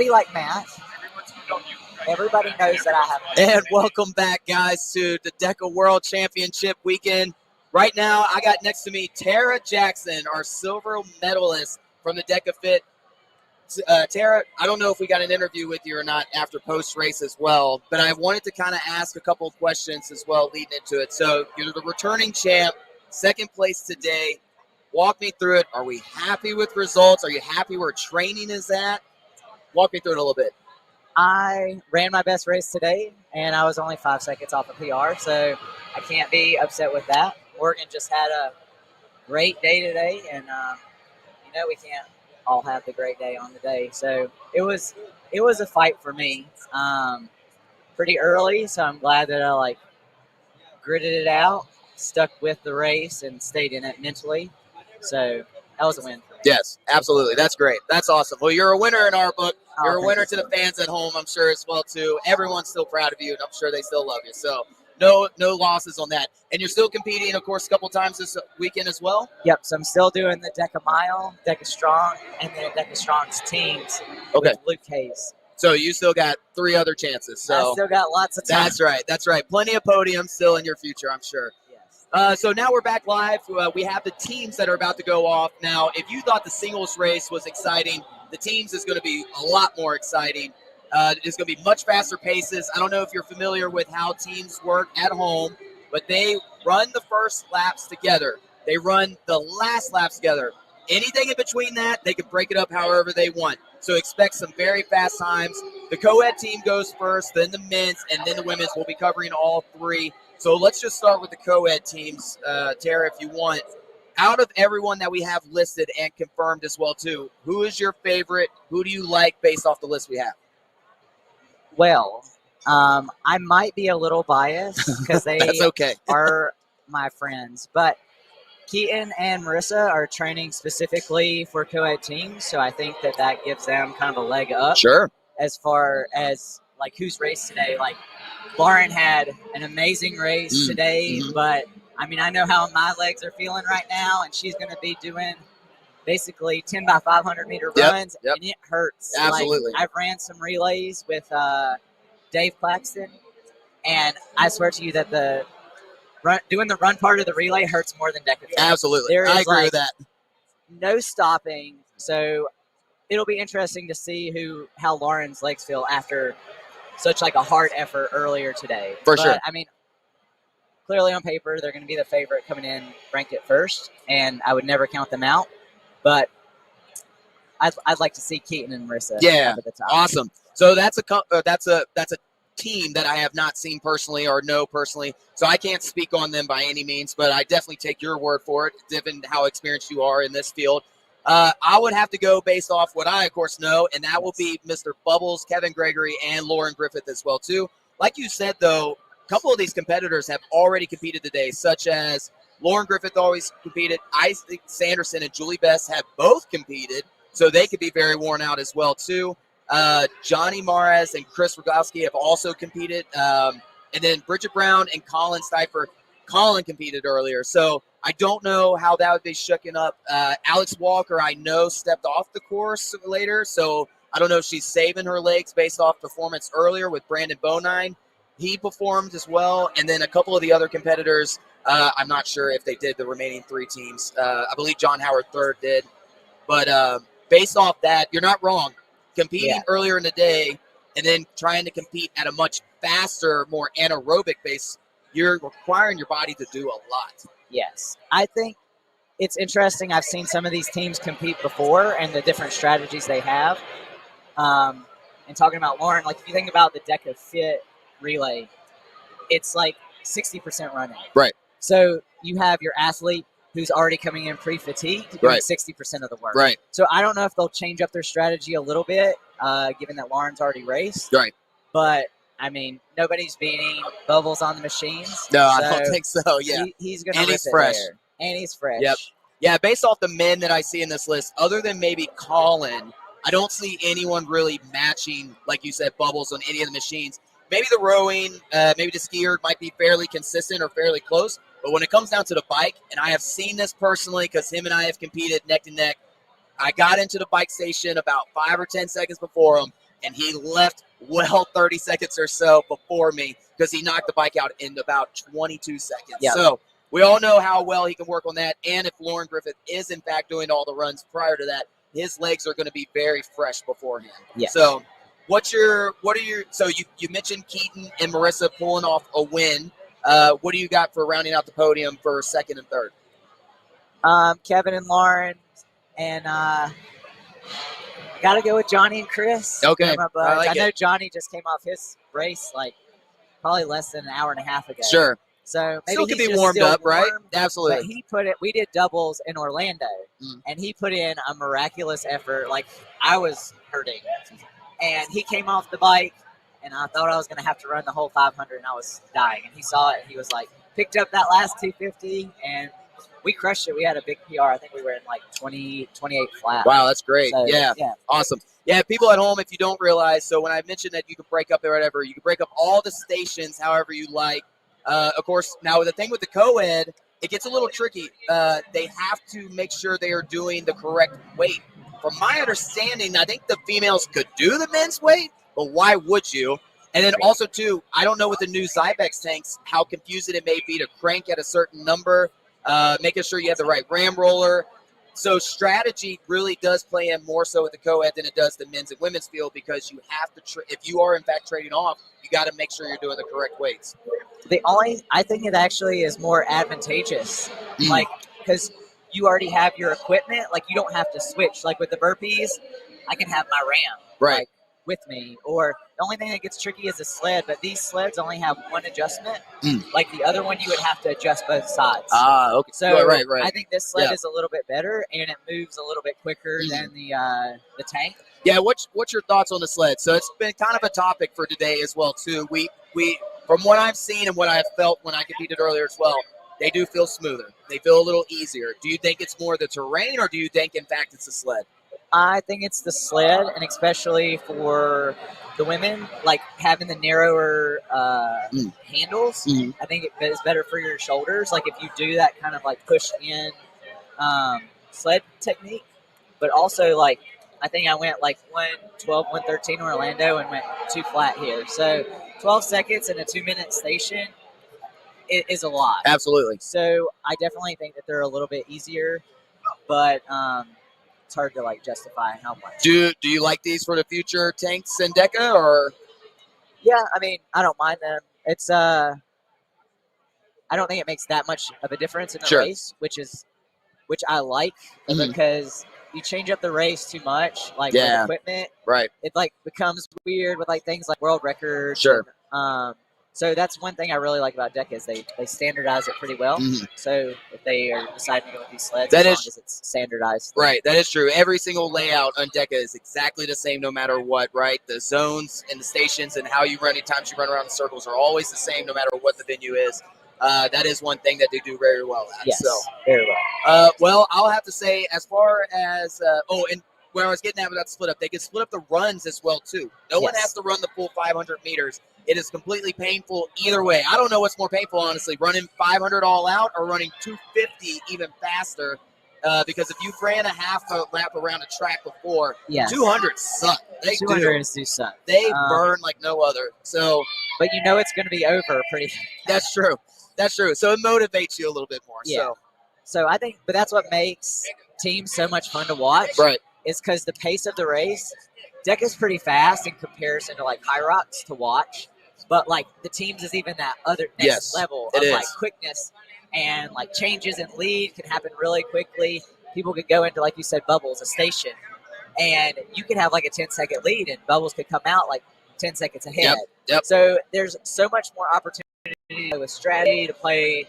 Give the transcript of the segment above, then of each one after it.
be like Matt. Everybody knows that I have. And welcome back, guys, to the Deka World Championship weekend. Right now, I got next to me Tara Jackson, our silver medalist from the Deka Fit. Tara, I don't know if we got an interview with you or not after post-race as well, but I wanted to kind of ask a couple of questions as well leading into it. So you're the returning champ, second place today. Walk me through it. Are we happy with results? Are you happy where training is at? Walk me through it a little bit. I ran my best race today, and I was only 5 seconds off a PR, so I can't be upset with that. Morgan just had a great day today, and we can't all have the great day on the day. So it was a fight for me pretty early, so I'm glad that I gritted it out, stuck with the race, and stayed in it mentally. So that was a win for me. Yes, absolutely. That's great. That's awesome. Well, you're a winner in our book. You're a winner to the you. fans at home, I'm sure, as well, too. Everyone's still proud of you, and I'm sure they still love you. So no losses on that. And you're still competing, of course, a couple times this weekend as well? Yep, so I'm still doing the Deka Mile, Deka Strong, and then Deka Strong's teams with Luke Hayes. So you still got 3 other chances. So I still got lots of time. That's right. Plenty of podiums still in your future, I'm sure. So now we're back live. We have the teams that are about to go off. Now, if you thought the singles race was exciting, the teams is going to be a lot more exciting. It's going to be much faster paces. I don't know if you're familiar with how teams work at home, but they run the first laps together. They run the last laps together. Anything in between that, they can break it up however they want. So expect some very fast times. The co-ed team goes first, then the men's, and then the women's. We'll be covering all 3. So let's just start with the co-ed teams, Tara, if you want. Out of everyone that we have listed and confirmed as well, too, who is your favorite? Who do you like based off the list we have? Well, I might be a little biased because they are my friends. But Keaton and Marissa are training specifically for co-ed teams, so I think that gives them kind of a leg up. Sure. As far as, who's raced today. Lauren had an amazing race today, but, I know how my legs are feeling right now, and she's going to be doing basically 10 by 500 meter runs, and it hurts. Absolutely. I've ran some relays with Dave Claxton, and I swear to you that doing the run part of the relay hurts more than Deka. Absolutely. I agree with that. No stopping, so it'll be interesting to see how Lauren's legs feel after such a hard effort earlier today. For sure. Clearly on paper, they're going to be the favorite coming in ranked at first, and I would never count them out. But I'd like to see Keaton and Marissa at the top. Awesome. So that's a team that I have not seen personally or know personally, so I can't speak on them by any means, but I definitely take your word for it, given how experienced you are in this field. I would have to go based off what I, of course, know, and that will be Mr. Bubbles, Kevin Gregory, and Lauren Griffith as well, too. Like you said, though, a couple of these competitors have already competed today, such as Lauren Griffith always competed. Isaac Sanderson and Julie Best have both competed, so they could be very worn out as well, too. Johnny Mares and Chris Rogowski have also competed. And then Bridget Brown and Colin Stifer. Colin competed earlier, so I don't know how that would be shooken up. Alex Walker, I know, stepped off the course later, so I don't know if she's saving her legs based off performance earlier with Brandon Bonine. He performed as well, and then a couple of the other competitors, I'm not sure if they did the remaining 3 teams. I believe John Howard III did. But based off that, you're not wrong. Competing earlier in the day and then trying to compete at a much faster, more anaerobic pace, you're requiring your body to do a lot. Yes. I think it's interesting. I've seen some of these teams compete before and the different strategies they have. And talking about Lauren, if you think about the Deka Fit relay, it's 60% running. Right. So you have your athlete who's already coming in pre-fatigued doing 60% of the work. Right. So I don't know if they'll change up their strategy a little bit, given that Lauren's already raced. Right. But, nobody's beating Bubbles on the machines. No, I don't think so, yeah. He's going to rip he's it fresh. there. And he's fresh. Yep. Yeah, based off the men that I see in this list, other than maybe Colin, I don't see anyone really matching, like you said, Bubbles on any of the machines. Maybe the rowing, maybe the skier might be fairly consistent or fairly close. But when it comes down to the bike, and I have seen this personally because him and I have competed neck to neck, I got into the bike station about 5 or 10 seconds before him. and he left well 30 seconds or so before me because he knocked the bike out in about 22 seconds. Yep. So we all know how well he can work on that. And if Lauren Griffith is, in fact, doing all the runs prior to that, his legs are going to be very fresh beforehand. Yes. So so you mentioned Keaton and Marissa pulling off a win. What do you got for rounding out the podium for second and third? Kevin and Lauren, and got to go with Johnny and Chris. Okay. They're my buds. I like I know it. Johnny just came off his race like probably less than an hour and a half ago. Sure. So maybe Still he's can be just warmed still up, right? warm, Absolutely. But he put it. We did doubles in Orlando, Mm. and he put in a miraculous effort. Like I was hurting, and he came off the bike, and I thought I was going to have to run the whole 500, and I was dying. And he saw it, and he was like, picked up that last 250, and we crushed it. We had a big PR. I think we were in like 28 flat. Wow, that's great. So, yeah, awesome. Yeah, people at home, if you don't realize, so when I mentioned that you could break up or whatever, you can break up all the stations however you like. Of course, now the thing with the co-ed, it gets a little tricky. They have to make sure they are doing the correct weight. From my understanding, I think the females could do the men's weight, but why would you? And then also, too, I don't know with the new Zybex tanks how confusing it may be to crank at a certain number, making sure you have the right ram roller. So strategy really does play in more so with the co-ed than it does the men's and women's field because you have to, if you are in fact trading off, you got to make sure you're doing the correct weights. I think it actually is more advantageous, like because you already have your equipment, like you don't have to switch. Like with the burpees, I can have my ram like with me, or the only thing that gets tricky is the sled. But these sleds only have one adjustment. Like the other one, you would have to adjust both sides. Okay. So right. I think this sled is a little bit better, and it moves a little bit quicker than the tank. Yeah. What's your thoughts on the sled? So it's been kind of a topic for today as well too. We from what I've seen and what I've felt when I competed earlier as well, they do feel smoother. They feel a little easier. Do you think it's more the terrain, or do you think in fact it's the sled? I think it's the sled, and especially for the women, like having the narrower handles. I think it is better for your shoulders. Like if you do that kind of like push in sled technique, but also like I think I went like 112, 113 in Orlando and went 2 flat here. So 12 seconds in a 2-minute station is a lot. Absolutely. So I definitely think that they're a little bit easier, but it's hard to like justify how much. Do you like these for the future tanks and Deka, or? Yeah, I mean, I don't mind them. It's I don't think it makes that much of a difference in the race, which I like because you change up the race too much, like with equipment. Right. It like becomes weird with like things like world records. Sure. And, so that's one thing I really like about Deka is they standardize it pretty well. So if they are deciding to go with these sleds, as long as it's standardized. Right, that is true. Every single layout on Deka is exactly the same no matter what, right? The zones and the stations and how you run, any times you run around the circles are always the same no matter what the venue is. That is one thing that they do very well at. Yes, so, very well. Well, I'll have to say as far as and where I was getting at with that split up, they can split up the runs as well too. No one has to run the full 500 meters. It is completely painful either way. I don't know what's more painful, honestly, running 500 all out or running 250 even faster. Because if you've ran a half a lap around a track before, 200 suck. They 200s do suck. They burn like no other. So, but you know it's going to be over pretty fast. That's true. That's true. So it motivates you a little bit more. Yeah. So I think, but that's what makes teams so much fun to watch. Right. Is because the pace of the race, Deka's pretty fast in comparison to like High Rocks to watch. But like the teams is even that other next level of like quickness, and like changes in lead can happen really quickly. People could go into, like you said, bubbles, a station, and you could have like a 10-second lead, and bubbles could come out like 10 seconds ahead. Yep. So there's so much more opportunity to play with strategy, to play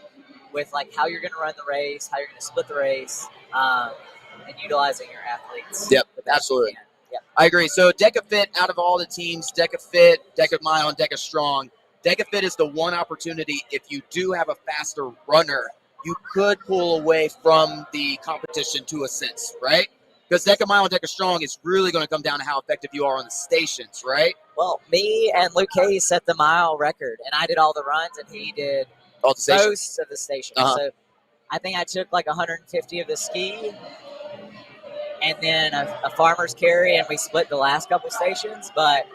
with like how you're going to run the race, how you're going to split the race, and utilizing your athletes. Yep, absolutely. I agree. So Deka Fit, out of all the teams, Deka Fit, Deka Mile, and Deka Strong, Deka Fit is the one opportunity. If you do have a faster runner, you could pull away from the competition to a sense, right? Because Deka Mile and Deka Strong is really going to come down to how effective you are on the stations, right? Well, me and Luke Hayes set the mile record, and I did all the runs, and he did all the most of the stations. So I think I took like 150 of the ski, and then a farmer's carry, and we split the last couple stations. But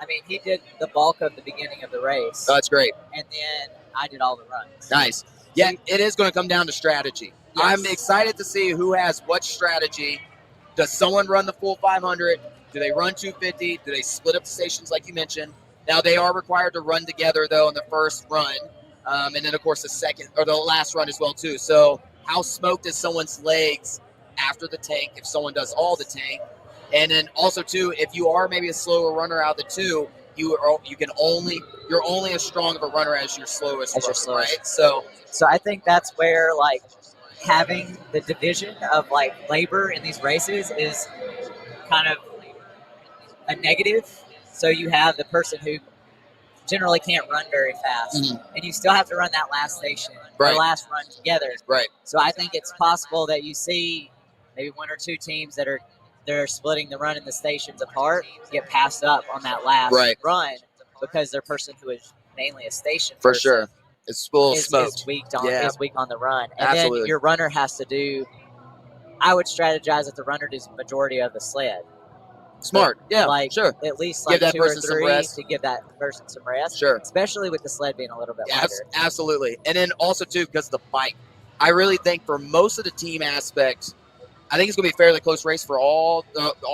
I mean, he did the bulk of the beginning of the race, Oh, that's great. and then I did all the runs. Nice. Yeah, it is going to come down to strategy. Yes. I'm excited to see who has what strategy. Does someone run the full 500? Do they run 250? Do they split up the stations like you mentioned? Now, they are required to run together, though, in the first run. And then, of course, the second or the last run as well, too. So how smoked is someone's legs after the tank if someone does all the tank? And then also, too, if you are maybe a slower runner out of the two, you're only as strong of a runner as your slowest runner, right? So I think that's where, like, having the division of, like, labor in these races is kind of a negative. So you have the person who generally can't run very fast, and you still have to run that last station or last run together. Right. So I think it's possible that you see maybe one or two teams that they're splitting the run in the stations apart get passed up on that last run because their person who is mainly a station for person sure is full smoked. Is weak on the run, and Absolutely. then your runner has to do. I would strategize that the runner does the majority of the sled. Smart, yeah, like sure. At least give like that 2 or person 3 some rest. to give that person some rest. Sure. Especially with the sled being a little bit lighter. Absolutely, and then also too because the bike. I really think for most of the team aspects, I think it's going to be a fairly close race for all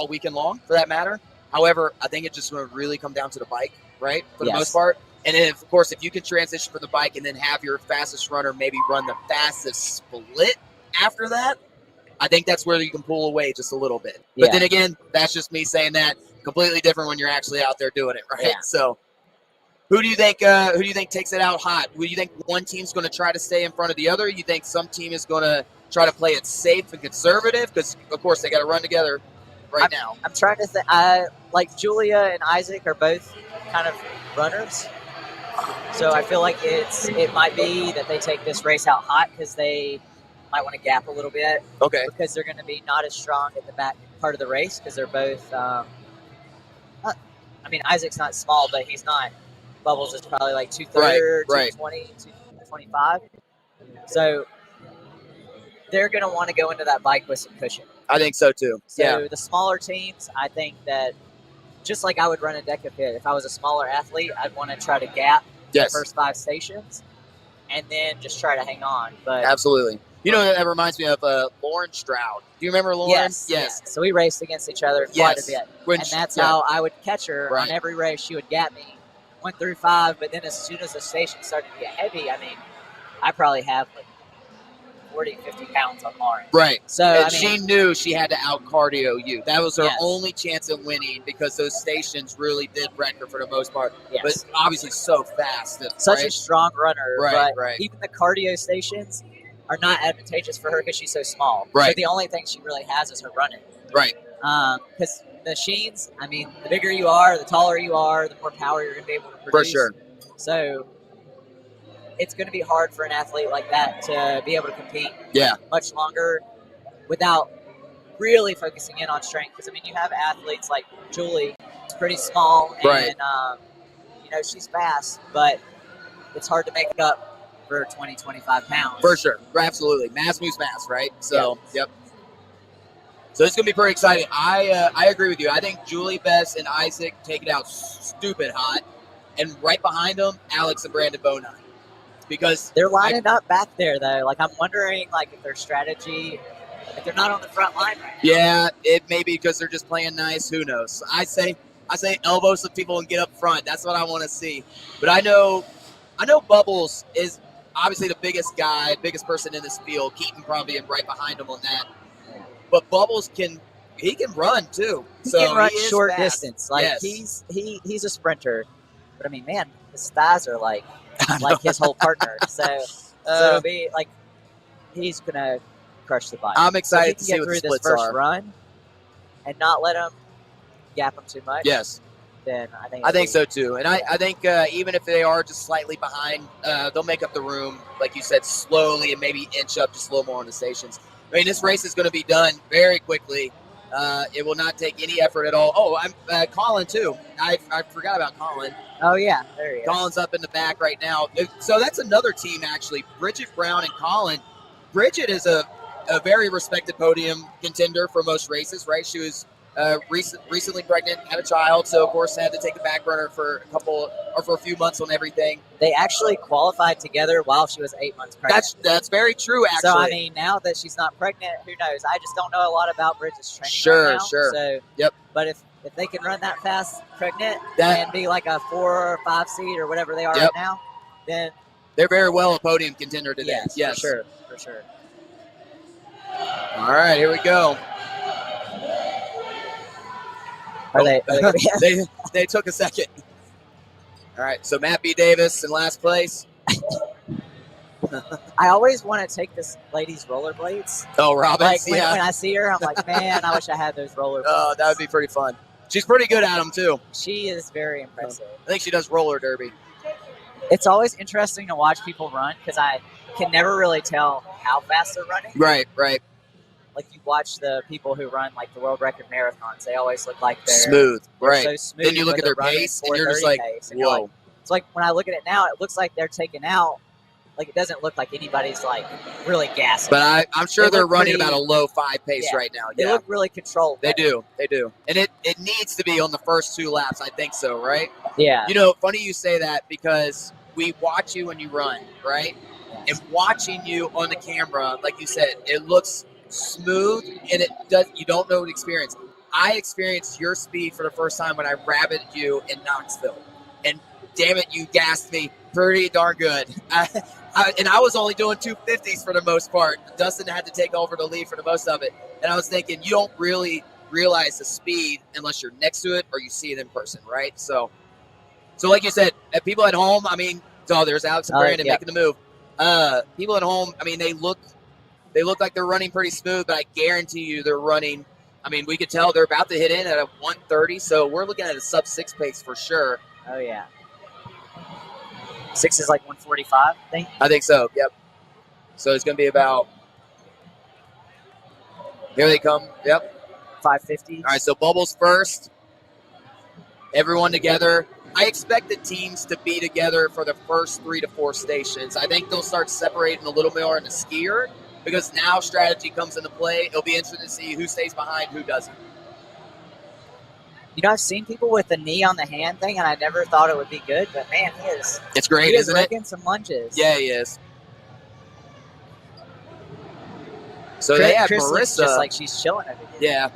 weekend long, for that matter. However, I think it's just going to really come down to the bike, right, for the most part. And then, of course, if you can transition from the bike and then have your fastest runner maybe run the fastest split after that, I think that's where you can pull away just a little bit. But then again, that's just me saying that. Completely different when you're actually out there doing it, right? Yeah. So who do you think takes it out hot? Do you think one team's going to try to stay in front of the other? You think some team is going to try to play it safe and conservative? Because, of course, they got to run together now. I'm trying to think. Like Julia and Isaac are both kind of runners. So I feel like it might be that they take this race out hot because they might want to gap a little bit. Okay. Because they're going to be not as strong at the back part of the race because they're both Isaac's not small, but he's not. Bubbles is probably like 230, 220, 225. So they're going to want to go into that bike with some cushion. I think so too. So the smaller teams, I think that just like I would run a Deka fit, if I was a smaller athlete, I'd want to try to gap the first 5 stations and then just try to hang on. But absolutely. You know, that reminds me of Lauren Stroud. Do you remember Lauren? Yes. So we raced against each other quite a bit. And that's how I would catch her on every race. She would gap me 1 through 5, but then as soon as the station started to get heavy, I mean, I probably have like 40, 50 pounds on Lauren. Right. So and she knew she had to out-cardio you. That was her only chance of winning because those stations really did wreck her for the most part. Yes. But obviously so fast. Such a strong runner. Right, but even the cardio stations are not advantageous for her because she's so small. Right. So the only thing she really has is her running. Right. Because machines, I mean, the bigger you are, the taller you are, the more power you're going to be able to produce. For sure. So it's going to be hard for an athlete like that to be able to compete much longer without really focusing in on strength. Because, I mean, you have athletes like Julie, it's pretty small, and, she's fast, but it's hard to make up for 20, 25 pounds. For sure. Absolutely. Mass moves mass, right? So, yep. So it's going to be pretty exciting. I agree with you. I think Julie Bess and Isaac take it out stupid hot. And right behind them, Alex and Brandon Bonine. Because they're lining up back there, though. Like, I'm wondering, like, if their strategy, if they're not on the front line right now. Yeah, it may be because they're just playing nice. Who knows? I say elbow some people and get up front. That's what I want to see. But I know Bubbles is obviously the biggest person in this field. Keaton probably right behind him on that. But Bubbles can run too. He can run short fast. Distance. Like he's a sprinter. But I mean, man, his thighs are like his whole partner. So it'll be like he's gonna crush the bike. I'm excited to see what the this splits first are. run and not let him gap him too much. Yes. Then I think so too. And I think even if they are just slightly behind, they'll make up the room, like you said, slowly and maybe inch up just a little more on the stations. I mean, this race is going to be done very quickly. It will not take any effort at all. Oh, I'm Colin too. I forgot about Colin. Oh yeah, there he is. Colin's up in the back right now. So that's another team actually. Bridget Brown and Colin. Bridget is a a very respected podium contender for most races, right? She was recently pregnant, had a child, so of course had to take the back burner for a few months on everything. They actually qualified together while she was 8 months pregnant. That's very true, actually. So I mean, now that she's not pregnant, who knows? I just don't know a lot about Bridget's training Sure, right now. sure. So yep. But if they can run that fast pregnant and be like a 4 or 5 seed or whatever they are right now, then they're very well a podium contender today. Yes, for sure. All right, here we go. Are they they took a second. All right, so Matt B. Davis in last place. I always want to take this lady's rollerblades. Oh, Robin. Like when I see her, I'm like, man, I wish I had those rollerblades. Oh, that would be pretty fun. She's pretty good at them too. She is very impressive. I think she does roller derby. It's always interesting to watch people run because I can never really tell how fast they're running. Right. Like you watch the people who run like the world record marathons, they always look like they're smooth. Right. So smooth. Then you look at their pace and you're just like, whoa. It's like when I look at it now, it looks like they're taking out. Like it doesn't look like anybody's like really gassing. But I'm sure they're running about a low 5 pace right now. They look really controlled. They do. And it needs to be on the first 2 laps. I think so, right? Yeah. You know, funny you say that because we watch you when you run, right? And watching you on the camera, like you said, it looks smooth and you don't know the experience. I experienced your speed for the first time when I rabbited you in Knoxville. And damn it, you gassed me pretty darn good. And I was only doing 250s for the most part. Dustin had to take over the lead for the most of it. And I was thinking, you don't really realize the speed unless you're next to it or you see it in person, right? So like you said, people at home, I mean, there's Alex and Brandon making the move. People at home, I mean, they look like they're running pretty smooth, but I guarantee you they're running. I mean, we could tell they're about to hit in at a 1:30, so we're looking at a sub-6 pace for sure. Oh, yeah. 6 is like 1:45, I think? I think so, yep. So it's going to be about, here they come, yep. 5:50. All right, so Bubbles first. Everyone together. I expect the teams to be together for the first 3 to 4 stations. I think they'll start separating a little more in the skier because now strategy comes into play. It'll be interesting to see who stays behind, who doesn't. You know, I've seen people with the knee on the hand thing, and I never thought it would be good, but man, he is. It's great, isn't it? He is making some lunges. Yeah, he is. So they have Chris Marissa. Looks just like she's chilling over here. Yeah.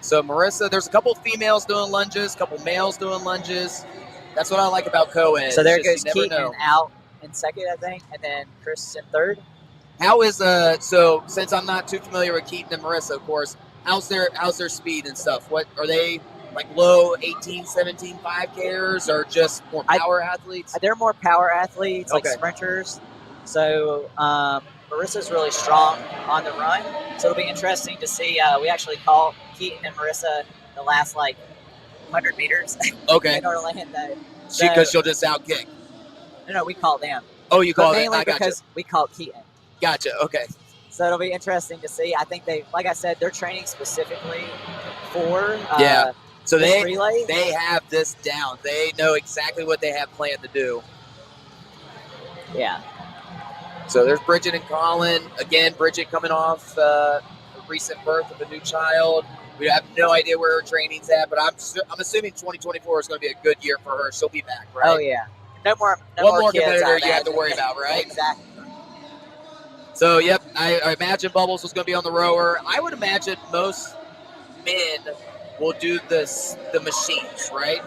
So Marissa, there's a couple females doing lunges, a couple males doing lunges. That's what I like about co-ed. So there goes Keaton out in second, I think, and then Chris in third. How is so since I'm not too familiar with Keaton and Marissa, of course, how's their speed and stuff? What are they like, low 18, 17 5Kers or just more power athletes? They're more power athletes, like sprinters. So Marissa's really strong on the run. So it'll be interesting to see. We actually call Keaton and Marissa the last 100 meters. Okay. in Orlando. Because she'll just outkick. No, we call them. Oh, you call them? Mainly because we call Keaton. Gotcha. Okay. So it'll be interesting to see. I think like I said, they're training specifically for So relay. They have this down. They know exactly what they have planned to do. Yeah. So there's Bridget and Colin. Again, Bridget coming off a recent birth of a new child. We have no idea where her training's at, but I'm assuming 2024 is going to be a good year for her. She'll be back, right? Oh, yeah. No more competitor you have to worry about, right? Exactly. So, yep, I imagine Bubbles was going to be on the rower. I would imagine most men will do the machines, right,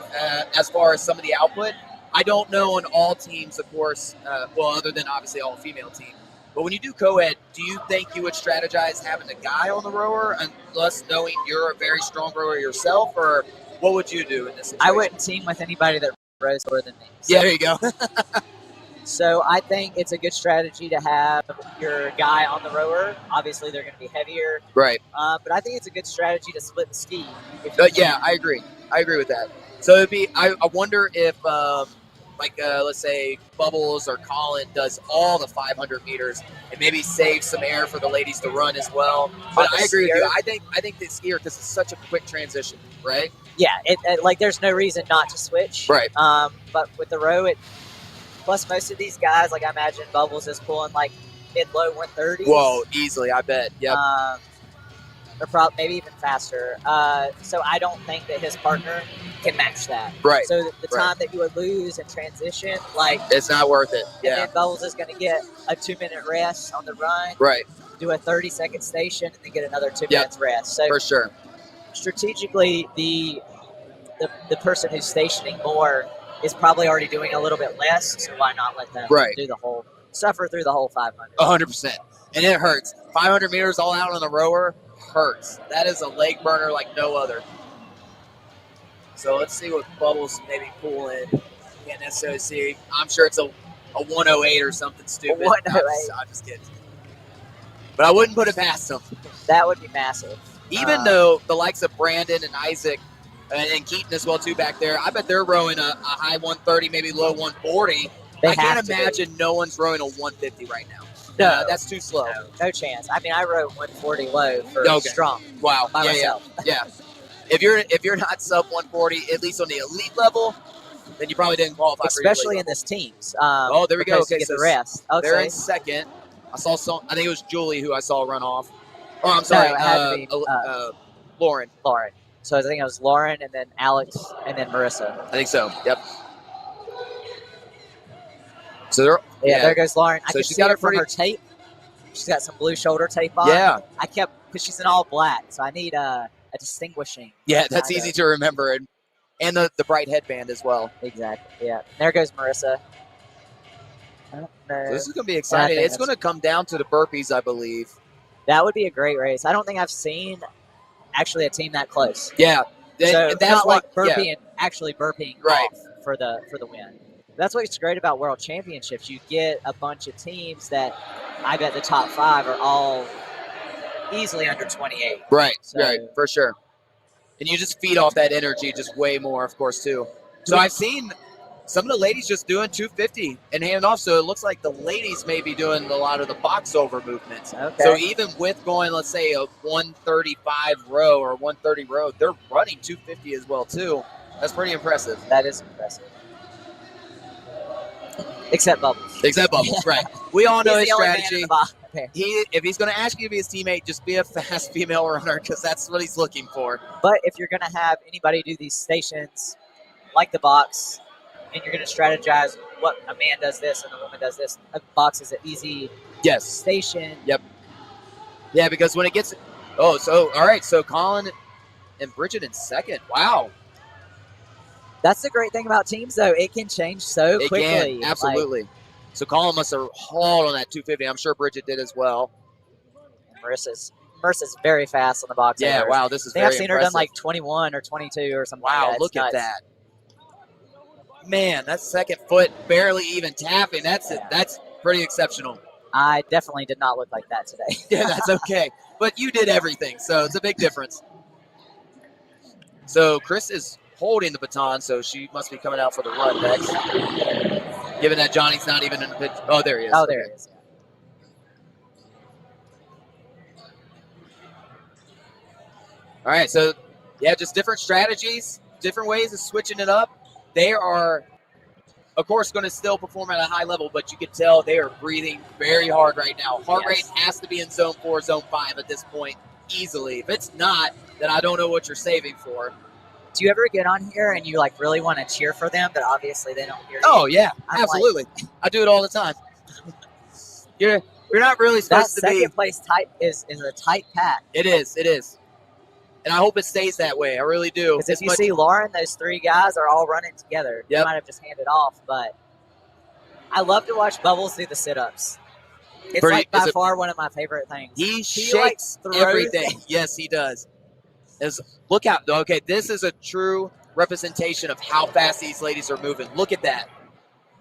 as far as some of the output. I don't know on all teams, of course, other than obviously all female team. But when you do co-ed, do you think you would strategize having a guy on the rower, unless knowing you're a very strong rower yourself, or what would you do in this situation? I wouldn't team with anybody that rows more than me. So, yeah, there you go. So I think it's a good strategy to have your guy on the rower. Obviously, they're going to be heavier. Right. But I think it's a good strategy to split the ski. Yeah, I agree. I agree with that. So it'd be. I wonder if, let's say Bubbles or Colin does all the 500 meters and maybe save some air for the ladies to run as well. But I agree with you. I think the skier, because it's such a quick transition, right? Yeah. There's no reason not to switch. Right. But with the row, plus most of these guys, like I imagine Bubbles is pulling mid-low 130s. Whoa, easily, I bet. Yep. Or maybe even faster. So I don't think that his partner can match that. Right. So the time that you would lose in transition, it's not worth it. And then Bubbles is going to get a 2-minute rest on the run. Right. Do a 30-second station and then get another 2 minutes rest. So for sure. Strategically, the person who's stationing more is probably already doing a little bit less. So why not let them do suffer through the whole 500? 100%. And it hurts. 500 meters all out on the rower hurts. That is a leg burner like no other. So let's see what Bubbles maybe pull in. Can't necessarily see. I'm sure it's a 108 or something stupid. 108. I'm just kidding. But I wouldn't put it past him. That would be massive. Even though the likes of Brandon and Isaac and Keaton as well too back there, I bet they're rowing a high 130, maybe low 140. I can't imagine no one's rowing a 150 right now. No, that's too slow. No chance. I mean, I rode 140 low for strong. Wow. By myself. Yeah. If you're not sub 140, at least on the elite level, then you probably didn't qualify. Especially in this teams. There we go. Okay, get the rest. Okay. They're in second. I saw I think it was Julie who I saw run off. Oh, I'm sorry. No, it had to be Lauren. So I think it was Lauren and then Alex and then Marissa. I think so. Yep. So there goes Lauren. I can she's see got her from her tape. She's got some blue shoulder tape on. Yeah. I kept because she's in all black, so I need a distinguishing. Yeah, that's easy to remember, and the bright headband as well. Exactly. Yeah. There goes Marissa. So this is going to be exciting. It's going to come down to the burpees, I believe. That would be a great race. I don't think I've seen actually a team that close. Yeah. So that's not like burping actually burping off for the win. That's what's great about World Championships. You get a bunch of teams that I bet the top 5 are all easily under 28. Right, for sure. And you just feed off that energy just way more, of course, too. So I've seen some of the ladies just doing 250 and handing off. So it looks like the ladies may be doing a lot of the box over movements. Okay. So even with going, let's say, a 135 row or 130 row, they're running 250 as well, too. That's pretty impressive. That is impressive. Except Bubbles. Right. We all know his strategy. If he's going to ask you to be his teammate, just be a fast female runner because that's what he's looking for. But if you're going to have anybody do these stations like the box, and you're going to strategize what a man does this and a woman does this, a box is an easy station. Yep. Yeah, because when it gets – all right, so Colin and Bridget in second. Wow. That's the great thing about teams, though. It can change so quickly. It can, absolutely. So Colin must have hauled on that 250. I'm sure Bridget did as well. Marissa's very fast on the box. Yeah, wow, this is very impressive. I've seen her done like 21 or 22 or something like that. Wow, look at that. Man, that second foot barely even tapping. That's pretty exceptional. I definitely did not look like that today. Yeah, that's okay. But you did everything, so it's a big difference. So Chris is holding the baton, so she must be coming out for the run next. Given that Johnny's not even in the pitch. Oh, there he is. Oh, there he is. All right, so just different strategies, different ways of switching it up. They are, of course, going to still perform at a high level, but you can tell they are breathing very hard right now. Heart rate has to be in zone 4, zone 5 at this point easily. If it's not, then I don't know what you're saving for. Do you ever get on here and you really want to cheer for them, but obviously they don't hear you? Oh yeah, absolutely. I do it all the time. You're not really supposed to be. That second place type is a tight pack. It is, and I hope it stays that way. I really do. Because if you see Lauren, those 3 guys are all running together. They might have just handed off, but I love to watch Bubbles do the sit-ups. It's by far one of my favorite things. He shakes everything. Yes, he does. Look out. Okay, this is a true representation of how fast these ladies are moving. Look at that.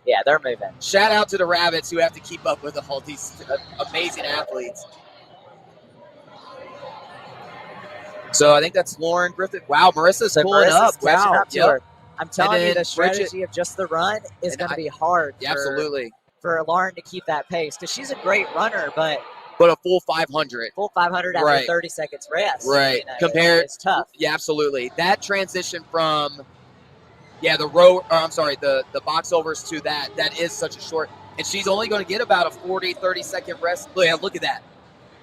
Yeah, they're moving. Shout out to the Rabbits who have to keep up with all these amazing athletes. So I think that's Lauren Griffith. Wow, Marissa's pulling up. Wow. I'm telling you, the strategy of just the run is going to be hard for Lauren to keep that pace because she's a great runner, but a full 500. Full 500 after 30 seconds rest. Right. It's tough. Yeah, absolutely. That transition from Yeah, the row. I'm sorry, the box overs to that is such a short, and she's only going to get about a 40, 30-second rest. Look at that,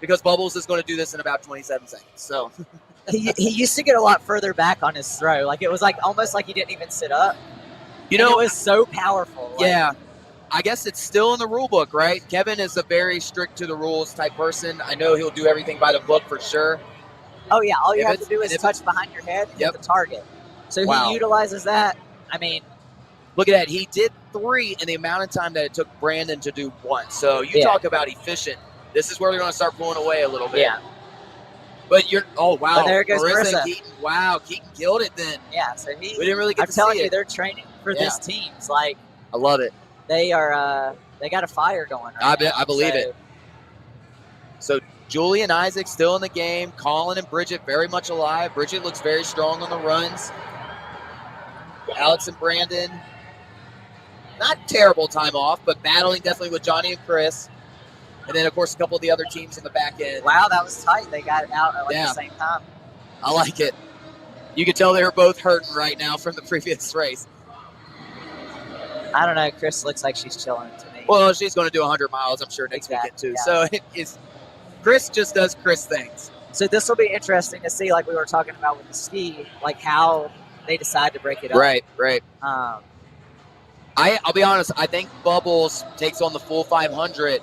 because Bubbles is going to do this in about 27 seconds. So he used to get a lot further back on his throw. Like it was like almost like he didn't even sit up. you And know, it was so powerful. Like, yeah. I guess it's still in the rule book, right? Kevin is a very strict to the rules type person. I know he'll do everything by the book for sure. oh yeah, all you If have to it's- do and is if touch behind your head and Yep. hit the target. So Wow. he utilizes that. I mean, Look at that. He did 3 in the amount of time that it took Brandon to do 1. So you Yeah. talk about efficient. This is where they're going to start pulling away a little bit. yeah, But oh, wow. But there goes Marissa Marissa. and Keaton. Wow, Keaton killed it then. yeah. So We didn't really get I'm to telling see you, it. they're training for Yeah. this team. It's like I love it. they are. They got a fire going. Right now. I believe So, it. So Julie and Isaac still in the game. Colin and Bridget very much alive. Bridget looks very strong on the runs. Alex and Brandon, not terrible time off, but battling definitely with Johnny and Chris. And then, of course, a couple of the other teams in the back end. Wow, that was tight. They got it out at Yeah. the same time. I like it. You can tell they're both hurting right now from the previous race. I don't know. Chris looks like she's chilling to me. Well, she's going to do 100 miles, I'm sure, next weekend, too. Yeah. So Chris just does Chris things. So this will be interesting to see, like we were talking about with the ski, like how they decide to break it up. Right. I'll be honest, I think Bubbles takes on the full 500,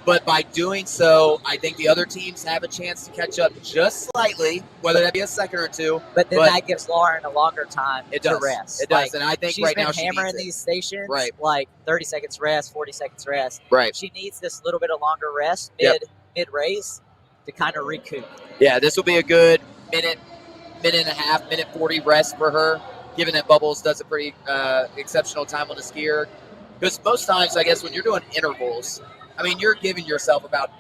but by doing so, I think the other teams have a chance to catch up just slightly, whether that be a second or two. But then that gives Lauren a longer time to rest. It does, and I think she's right been now she hammering needs these stations, Right. like 30 seconds rest, 40 seconds rest. Right. She needs this little bit of longer rest mid race to kind of recoup. Yeah, this will be a good minute and a half, minute 40 rest for her, given that Bubbles does a pretty exceptional time on the skier. Because most times, I guess, when you're doing intervals, I mean, you're giving yourself about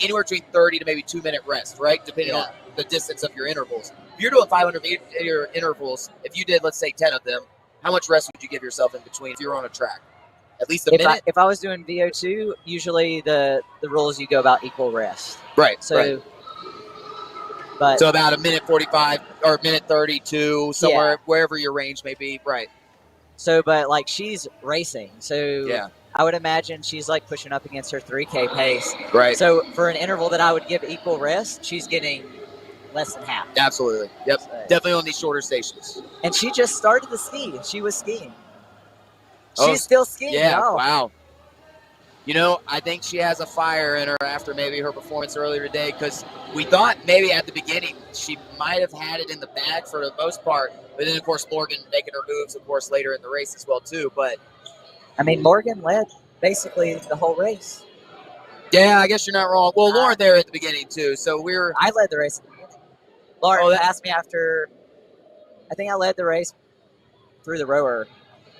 anywhere between 30 to maybe 2-minute rest, right? Depending on the distance of your intervals. If you're doing 500-meter intervals, if you did, let's say, 10 of them, how much rest would you give yourself in between if you were on a track? At least a minute? If I was doing VO2, usually the rule is you go about equal rest. Right. So, right. But So about a minute 45 or a minute 32, somewhere, wherever your range may be. Right. So, but like she's racing, so Yeah. I would imagine she's like pushing up against her 3K pace. Right. So for an interval that I would give equal rest, she's getting less than half. Absolutely. Yep. So, Definitely on these shorter stations. and she just started the ski. She was skiing. Oh, She's still skiing. Yeah. y'all. Wow. You know, I think she has a fire in her after maybe her performance earlier today, because we thought maybe at the beginning she might have had it in the bag for the most part. But then, of course, Morgan making her moves, of course, later in the race as well, too. But I mean, Morgan led basically the whole race. yeah, I guess you're not wrong. Well, Lauren there at the beginning, too. So I led the race at the beginning. Lauren passed me after, I think I led the race through the rower.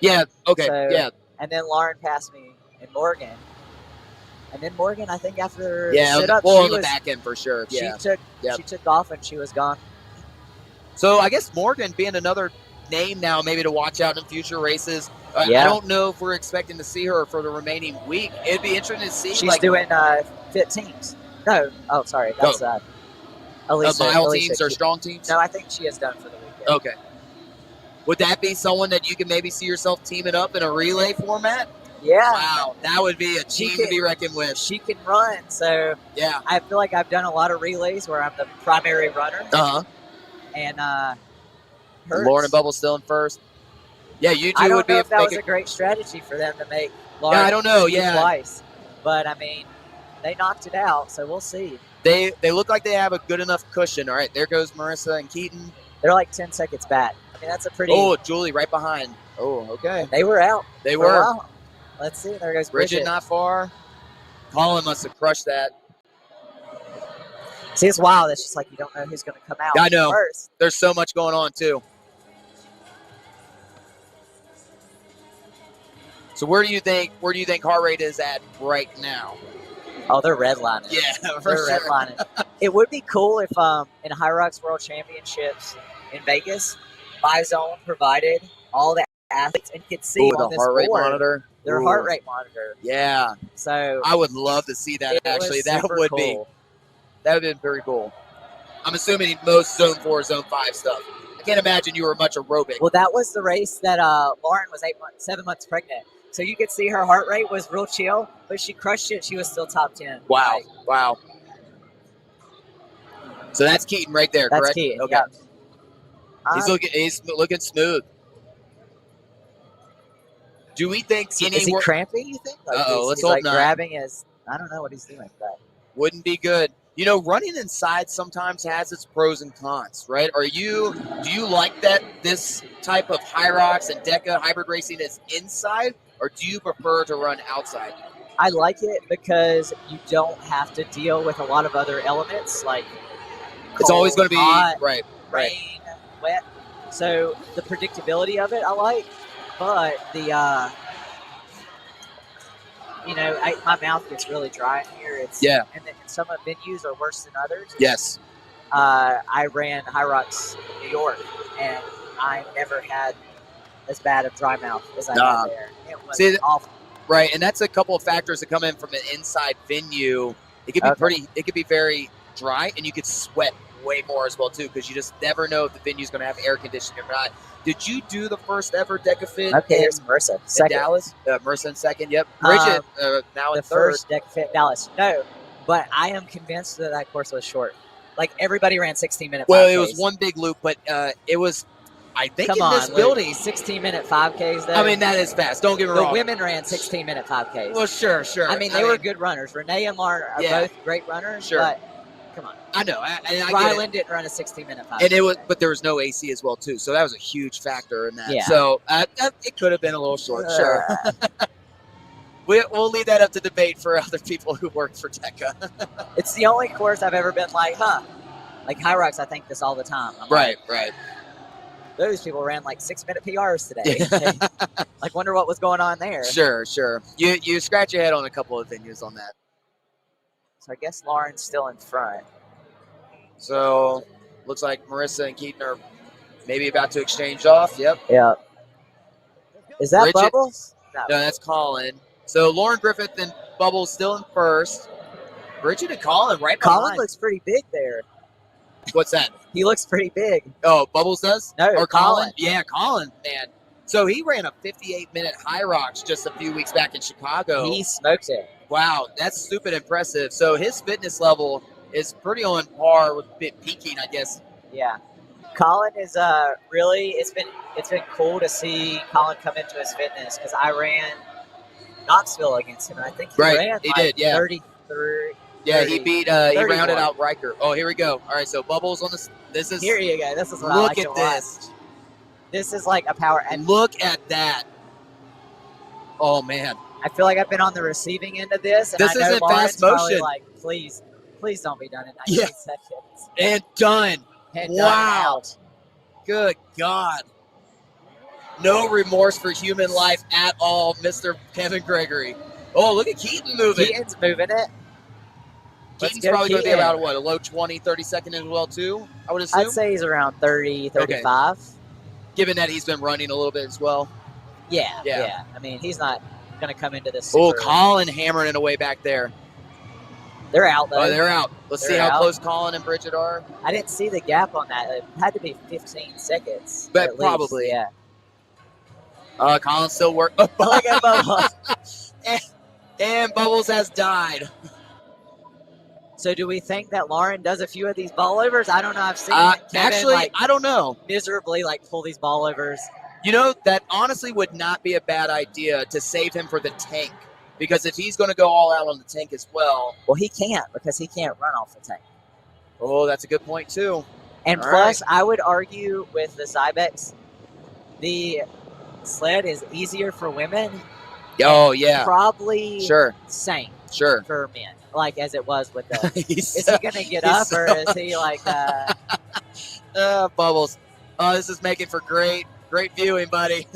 Yeah, okay, So- yeah. And then Lauren passed me and Morgan. And then Morgan, I think after Yeah, sit-up, well, she on the was, back end for sure. she Yeah. took Yep. she took off and she was gone. So I guess Morgan being another name now, maybe to watch out in future races. I Yeah. don't know if we're expecting to see her for the remaining week. It'd be interesting to see. She's doing fit teams. No, sorry, that's Elisa. mile Elisa teams or Keaton. strong teams. No, I think she is done for the weekend. Okay. Would that be someone that you can maybe see yourself teaming up in a relay format? Yeah, Wow, that would be a She team can- to be reckoned with. she can run. So Yeah. I feel like I've done a lot of relays where I'm the primary runner, Uh-huh. and Lauren and Bubble still in first. Yeah, you I two don't would be know if that was making- a great strategy for them to make Lauren I don't know, ski yeah. twice. But I mean, they knocked it out, so we'll see. They look like they have a good enough cushion. All right, there goes Marissa and Keaton. They're like 10 seconds back. I mean, that's a pretty. Oh, Julie right behind. Oh, okay. They were out. They for a were. while. Let's see. There goes Bridget Bridget. not far. Colin must have crushed that. See, it's wild. It's just like you don't know who's going to come out I know. first. There's so much going on too. So where do you think heart rate is at right now? Oh, they're redlining. Yeah, for They're sure. redlining. It would be cool if in High Rocks World Championships in Vegas, MyZone provided all the athletes and could see Ooh, on the this heart rate board monitor. their Ooh. heart rate monitor. Yeah, So I would love to see that. it Actually, was that super would cool. be very cool. I'm assuming most Zone 4, Zone 5 stuff. can't imagine you were much aerobic. Well, that was the race that Lauren was 7 months pregnant. So you could see her heart rate was real chill, but she crushed it. She was still top 10. Wow. Like, Wow. So that's Keaton right there, that's correct? Keaton. Okay. Yep. He's looking smooth. Do we think Is he cramping, you think? Like let's he's hope like not. grabbing his, I don't know what he's doing, but Wouldn't be good. You know, running inside sometimes has its pros and cons, right? Do you like that this type of high rocks and Deka hybrid racing is inside, or do you prefer to run outside? I like it because you don't have to deal with a lot of other elements like It's always going to be hot, right. rain, wet. So the predictability of it I like, but the my mouth gets really dry in here. And then some of venues are worse than others. Yes. I ran High Rocks New York, and I never had as bad of dry mouth as I had there. It was awful. Right, and that's a couple of factors that come in from an inside venue. It could be it could be very dry, and you could sweat way more as well too, because you just never know if the venue's going to have air conditioning or not. Did you do the first ever Deka Fit? Okay, here's Marissa. In Dallas? Marissa in second, yep. Bridget now in the third. First Deka Fit Dallas. No, but I am convinced that course was short. Like, everybody ran 16-minute 5Ks. Well, it was one big loop, but it was, I think, this building. 16-minute 5Ks, though. I mean, that is fast. Don't get me wrong. The women ran 16-minute 5Ks. Well, sure. I mean, they were good runners. Renee and Lauren are both great runners, but come on. I know. Ryland didn't run a 16-minute 5K. And but there was no AC as well, too. So that was a huge factor in that. Yeah. So it could have been a little short, sure. We'll leave that up to debate for other people who work for Deka. It's the only course I've ever been like, Like High Rocks, I think this all the time. Right. Those people ran like 6-minute PRs today. Like, wonder what was going on there. Sure. You scratch your head on a couple of venues on that. So I guess Lauren's still in front. So looks like Marissa and Keaton are maybe about to exchange off. Yep. Yeah. Is that Bridget, Bubbles? No, that's Colin. So Lauren Griffith and Bubbles still in first. Bridget and Colin right behind. Colin looks pretty big there. What's that? He looks pretty big. Oh, Bubbles does? No, or Colin. Yeah, Colin, man. So he ran a 58-minute High Rocks just a few weeks back in Chicago. He smoked it. Wow, that's stupid impressive. So his fitness level is pretty on par with peaking, I guess. Yeah. Colin is really it's been cool to see Colin come into his fitness, because I ran Knoxville against him, and I think he ran did, yeah. 33. Yeah, 30, he beat he rounded out Riker. Oh, here we go. All right, so Bubbles on this is here you go. This is what I look like at to this. watch. This is like a power, and look at that. Oh man. I feel like I've been on the receiving end of this, and this I know isn't Lauren's fast motion. probably like, please don't be done in 19 seconds. And done. And wow. Good God. No remorse for human life at all, Mr. Kevin Gregory. Oh, look at Keaton moving. Keaton's moving it. Keaton's probably going to be about, a low 20, 30 second as well, too, I would assume? I'd say he's around 30, 35. Okay. Given that he's been running a little bit as well. Yeah. I mean, he's not going to come into this. Oh, Colin hammering it away back there. They're out, though. Oh, they're out. Let's see how close Colin and Bridget are. I didn't see the gap on that. It had to be 15 seconds. But probably. Yeah. Colin's still working. Look at Bubbles. And Bubbles has died. So do we think that Lauren does a few of these ball overs? I don't know. I've seen Kevin, I don't know. Miserably pull these ball overs. You know, that honestly would not be a bad idea to save him for the tank. Because if he's going to go all out on the tank as well. Well, he can't, because he can't run off the tank. Oh, that's a good point, too. And all plus, right. I would argue with the Zybex, the sled is easier for women. Oh, yeah. Probably same for men, like as it was with the. Is he going to get up, or is he like. Bubbles. Oh, this is making for great viewing, buddy.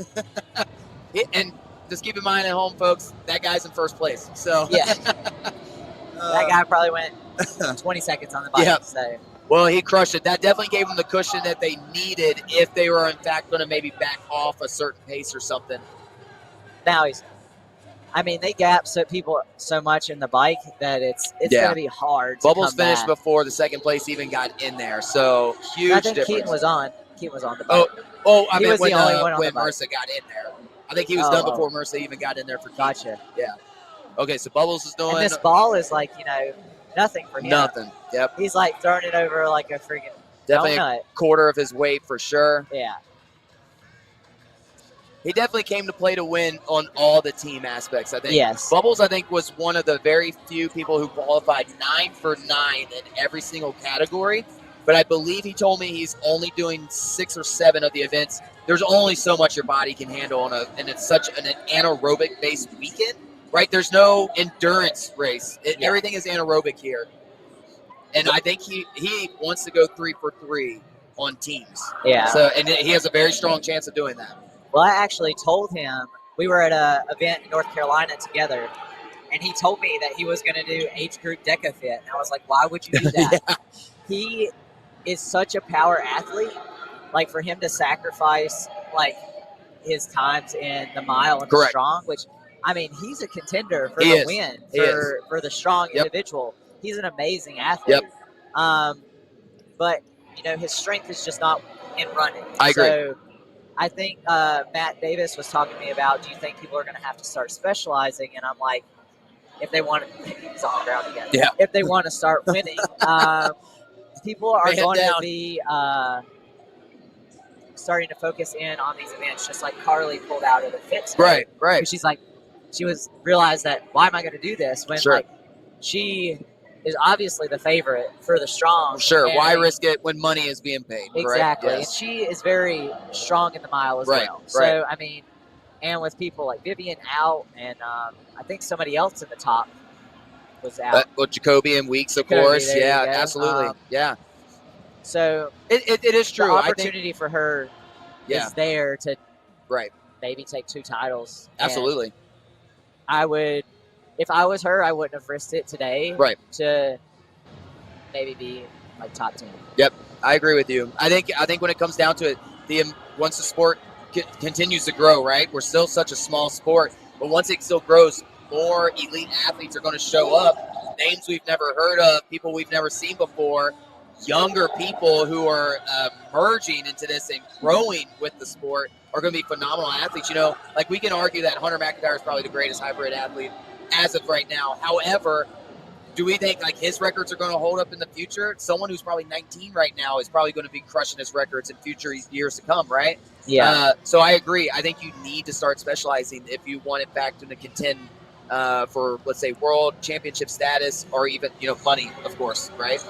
And just keep in mind at home, folks, that guy's in first place. So yeah, that guy probably went 20 seconds on the bike. Yep. So. Well, he crushed it. That definitely gave them the cushion that they needed if they were, in fact, going to maybe back off a certain pace or something. Now they gap people so much in the bike that it's going to be hard. Bubbles to finished back. before the second place even got in there, so huge I think difference. Keaton was on. he was on the Oh, boat. I He mean was the only one on when the boat. Marissa got in there. I think he was Oh, done oh. before Marissa even got in there for Keith. Gotcha. Yeah. Okay, so Bubbles is doing And this ball is like, nothing for him. nothing. Yep. He's like throwing it over like a freaking Definitely donut. a quarter of his weight for sure. Yeah. He definitely came to play to win on all the team aspects, I think. Yes. Bubbles, I think, was one of the very few people who qualified 9 for 9 in every single category. But I believe he told me he's only doing 6 or 7 of the events. There's only so much your body can handle, and it's such an anaerobic-based weekend, right? There's no endurance race. Everything is anaerobic here. And I think he wants to go 3 for 3 on teams. Yeah. So, and he has a very strong chance of doing that. Well, I actually told him, we were at an event in North Carolina together, and he told me that he was going to do age group Deka Fit. And I was like, why would you do that? Yeah. He is such a power athlete. Like, for him to sacrifice, like, his times in the mile and the strong, which, I mean, he's a contender for the win for the strong individual. He's an amazing athlete. But, his strength is just not in running. I agree. So I think Matt Davis was talking to me about, do you think people are going to have to start specializing? And I'm like, if they want to, he's on the ground again. Yeah. If they want to start winning, people are going to be starting to focus in on these events, just like Carly pulled out of the fit today. Right. She's like, she realized that, why am I going to do this when like she is obviously the favorite for the strong. Sure. Why risk it when money is being paid? Exactly. Yes. And she is very strong in the mile as well. So, I mean, and with people like Vivian out, and I think somebody else in the top was out. Well, Jacoby and Weeks, of course. Yeah, absolutely. So it is true. The opportunity for her is there to maybe take 2 titles. Absolutely. I would, if I was her, I wouldn't have risked it today. To maybe be like top 10. Yep, I agree with you. I think when it comes down to it, once the sport continues to grow, right? We're still such a small sport, but once it still grows, more elite athletes are going to show up. Names we've never heard of, people we've never seen before, younger people who are merging into this and growing with the sport are going to be phenomenal athletes. Like we can argue that Hunter McIntyre is probably the greatest hybrid athlete as of right now. However, do we think like his records are going to hold up in the future? Someone who's probably 19 right now is probably going to be crushing his records in future years to come, right? Yeah. So I agree. I think you need to start specializing if you want, in fact, to contend for, let's say, world championship status or even, money, of course, right?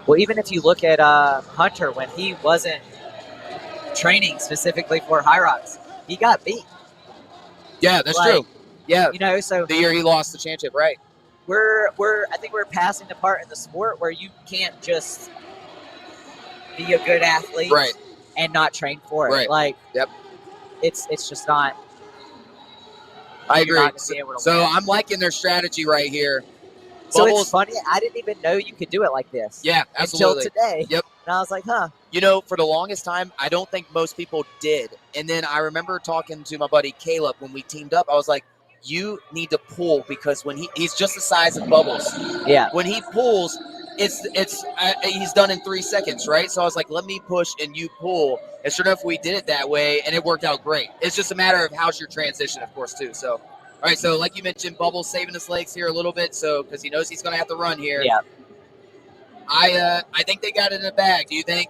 Well, even if you look at Hunter, when he wasn't training specifically for High Rocks, he got beat. Yeah, that's true. Yeah. So the year he lost the championship, right? I think we're passing the part in the sport where you can't just be a good athlete and not train for it. Like, it's just not. I agree. So I'm liking their strategy right here. So it's funny. I didn't even know you could do it like this. Yeah, absolutely. Until today. Yep. And I was like, huh. For the longest time, I don't think most people did. And then I remember talking to my buddy Caleb when we teamed up. I was like, you need to pull because when he's just the size of Bubbles. Yeah. When he pulls, he's done in 3 seconds, right? So I was like, let me push and you pull. And sure enough, we did it that way, and it worked out great. It's just a matter of how's your transition, of course, too. So, all right, so like you mentioned, Bubbles saving his legs here a little bit, so because he knows he's going to have to run here. Yeah. I think they got it in the bag. Do you think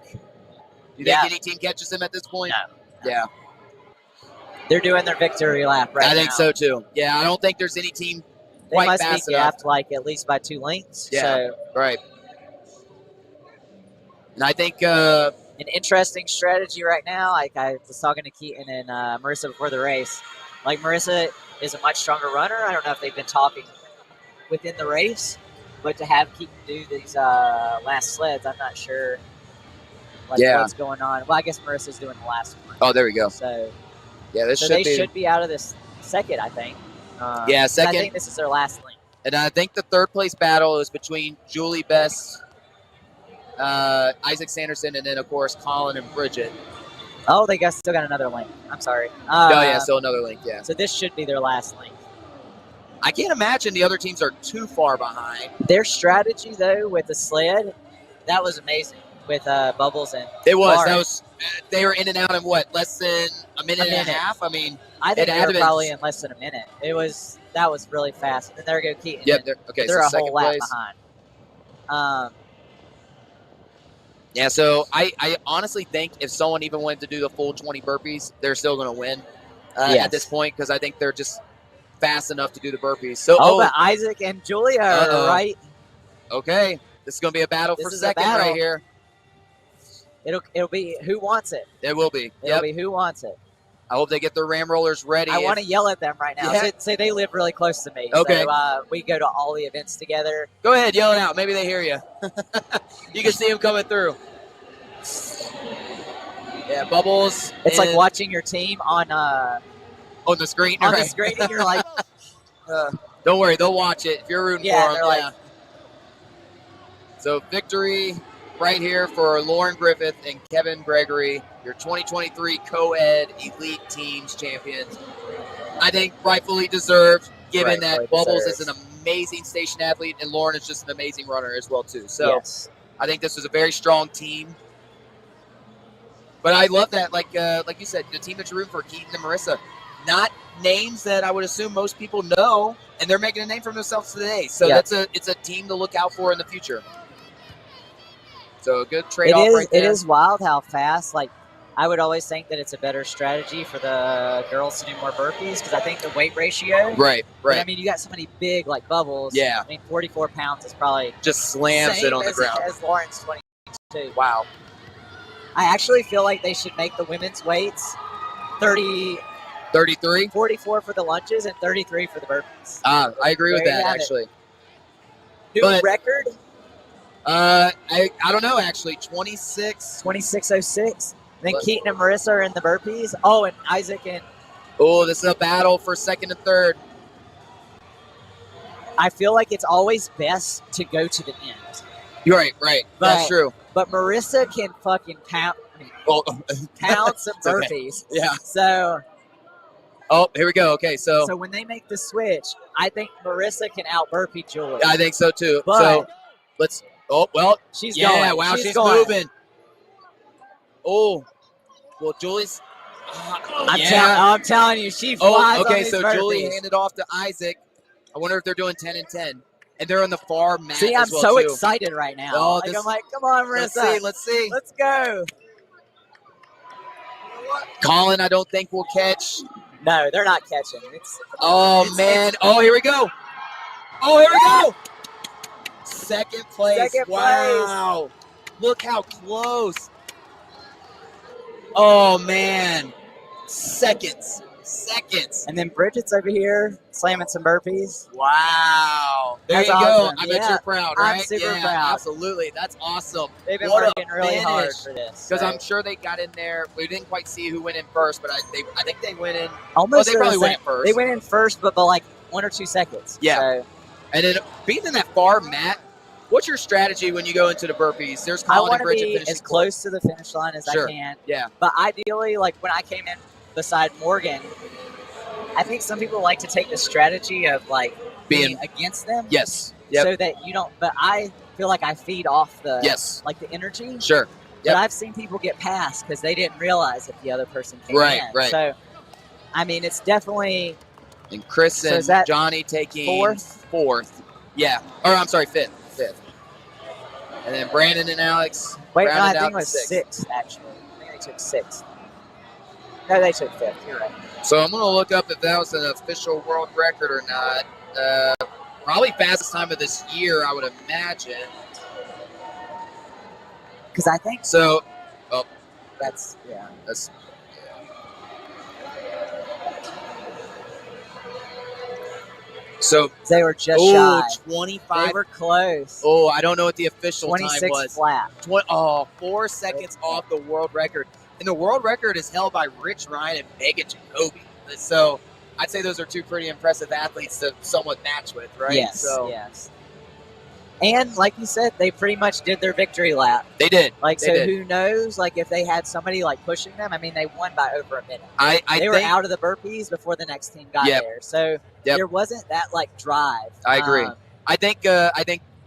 any team catches him at this point? No. Yeah. They're doing their victory lap right now. I think so, too. Yeah, I don't think there's any team they quite must fast be gapped like at least by 2 lengths. Yeah, so. Right. And I think an interesting strategy right now. Like I was talking to Keaton and Marissa before the race. Like Marissa is a much stronger runner. I don't know if they've been talking within the race, but to have Keaton do these last sleds, I'm not sure what's going on. Well, I guess Marissa's doing the last one. Oh, there we go. So yeah, they should be out of this second, I think. Second. I think this is their last link. And I think the third place battle is between Julie Best, Isaac Sanderson, and then, of course, Colin and Bridget. Oh, they still got another link. I'm sorry. Still another link, yeah. So this should be their last link. I can't imagine the other teams are too far behind. Their strategy, though, with the sled, that was amazing. with Bubbles and It was. Lauren. That was. They were in and out in what, less than a minute and a half. I mean, I think it they had were to been- probably in less than a minute. That was really fast. And then there go Keaton. Yep. and Okay. they're So a second whole lap place. behind. Yeah. So I honestly think if someone even wanted to do the full 20 burpees, they're still going to win Yes. at this point because I think they're just fast enough to do the burpees. So but Isaac and Julia are right. Okay. This is going to be a battle This for is a second battle. right here. It'll be who wants it. It will be. It'll be who wants it. I hope they get their ram rollers ready. I want to yell at them right now. Yeah. Say they live really close to me. Okay. So we go to all the events together. Go ahead, yell it out. Maybe they hear you. You can see them coming through. Yeah, Bubbles. It's like watching your team on the screen. on right. the screen, and you're like, Don't worry, they'll watch it if you're rooting Yeah, for them. they're like- So victory right here for Lauren Griffith and Kevin Gregory, your 2023 co-ed elite teams champions. I think rightfully deserved, given that Rightfully Bubbles deserved. is an amazing station athlete and Lauren is just an amazing runner as well too. So yes. I think this was a very strong team. But I love that, like you said, the team that you're rooting for, Keaton and Marissa, not names that I would assume most people know, and they're making a name for themselves today. So Yeah. it's a team to look out for in the future. So a good trade-off right there. It is wild how fast. Like, I would always think that it's a better strategy for the girls to do more burpees because I think the weight ratio. Right. But, I mean, you got so many big like Bubbles. Yeah. I mean, 44 pounds is probably Just slams same it on the as, ground. as Lauren's 22. Wow. I actually feel like they should make the women's weights 33? 44 for the lunges and 33 for the burpees. I agree with There you that, have it. actually. New but- record I don't know, actually. 26. 26:06. Then But- Keaton and Marissa are in the burpees. Oh, and Isaac and Oh, this is a battle for second and third. I feel like it's always best to go to the end. You're right. That's But- true. But Marissa can fucking pound some It's okay. burpees. Yeah. So Oh, here we go. Okay, so when they make the switch, I think Marissa can out burpee Julie. I think so too. But so let's. Oh well. she's Yeah. going. Wow. She's going. moving. Oh. Well, Julie's. I'm telling you, she flies. Oh. on Okay. these So burpees. Julie handed off to Isaac. I wonder if they're doing 10 and 10, and they're on the far mat. See, I'm as well, so too. excited right now. Oh, like, this- I'm like, come on, Marissa. Let's see. Let's go. Colin, I don't think will catch. No, they're not catching. Man. Oh, here we go. Oh, here we go. Second place. Second Wow. Look how close. Oh, man. Seconds. And then Bridget's over here slamming some burpees. Wow. There That's you go. awesome. I bet Yeah. you're proud, I'm right? super Yeah, proud. absolutely. That's awesome. They've been What a working really hard finish. for this. Because so. I'm sure they got in there. We didn't quite see who went in first, but I think they went in. Almost they probably went in first. They went in first, but by like 1 or 2 seconds. Yeah. So And then being in that far mat, what's your strategy when you go into the burpees? There's I Colin want and to Bridget be finishing as close to the finish line as Sure. I can. Yeah. But ideally, like when I came in beside Morgan, I think some people like to take the strategy of like being against them. Yes. Yep. So that you don't. But I feel like I feed off the Yes. like the energy. Sure. But Yep. I've seen people get past because they didn't realize if the other person came Right, in. right. So, I mean, it's definitely And Chris So and is that Johnny taking fourth? Yeah. Or I'm sorry, fifth. And then Brandon and Alex. Wait, no, I rounded think out it was sixth. sixth actually. I think they took sixth. No, they took fifth. You're right. So I'm going to look up if that was an official world record or not. Probably fastest time of this year, I would imagine. Because I think So that's yeah. that's. So, They were just oh, shy. 25. They were close. Oh, I don't know what the official time 26 was. flat. 4 seconds off the world record. And the world record is held by Rich Ryan and Megan Jacoby. So I'd say those are two pretty impressive athletes to somewhat match with, right? Yes. So Yes. And like you said, they pretty much did their victory lap. they did. Like, They so did. who knows? Like, if they had somebody like pushing them, I mean, they won by over a minute. I They were think out of the burpees before the next team got Yep. there. So Yep. there wasn't that like drive. I agree. I think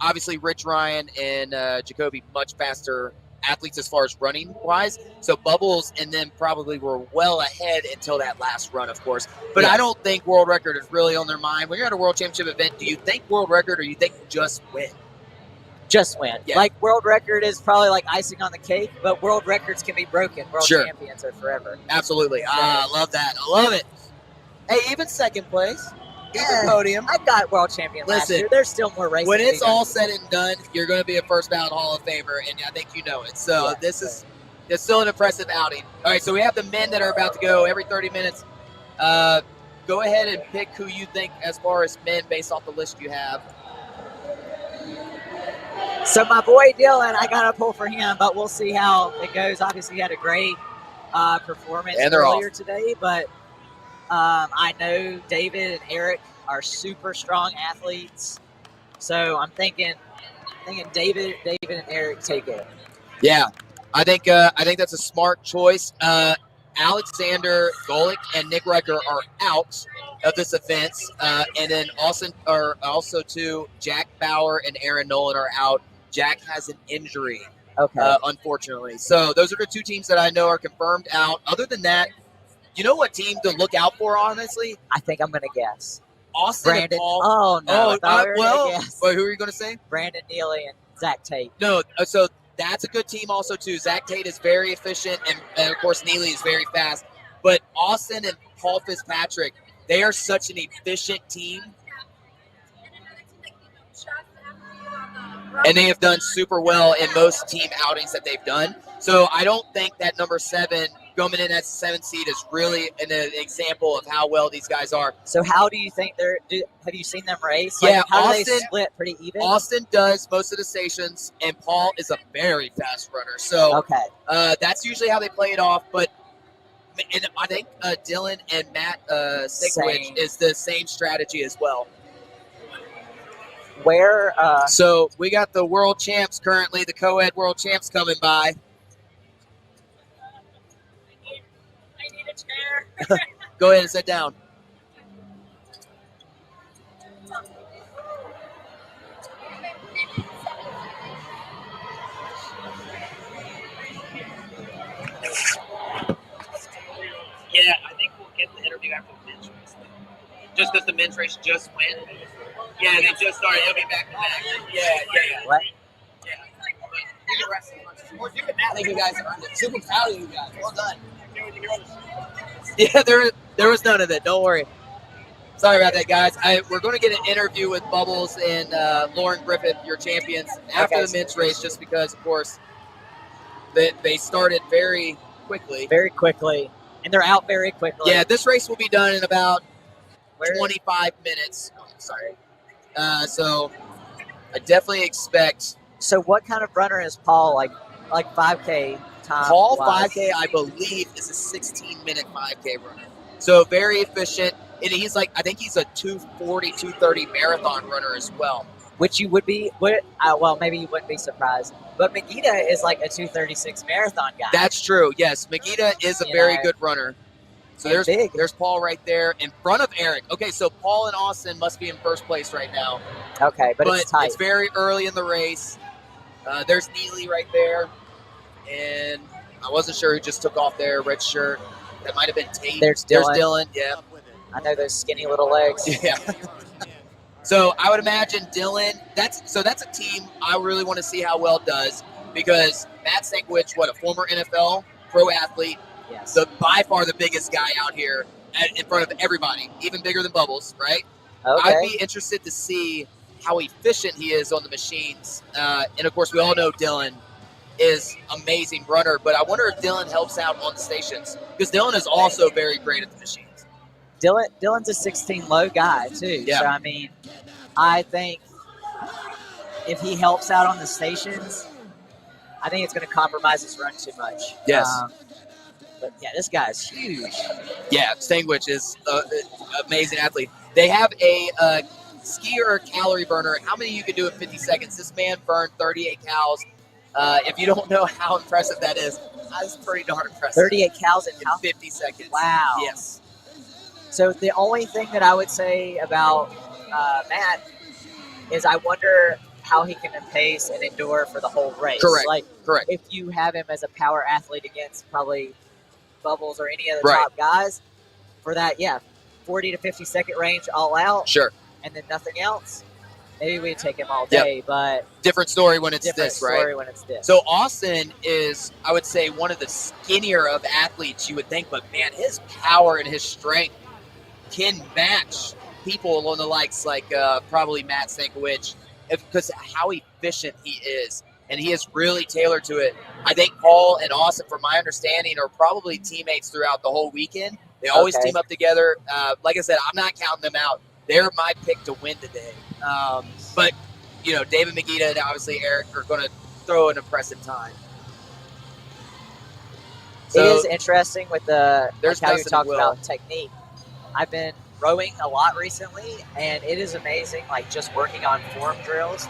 obviously Rich Ryan and Jacoby much faster athletes as far as running wise. So Bubbles and them probably were well ahead until that last run, of course. But Yes. I don't think world record is really on their mind. When you're at a world championship event, do you think world record or you think just win? Just win. Yeah. Like world record is probably like icing on the cake, but world records can be broken. World Sure. champions are forever. Absolutely. So- I love that. I love it. Hey, even second place, even Yeah. podium. I got world champion last Listen, year. There's still more races. When to it's be done. all said and done, you're going to be a first ballot Hall of Famer, and I think you know it. So Yeah, this is it's still an impressive outing. All right, so we have the men that are about to go every 30 minutes. Go ahead and pick who you think as far as men based off the list you have. So my boy Dylan, I got to pull for him, but we'll see how it goes. Obviously, he had a great performance And they're earlier off. today, but I know David and Eric are super strong athletes. So I'm thinking David and Eric take it. Yeah, I think that's a smart choice. Alexander Golick and Nick Riker are out of this event, and then also too Jack Bauer and Aaron Nolan are out. Jack has an injury, Okay. unfortunately. So those are the two teams that I know are confirmed out. Other than that, you know what team to look out for? Honestly, I think I'm going to guess. Austin Brandon. and Paul. Oh, no. I thought we were gonna guess. Wait, who are you going to say? Brandon Neely and Zach Tate. No, so that's a good team also, too. Zach Tate is very efficient, and of course, Neely is very fast. But Austin and Paul Fitzpatrick, they are such an efficient team. And they have done super well in most team outings that they've done. So I don't think that number 7 coming in as 7th seed is really an example of how well these guys are. So how do you think have you seen them race? Yeah, how do they Austin- split? Pretty even? Austin does most of the stations, and Paul is a very fast runner. So Okay. that's usually how they play it off. But and I think Dylan and Matt Stickowich Same. is the same strategy as well. Where So we got the world champs currently, the co-ed world champs coming by. I need a chair. Go ahead and sit down. Yeah, I think we'll get the interview after the men's race. Just because the men's race just went. Yeah, they just started. It'll be back to back. Yeah. what? Thank you guys. Super proud of you guys. Well done. Yeah, there was none of it. Don't worry. Sorry about that, guys. We're going to get an interview with Bubbles and Lauren Griffith, your champions, after Okay. the men's race, just because, of course, they started very quickly. Very quickly. And they're out very quickly. Yeah, this race will be done in about Where- 25 minutes. Oh, sorry. So I definitely expect So what kind of runner is Paul? Like 5K time? Paul wise? 5K, I believe, is a 16-minute 5K runner. So very efficient. And he's I think he's a 240, 230 marathon runner as well. Which you would be, well, maybe you wouldn't be surprised. But Megita is like a 236 marathon guy. That's true. Yes, Megita is a You very know, good runner. So and big. there's Paul right there in front of Eric. Okay, so Paul and Austin must be in first place right now. Okay, but it's tight. It's very early in the race. There's Neely right there. And I wasn't sure who just took off there, red shirt. That might have been Tate. There's There's Dylan. Dylan, yeah. I know those skinny little legs. Yeah. So I would imagine Dylan. That's a team I really want to see how well it does, because Matt Stankwich, a former NFL pro athlete, Yes. by far the biggest guy out here in front of everybody, even bigger than Bubbles, right? Okay. I'd be interested to see how efficient he is on the machines. And of course, we all know Dylan is amazing runner, but I wonder if Dylan helps out on the stations, because Dylan is also very great at the machines. Dylan's a 16 low guy too. Yeah. So I mean, I think if he helps out on the stations, I think it's going to compromise his run too much. Yes. But yeah, this guy's huge. Yeah, Stankwich is an amazing athlete. They have a skier calorie burner. How many you can do in 50 seconds? This man burned 38 calories. If you don't know how impressive that is, that's pretty darn impressive. 38 cows in in 50 seconds. Wow. Yes. So the only thing that I would say about Matt is I wonder how he can pace and endure for the whole race. Correct. Like Correct. if you have him as a power athlete against probably Bubbles or any of the Right. top guys, for that, 40 to 50-second range all out, Sure. and then nothing else, maybe we'd take him all day. But Different story when it's different this, right? story when it's this. So Austin is, I would say, one of the skinnier of athletes you would think, but man, his power and his strength can match people on the likes like probably Matt Stankiewicz, because how efficient he is, and he is really tailored to it. I think Paul and Austin, from my understanding, are probably teammates throughout the whole weekend. They always Okay. team up together. Like I said, I'm not counting them out. They're my pick to win today. But, David Megita and obviously Eric are going to throw an impressive time. So it is interesting with there's how you Dustin talked and Will. about technique. I've been rowing a lot recently, and it is amazing, like, just working on form drills.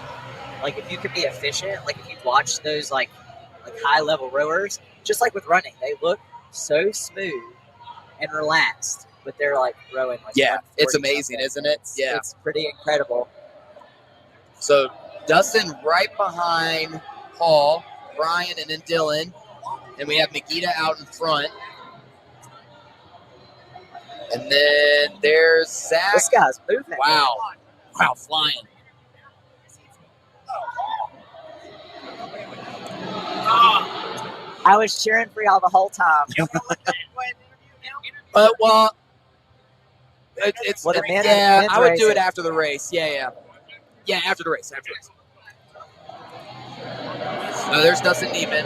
Like, if you could be efficient, like, if you watch those, like high-level rowers, just like with running, they look so smooth and relaxed, but they're, like, rowing. Like, Yeah, it's 140 amazing, something. isn't it? Yeah. It's pretty incredible. So Dustin right behind Paul, Brian, and then Dylan. And we have Megita out in front. And then there's Zach. This guy's moving. Wow, flying. I was cheering for y'all the whole time. Well, The men's I would do race it after the race. Yeah, after the race. So there's Dustin Neiman.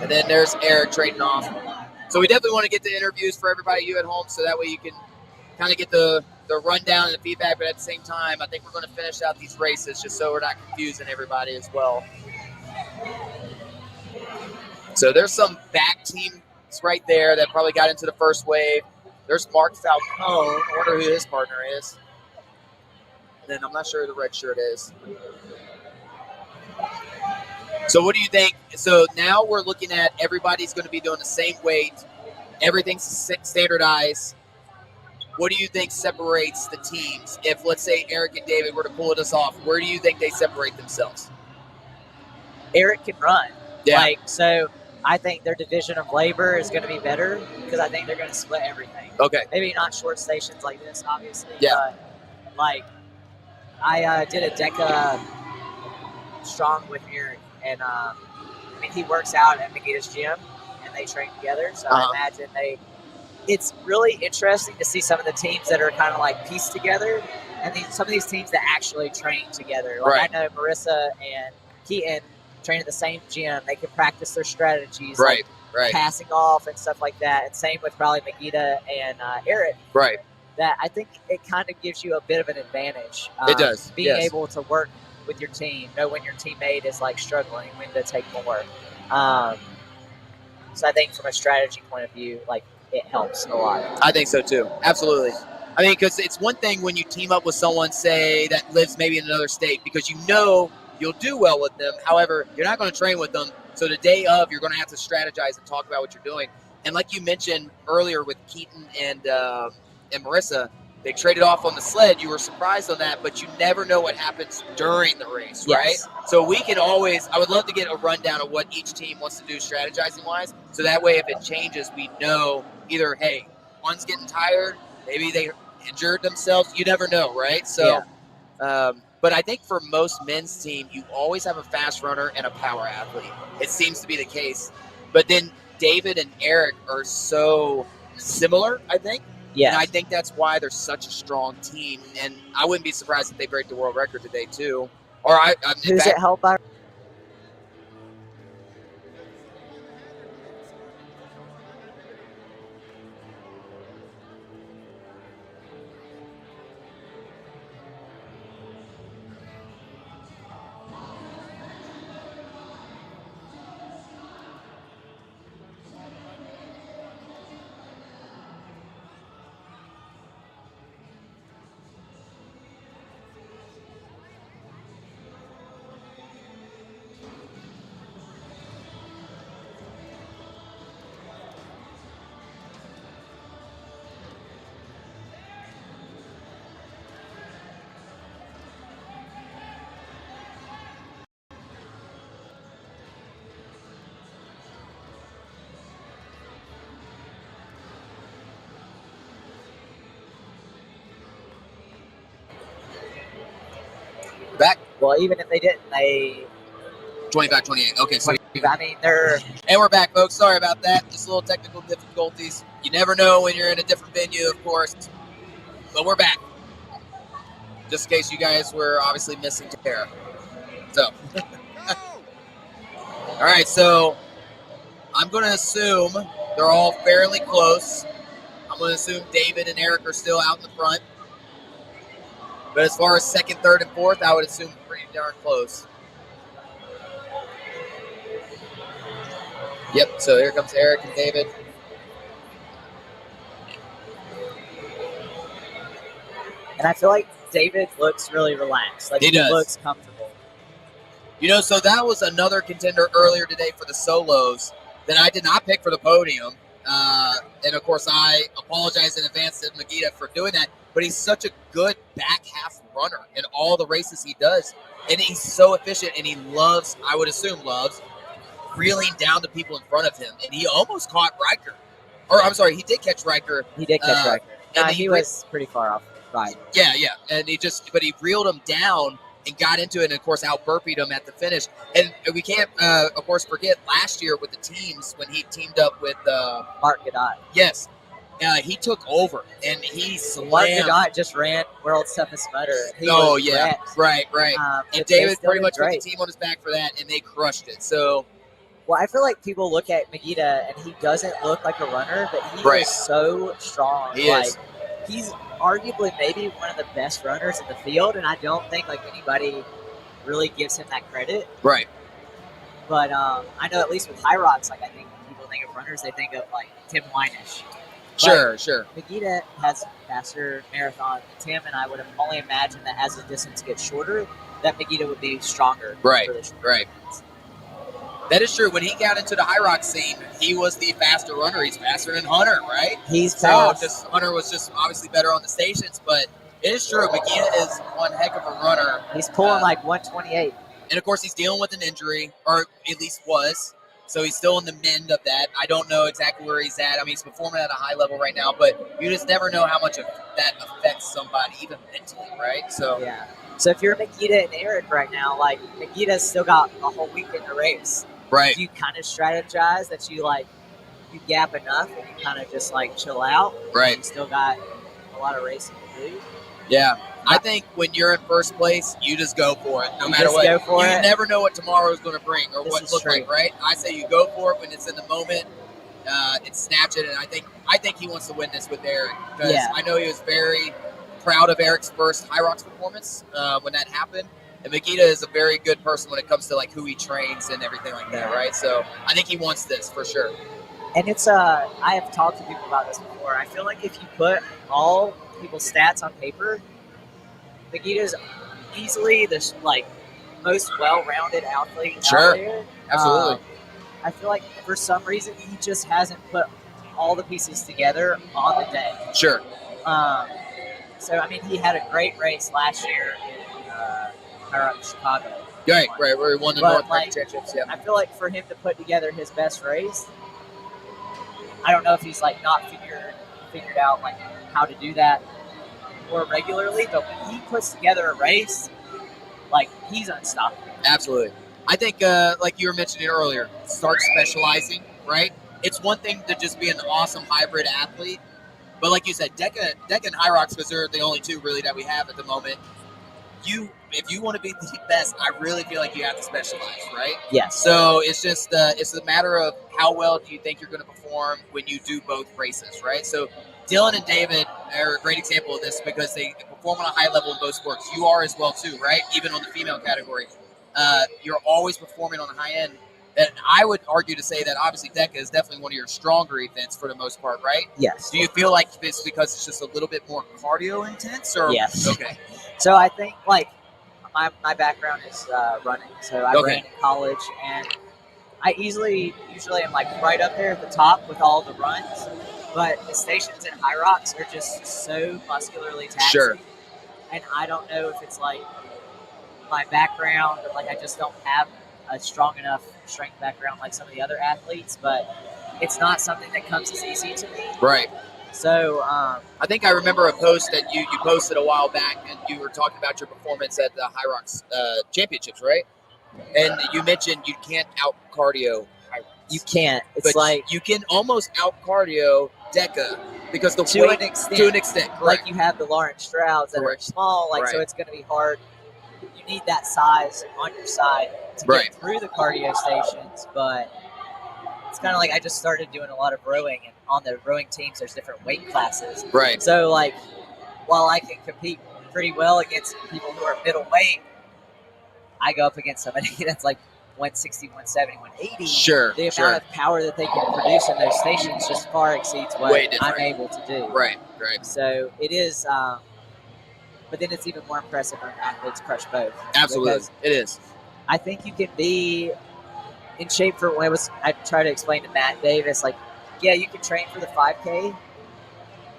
And then there's Eric trading off. So we definitely want to get the interviews for everybody, you at home, so that way you can kind of get the rundown and the feedback. But at the same time, I think we're going to finish out these races just so we're not confusing everybody as well. So there's some back teams right there that probably got into the first wave. There's Mark Falcone. I wonder who his partner is. And then I'm not sure who the red shirt is. So what do you think? So now we're looking at everybody's going to be doing the same weight. Everything's standardized. What do you think separates the teams? If, let's say, Eric and David were to pull this off, where do you think they separate themselves? Eric can run. Yeah. So I think their division of labor is going to be better because I think they're going to split everything. Okay. Maybe not short stations like this, obviously. Yeah. But, I did a Deka strong with Eric, and he works out at Megita's gym, and they train together. So I imagine it's really interesting to see some of the teams that are kind of like pieced together, and some of these teams that actually train together. Right. I know Marissa and Keaton train at the same gym. They can practice their strategies, Right. passing off and stuff like that. And same with probably Megita and Eric. Right. That I think it kind of gives you a bit of an advantage. It does. Being able to work with your team, know when your teammate is struggling, when to take more. So I think from a strategy point of view, it helps a lot. I think so too. Absolutely. I mean, because it's one thing when you team up with someone, say, that lives maybe in another state, because you'll do well with them. However, you're not going to train with them. So the day of, you're going to have to strategize and talk about what you're doing. And like you mentioned earlier with Keaton and Marissa, they traded off on the sled. You were surprised on that, but you never know what happens during the race, right? Yes. So we can always, I would love to get a rundown of what each team wants to do strategizing-wise. So that way, if it changes, we know either, hey, one's getting tired, maybe they injured themselves. You never know, right? So, but I think for most men's team, you always have a fast runner and a power athlete. It seems to be the case. But then David and Eric are so similar, I think. Yes. And I think that's why they're such a strong team. And I wouldn't be surprised if they break the world record today, too. Or Who's it held by? Well, even if they didn't, they. 25-28. Okay, so I mean, they're. and we're back, folks. Sorry about that. Just a little technical difficulties. You never know when you're in a different venue, of course. But we're back. Just in case you guys were obviously missing Tara. So, all right. So I'm going to assume they're all fairly close. I'm going to assume David and Eric are still out in the front. But as far as second, third, and fourth, I would assume pretty darn close. Yep. So here comes Eric and David. And I feel like David looks really relaxed. Like He does. looks comfortable. You know, so that was another contender earlier today for the solos that I did not pick for the podium. And, of course, I apologize in advance to Magida for doing that. But he's such a good back half runner in all the races he does. And he's so efficient, and he loves, I would assume loves, reeling down the people in front of him. And he almost caught Riker. Or, I'm sorry, he did catch Riker. He did catch Riker. And He was pretty far off. Right. Yeah. And but he reeled him down and got into it, and, of course, out-burpeed him at the finish. And we can't, of course, forget last year with the teams when he teamed up with Mark Godot. Yes. He took over, and he slammed. Mark Godot just ran World's Toughest Mudder. He oh, was yeah. wrecked. Right. but And David they pretty much still put did the team on his back for that, and they crushed it. So, Well, I feel like people look at Magida, and he doesn't look like a runner, but he Right. is so strong. He is. He's arguably maybe one of the best runners in the field, and I don't think like anybody really gives him that credit. right. But I know at least with High Rocks, like I think when people think of runners, they think of like Tim Weinish. Sure. Magida has faster marathon than Tim, and I would only imagine that as the distance gets shorter, that Magida would be stronger. Right, for the short right. distance. That is true. When he got into the high rock scene, he was the faster runner. He's faster than Hunter, right? He's So fast. Hunter was just obviously better on the stations, but it is true. Magida is one heck of a runner. He's pulling like 128. And, of course, he's dealing with an injury, or at least was. So he's still in the mend of that. I don't know exactly where he's at. I mean, he's performing at a high level right now, but you just never know how much of that affects somebody, even mentally, right? So Yeah. So if you're Magida and Eric right now, like Magida's still got a whole week in the race. right. Do you kind of strategize that you gap enough and you kind of just like chill out? Right. You still got a lot of racing to do. Yeah. I think when you're in first place, you just go for it, no You matter just what. go for you it. never know what tomorrow is going to bring or This what is it looks true. like, right? I say you go for it when it's in the moment. And snatch it, and I think he wants to win this with Eric because Yeah. I know he was very proud of Eric's first High Rocks performance when that happened. And Magida is a very good person when it comes to like who he trains and everything like that, right? So I think he wants this for sure. And it's I have talked to people about this before. I feel like if you put all people's stats on paper, Magida's easily the most well-rounded athlete Sure. out there. Absolutely. I feel like for some reason he just hasn't put all the pieces together on the day. Sure. So I mean, he had a great race last year in Chicago. Right. Where he won the But, North like, Championships. Yeah. I feel like for him to put together his best race, I don't know if he's like not figured out like how to do that more regularly, but when he puts together a race, like he's unstoppable. Absolutely. I think, like you were mentioning earlier, start specializing, right? It's one thing to just be an awesome hybrid athlete, but like you said, Deka and High Rocks, because they're the only two really that we have at the moment. If you want to be the best, I really feel like you have to specialize, right? Yes. So it's just it's a matter of how well do you think you're going to perform when you do both races, right? So Dylan and David are a great example of this because they perform on a high level in both sports. You are as well too, right? Even on the female category, you're always performing on the high end. And I would argue to say that obviously Deka is definitely one of your stronger events for the most part, right? Yes. Do you feel like it's because it's just a little bit more cardio intense, or Yes. Okay, So I think like my background is running. So I Okay. ran in college, and I usually am like right up there at the top with all the runs. But the stations in High Rocks are just so muscularly taxing. Sure. And I don't know if it's like my background or like I just don't have a strong enough strength background like some of the other athletes, but it's not something that comes as easy to me. right. So I think I remember a post that you posted a while back, and you were talking about your performance at the High Rocks Championships, right? And you mentioned you can't out cardio High Rocks. you can't. It's But like you can almost out cardio Deka because the to weight an extent. to an extent, correct? Like you have the Lawrence Strouds that Correct. are small, like so Right. it's going to be hard. You need that size on your side to Right. get through the cardio stations, but it's kind of like I just started doing a lot of rowing, and on the rowing teams, there's different weight classes. Right. So like, while I can compete pretty well against people who are middleweight, I go up against somebody that's like 160, 170, 180. Sure. The sure. amount of power that they can produce in those stations just far exceeds what Way different. I'm able to do. Right. Right. So it is, but then it's even more impressive when athletes crush both. Absolutely. Because It is. I think you can be in shape for when I try to explain to Matt Davis, like, yeah, you can train for the 5K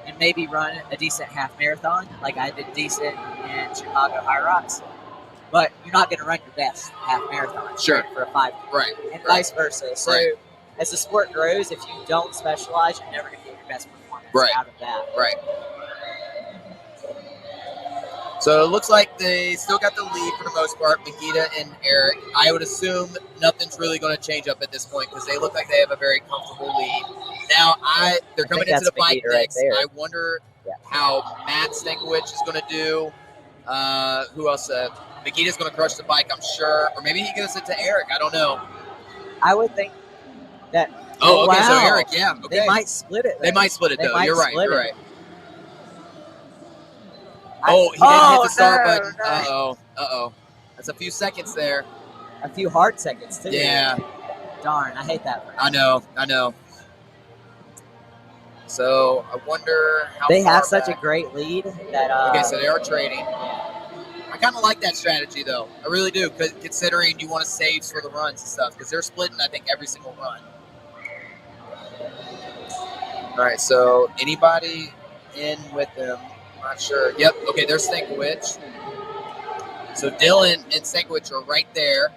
and maybe run a decent half marathon. Like I did decent in Chicago High Rocks. But you're not going to run your best half marathon Sure. for a 5K. Right. And vice versa. So Right. as the sport grows, if you don't specialize, you're never going to get your best performance Right. out of that. Right. So it looks like they still got the lead for the most part, Makita and Eric. I would assume nothing's really going to change up at this point because they look like they have a very comfortable lead. Now, they're coming into the bike Makita right next. there. I wonder how Matt Stankiewicz is going to do. Who else? Makita's going to crush the bike, I'm sure. Or maybe he gives it to Eric. I don't know. I would think that. Oh, okay. So wow. Eric, yeah. Okay. They might split it. They though. might split it, They though. might You're right. split You're it. right. Oh, he didn't hit the start no, button. no. Uh-oh. Uh-oh. That's a few seconds there. A few hard seconds, too. Yeah. Darn, I hate that. For him. I know. So I wonder how They far have such back. a great lead that. Okay, so they are trading. I kind of like that strategy, though. I really do, considering you want to save for the runs and stuff, because they're splitting, I think, every single run. All right, so anybody in with them? Not sure. Yep. Okay, there's Stankiewicz. So Dylan and Stankiewicz are right there.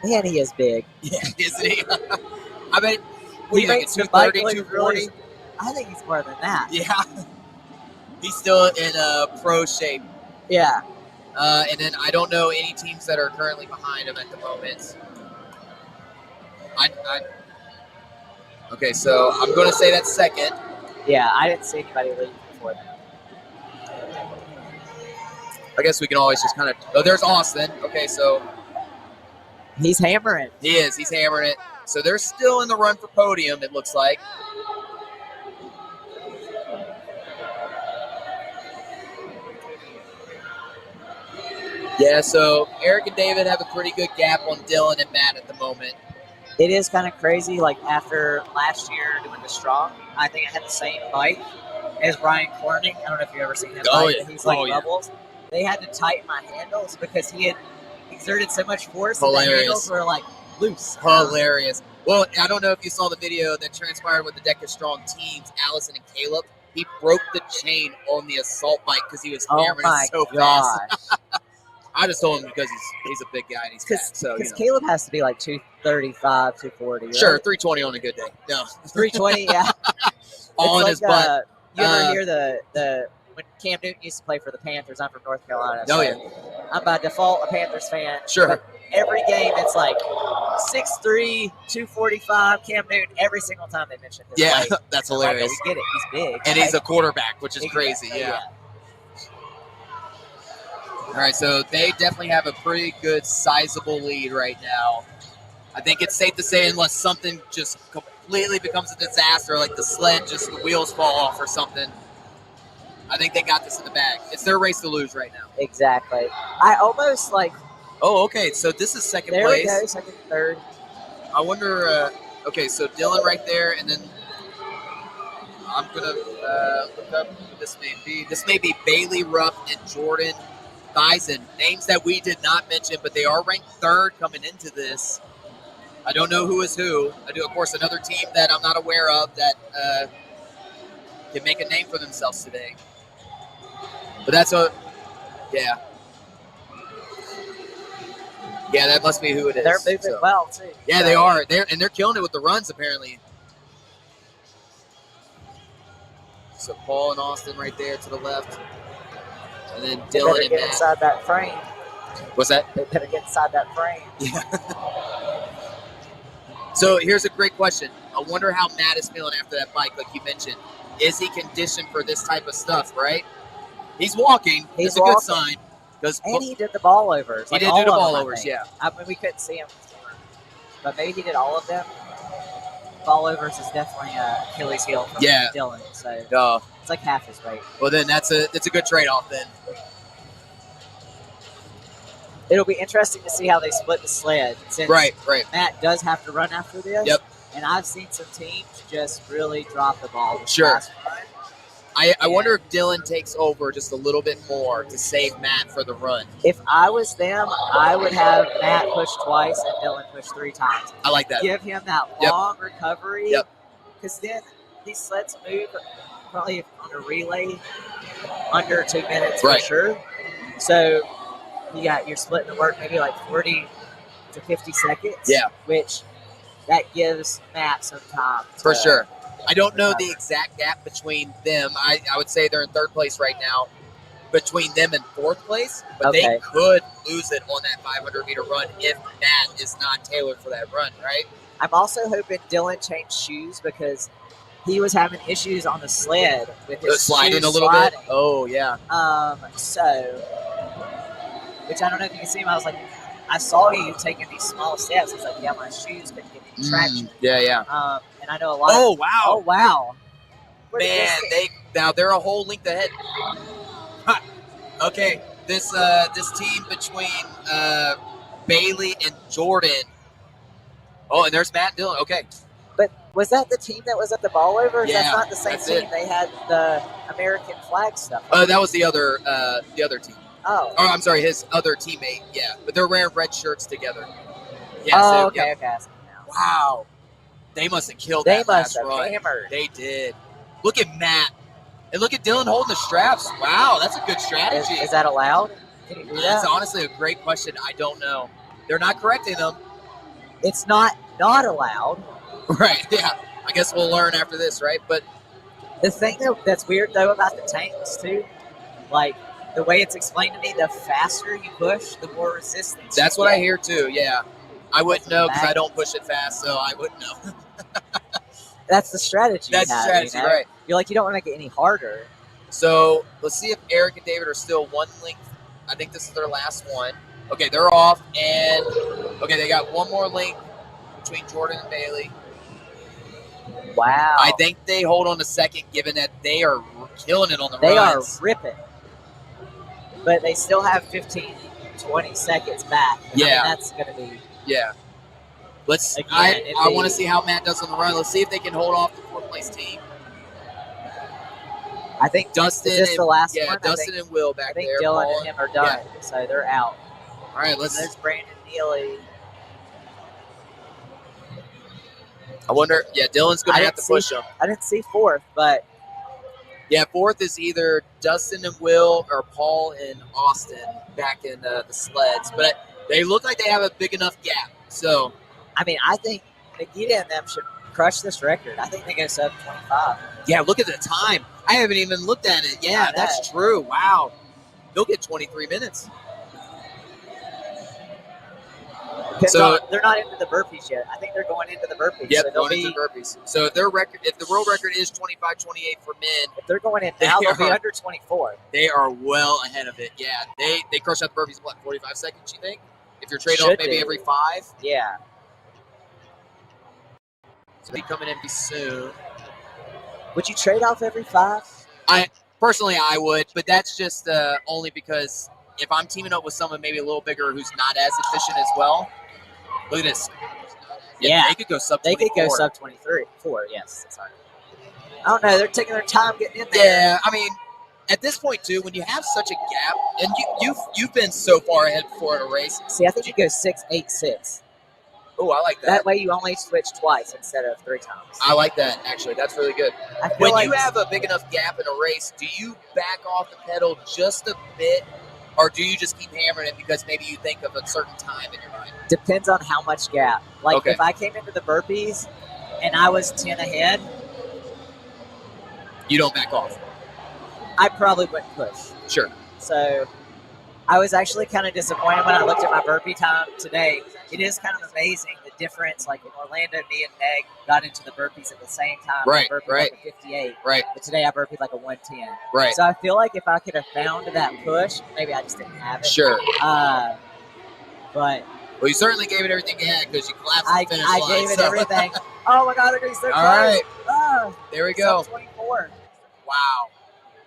Man, he is big. Yeah, isn't he? I bet. What do He you think? makes the bike 230, look 240? really. I think he's more than that. Yeah. He's still in pro shape. Yeah. And then I don't know any teams that are currently behind him at the moment. Okay, so I'm going to say that's second. Yeah, I didn't see anybody leave before that. I guess we can always just kind of. Oh, there's Austin. Okay, so He's hammering. he is. He's hammering it. So they're still in the run for podium, it looks like. Yeah, so Eric and David have a pretty good gap on Dylan and Matt at the moment. It is kind of crazy. Like after last year doing the strong, I think I had the same bike as Ryan Corning. I don't know if you've ever seen him. Oh, bike, yeah. but he's like Oh, yeah. bubbles. They had to tighten my handles because he had exerted so much force that the Hilarious. handles were like loose. Hilarious. Well, I don't know if you saw the video that transpired with the Deka Strong teams, Allison and Caleb. He broke the chain on the assault bike because he was Oh hammering my it so fast. gosh! I just told him because he's a big guy and he's fat. So, Because Caleb has to be like 235, 240. Right? Sure, 320 on a good day. No. 320. Yeah. All in It's his like, butt. You ever hear the when Cam Newton used to play for the Panthers? I'm from North Carolina. Oh, so yeah. I'm by default a Panthers fan. Sure. But every game, it's like 6'3", 245, Cam Newton. Every single time they mention his Yeah, weight. that's I'm like, hilarious. we get it. He's big. And he's a quarterback, which is crazy. Exactly, Yeah. All right, so they definitely have a pretty good, sizable lead right now. I think it's safe to say, unless something just completely becomes a disaster, like the sled, just the wheels fall off or something, I think they got this in the bag. It's their race to lose right now. Exactly. I almost like. Oh, okay. So this is second There place. we go. Second, third. I wonder. Okay, so Dylan right there, and then I'm gonna look up who this may be. This may be Bailey Rupp and Jordan Bison, names that we did not mention, but they are ranked third coming into this. I don't know who is who. I do, of course, another team that I'm not aware of that can make a name for themselves today. But that's yeah. Yeah, that must be who it is. They're moving So- well too. Yeah, So, they are. They're killing it with the runs, apparently. So Paul and Austin right there to the left. And then They Dylan better and get Matt. inside that frame. What's that? They better get inside that frame. So here's a great question. I wonder how Matt is feeling after that bike, like you mentioned. Is he conditioned for this type of stuff, right? He's walking. He's That's a good walking. sign. Because And he did the ball overs. he Like did all do the of ball them, I overs, think. yeah. I mean, we couldn't see him. But maybe he did all of them. Ball overs is definitely a Achilles heel for Yeah. Dylan. So it's like half his weight. Well, then that's a good trade-off then. It'll be interesting to see how they split the sled. Since Right. Matt does have to run after this. Yep. And I've seen some teams just really drop the ball. This Sure. last run. I wonder if Dylan takes over just a little bit more to save Matt for the run. If I was them, I would have Matt push twice and Dylan push 3 times. I like that. Give him that Yep. long recovery. Yep. Because then these sleds move probably on a relay under 2 minutes Right. for sure. So you're splitting the work maybe like 40 to 50 seconds. Yeah. Which that gives Matt some time. For to sure. I don't know the recover. exact gap between them. I would say they're in 3rd place right now. Between them and 4th place, but they Okay. could lose it on that 500-meter run if Matt is not tailored for that run, right? I'm also hoping Dylan changed shoes because he was having issues on the sled with his Sliding shoes a little sliding. bit. Oh yeah. Which I don't know if you can see him. I was like, I saw you taking these small steps. It's like, yeah, my shoes couldn't get any traction. Yeah. And I know a lot. Oh of, wow. Oh wow. Where did Man, this get- they're a whole length ahead. Okay, this team between Bailey and Jordan. Oh, and there's Matt Dillon. Okay, But was that the team that was at the ball over? Yeah, That's not the same that's team. it. They had the American flag stuff. that was the other team. Oh. Oh, I'm sorry, his other teammate. Yeah, but they're wearing red shirts together. Yeah. Oh, so, okay, yeah. okay. I see now. Wow, they must have killed They that must last have run. hammered. They did. Look at Matt, and look at Dylan holding the straps. Wow, that's a good strategy. Is that allowed? Can you do That's that? honestly a great question. I don't know. They're not correcting them. It's not allowed. Right. Yeah. I guess we'll learn after this, right? But The thing that's weird though about the tanks too, like the way it's explained to me, the faster you push, the more resistance. that's you what I get. hear too. Yeah. I wouldn't know because I don't push it fast, so I wouldn't know. That's the strategy. That's you the have, strategy, you know? right? You're like, you don't want to make it any harder. So let's see if Eric and David are still one length. I think this is their last one. Okay, they're off, and okay, they got one more length between Jordan and Bailey. Wow. I think they hold on to second, given that they are killing it on the They runs. are ripping. But they still have 15, 20 seconds back. And I mean, Yeah. that's going to be. Yeah. Let's. Again, I want to see how Matt does on the run. Let's see if they can hold off the 4th place team. I think Dustin is this and the last yeah, one? Dustin and Will I back think there. Dylan Paul. and him are done, so they're out. All right, And let's. there's Brandon Neely. I wonder. Yeah, Dylan's going I to have didn't to push him. I didn't see 4th, but Yeah, 4th is either Dustin and Will or Paul and Austin back in the sleds. But they look like they have a big enough gap. So, I mean, I think Nikita and them should crush this record. I think they go sub 25. yeah, look at the time. I haven't even looked at it. Yeah, I know. that's true. Wow. They'll get 23 minutes. So- They're not into the burpees yet. I think they're going into the burpees. Yep, so they'll going be, into burpees. So if the world record is 25-28 for men, if they're going in now, they'll be are- under 24. they are well ahead of it. Yeah, they crush out the burpees, what, 45 seconds, you think? If you're trading off Should maybe do. every 5? Yeah. So be coming in soon. Would you trade off every 5? Personally, I would, but that's just only because if I'm teaming up with someone maybe a little bigger who's not as efficient as well, look at this. Yeah. They could go sub They 24. could go sub 23. 4, yes. Sorry. I don't know. They're taking their time getting in there. Yeah, I mean, at this point too, when you have such a gap, and you've been so far ahead before in a race. See, I think you go 6, 8, 6. Oh, I like that. That way you only switch twice instead of 3 times. I like that, actually. That's really good. I feel When like you have a big enough gap in a race, do you back off the pedal just a bit, or do you just keep hammering it because maybe you think of a certain time in your mind? depends on how much gap. Like Okay. if I came into the burpees and I was 10 ahead, You don't back off. I probably wouldn't push. Sure. So I was actually kind of disappointed when I looked at my burpee time today. It is kind of amazing the difference. Like in Orlando, me and Meg got into the burpees at the same time. Right, I burpeed right. like a 58. Right. But today I burpeed like a 110. Right. So I feel like if I could have found that push, maybe I just didn't have it. Sure. But Well, you certainly gave it everything you had because you collapsed I the finish line. gave it so- everything. Oh my God, they're getting so close. All right. Oh, There we go. 24. Wow.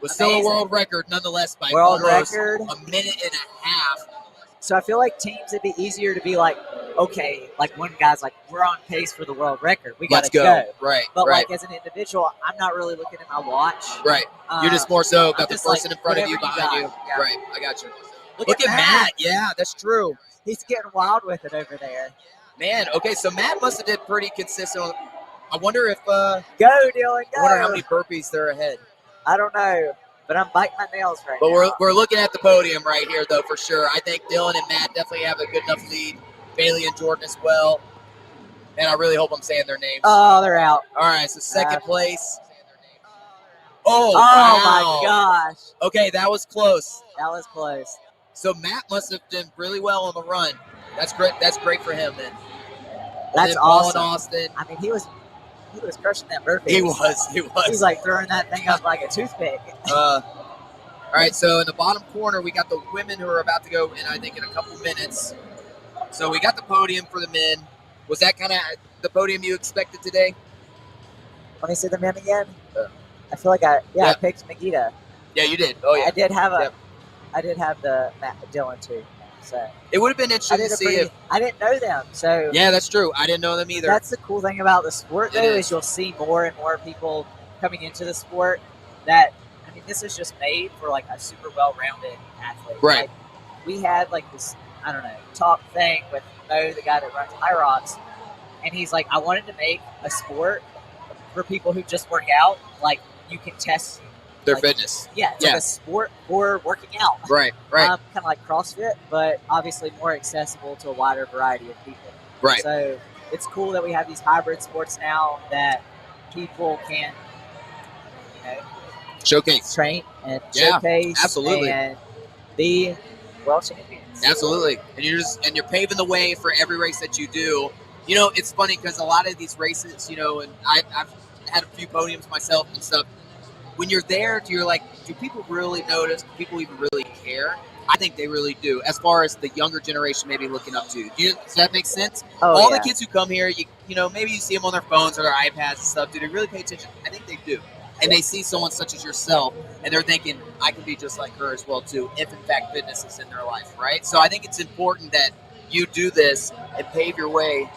Was still a Amazing. world record nonetheless by World almost record. a minute and a half. So I feel like teams, it'd be easier to be like, okay, like one guy's like, we're on pace for the world record. We got Let's to go. Right. But right. like as an individual, I'm not really looking at my watch. Right. You're just more so I'm got the just person like, in front of you, whatever you behind you. got. Yeah. Right. I got you. Look Look at Matt. Yeah, that's true. He's getting wild with it over there. Man, okay, so Matt must have did pretty consistent. I wonder if Go, Dylan, go. I wonder how many burpees they're ahead. I don't know, but I'm biting my nails right But now. we're looking at the podium right here, though, for sure. I think Dylan and Matt definitely have a good enough lead. Bailey and Jordan as well. And I really hope I'm saying their names. Oh, they're out. All right, so second place. Oh, Oh wow. my gosh, Okay, that was close. that was close. So Matt must have done really well on the run. That's great. That's great for him then. That's then Paul and awesome. Austin. I mean, he was crushing that burpee. He was. He's like throwing that thing up like a toothpick. All right, so in the bottom corner, we got the women who are about to go in, I think, in a couple minutes. So we got the podium for the men. Was that kind of the podium you expected today? Let me see the men again. Yeah. I feel like I Yeah. picked Megiddo. Yeah, you did. Oh, yeah. I did have Yep. I did have the Matt Dylan too. So It would have been I interesting to did see if. I didn't know them. So Yeah, that's true. I didn't know them either. that's the cool thing about the sport, It though, is. is you'll see more and more people coming into the sport that, I mean, this is just made for like a super well-rounded athlete. Right. Like, we had like this, I don't know, talk thing with Mo, the guy that runs High Rocks, and he's like, I wanted to make a sport for people who just work out. Like, you can test. Their like, fitness. Yeah, it's Yeah. like a sport for working out. Right, right, Kind of like CrossFit, but obviously more accessible to a wider variety of people. right. So it's cool that we have these hybrid sports now that people can, you know, Showcase. train and Yeah, showcase absolutely. and be world champions. Absolutely. And you're paving the way for every race that you do. You know, it's funny because a lot of these races, you know, and I've had a few podiums myself and stuff. When you're there, you're like, do people really notice? Do people even really care? I think they really do. As far as the younger generation maybe looking up to. Does that make sense? Oh, All yeah. the kids who come here, you know, maybe you see them on their phones or their iPads and stuff. Do they really pay attention? I think they do. And they see someone such as yourself, and they're thinking, I can be just like her as well, too, if in fact fitness is in their life, right? So I think it's important that you do this and pave your way.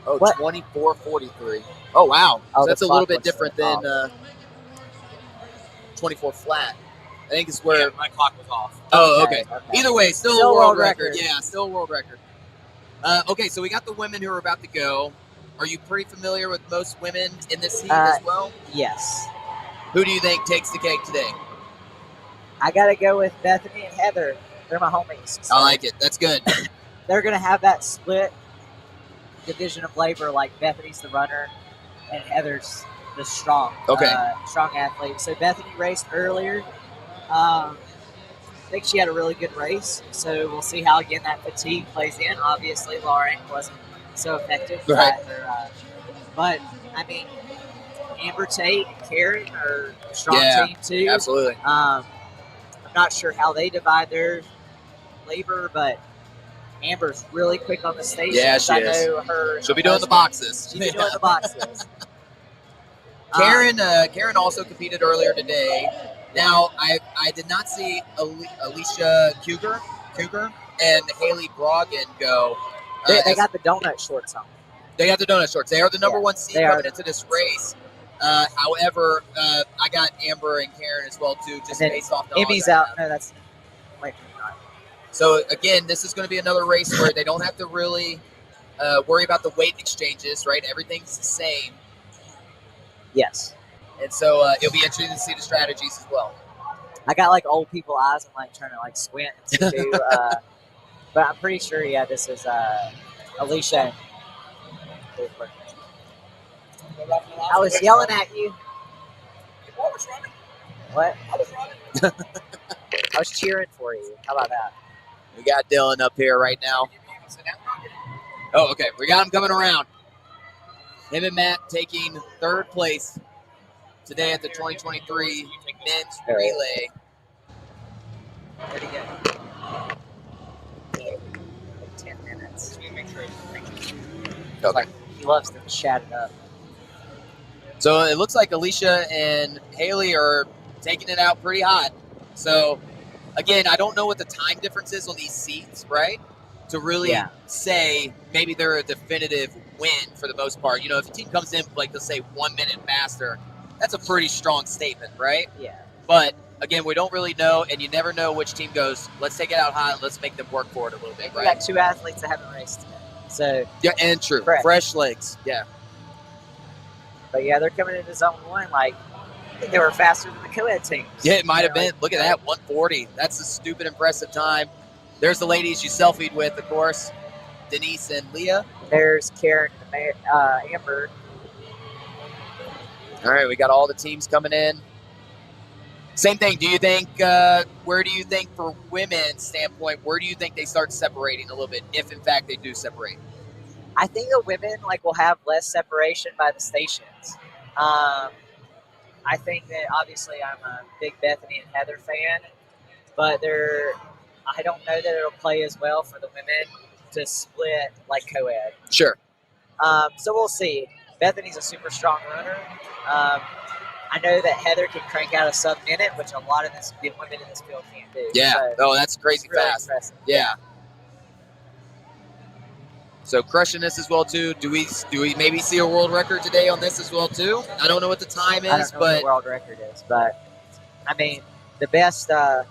Oh, What? 24:43. Oh, wow. Oh, So the that's a little clock bit looks different off. than 24 flat. I think it's where. Yeah, my clock was off. Oh, okay. Either way, still a world record. record. Yeah, still a world record. Okay, so we got the women who are about to go. Are you pretty familiar with most women in this heat as well? Yes. Who do you think takes the cake today? I got to go with Bethany and Heather. They're my homies. So I like it. That's good. they're going to have that split division of labor, like Bethany's the runner and Heather's the strong athlete. So Bethany raced earlier. I think she had a really good race. So we'll see how, again, that fatigue plays in. Obviously, Lauren wasn't so effective. Right. But, I mean, Amber Tate and Karen are a strong team, too. Absolutely. I'm not sure how they divide their labor, but Amber's really quick on the station. Yeah, she I is. know her. She'll be doing the boxes. She's doing the boxes. Karen also competed earlier today. Now, I did not see Alicia Cougar and Haley Brogan go. They got the donut shorts on. They got the donut shorts. They are the number one seed they coming are. into this race. However, I got Amber and Karen as well, too, just And then based off the Emmy's odds I out. have. No, that's wait. So, again, this is going to be another race where they don't have to really worry about the weight exchanges, right? Everything's the same. Yes. And so it'll be interesting to see the strategies as well. I got like old people eyes. I'm like trying to like squint and see who. But I'm pretty sure, yeah, this is Alicia. I was yelling at you. What? I was running. I was cheering for you. How about that? We got Dylan up here right now. Oh, okay. We got him coming around. Him and Matt taking third place today at the 2023 men's relay. Where'd he go? 10 minutes. Okay. Like, he loves to chat it up. So it looks like Alicia and Haley are taking it out pretty hot. So, again, I don't know what the time difference is on these seats, right? To really say maybe they're a definitive win for the most part. You know, if a team comes in, like, let's say 1 minute faster, that's a pretty strong statement, right? Yeah. But, again, we don't really know, and you never know which team goes, let's take it out hot and let's make them work for it a little bit, We right? got 2 athletes that haven't raced today. So, Yeah, and true. Fresh legs, yeah. but yeah, they're coming into zone 1 like, I think they were faster than the co-ed teams. Yeah, it might have been. Like, Look at that, 140. That's a stupid impressive time. There's the ladies you selfied with, of course, Denise and Leah. There's Karen and Amber. All right, we got all the teams coming in. Same thing. Do you think, where do you think for women's standpoint, where do you think they start separating a little bit, if in fact they do separate? I think the women will have less separation by the stations. I think that obviously I'm a big Bethany and Heather fan, but I don't know that it'll play as well for the women to split like co-ed. Sure. So we'll see. Bethany's a super strong runner. I know that Heather can crank out a sub-minute, which a lot of the women in this field can't do. Yeah. So That's crazy really fast. impressive. Yeah. So crushing this as well too. Do we maybe see a world record today on this as well too? I don't know what the time is, I don't know what the world record is, but I mean the best. Oh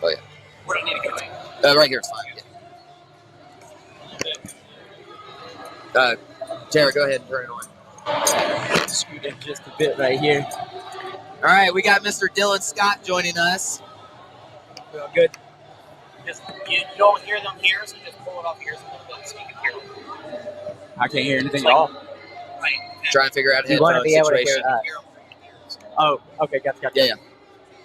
yeah. Where do I need to go? Right here is fine. Yeah. Tara, go ahead and turn it on. Scoot in just a bit right here. All right, we got Mr. Dylan Scott joining us. Well, good. Just, you don't hear them here, so just pull it off ears a little bit so you can hear them. I can't hear anything Like- at all. Right. Trying to figure out a You want to headphone be able to situation. hear us. Oh, okay, gotcha. Yeah.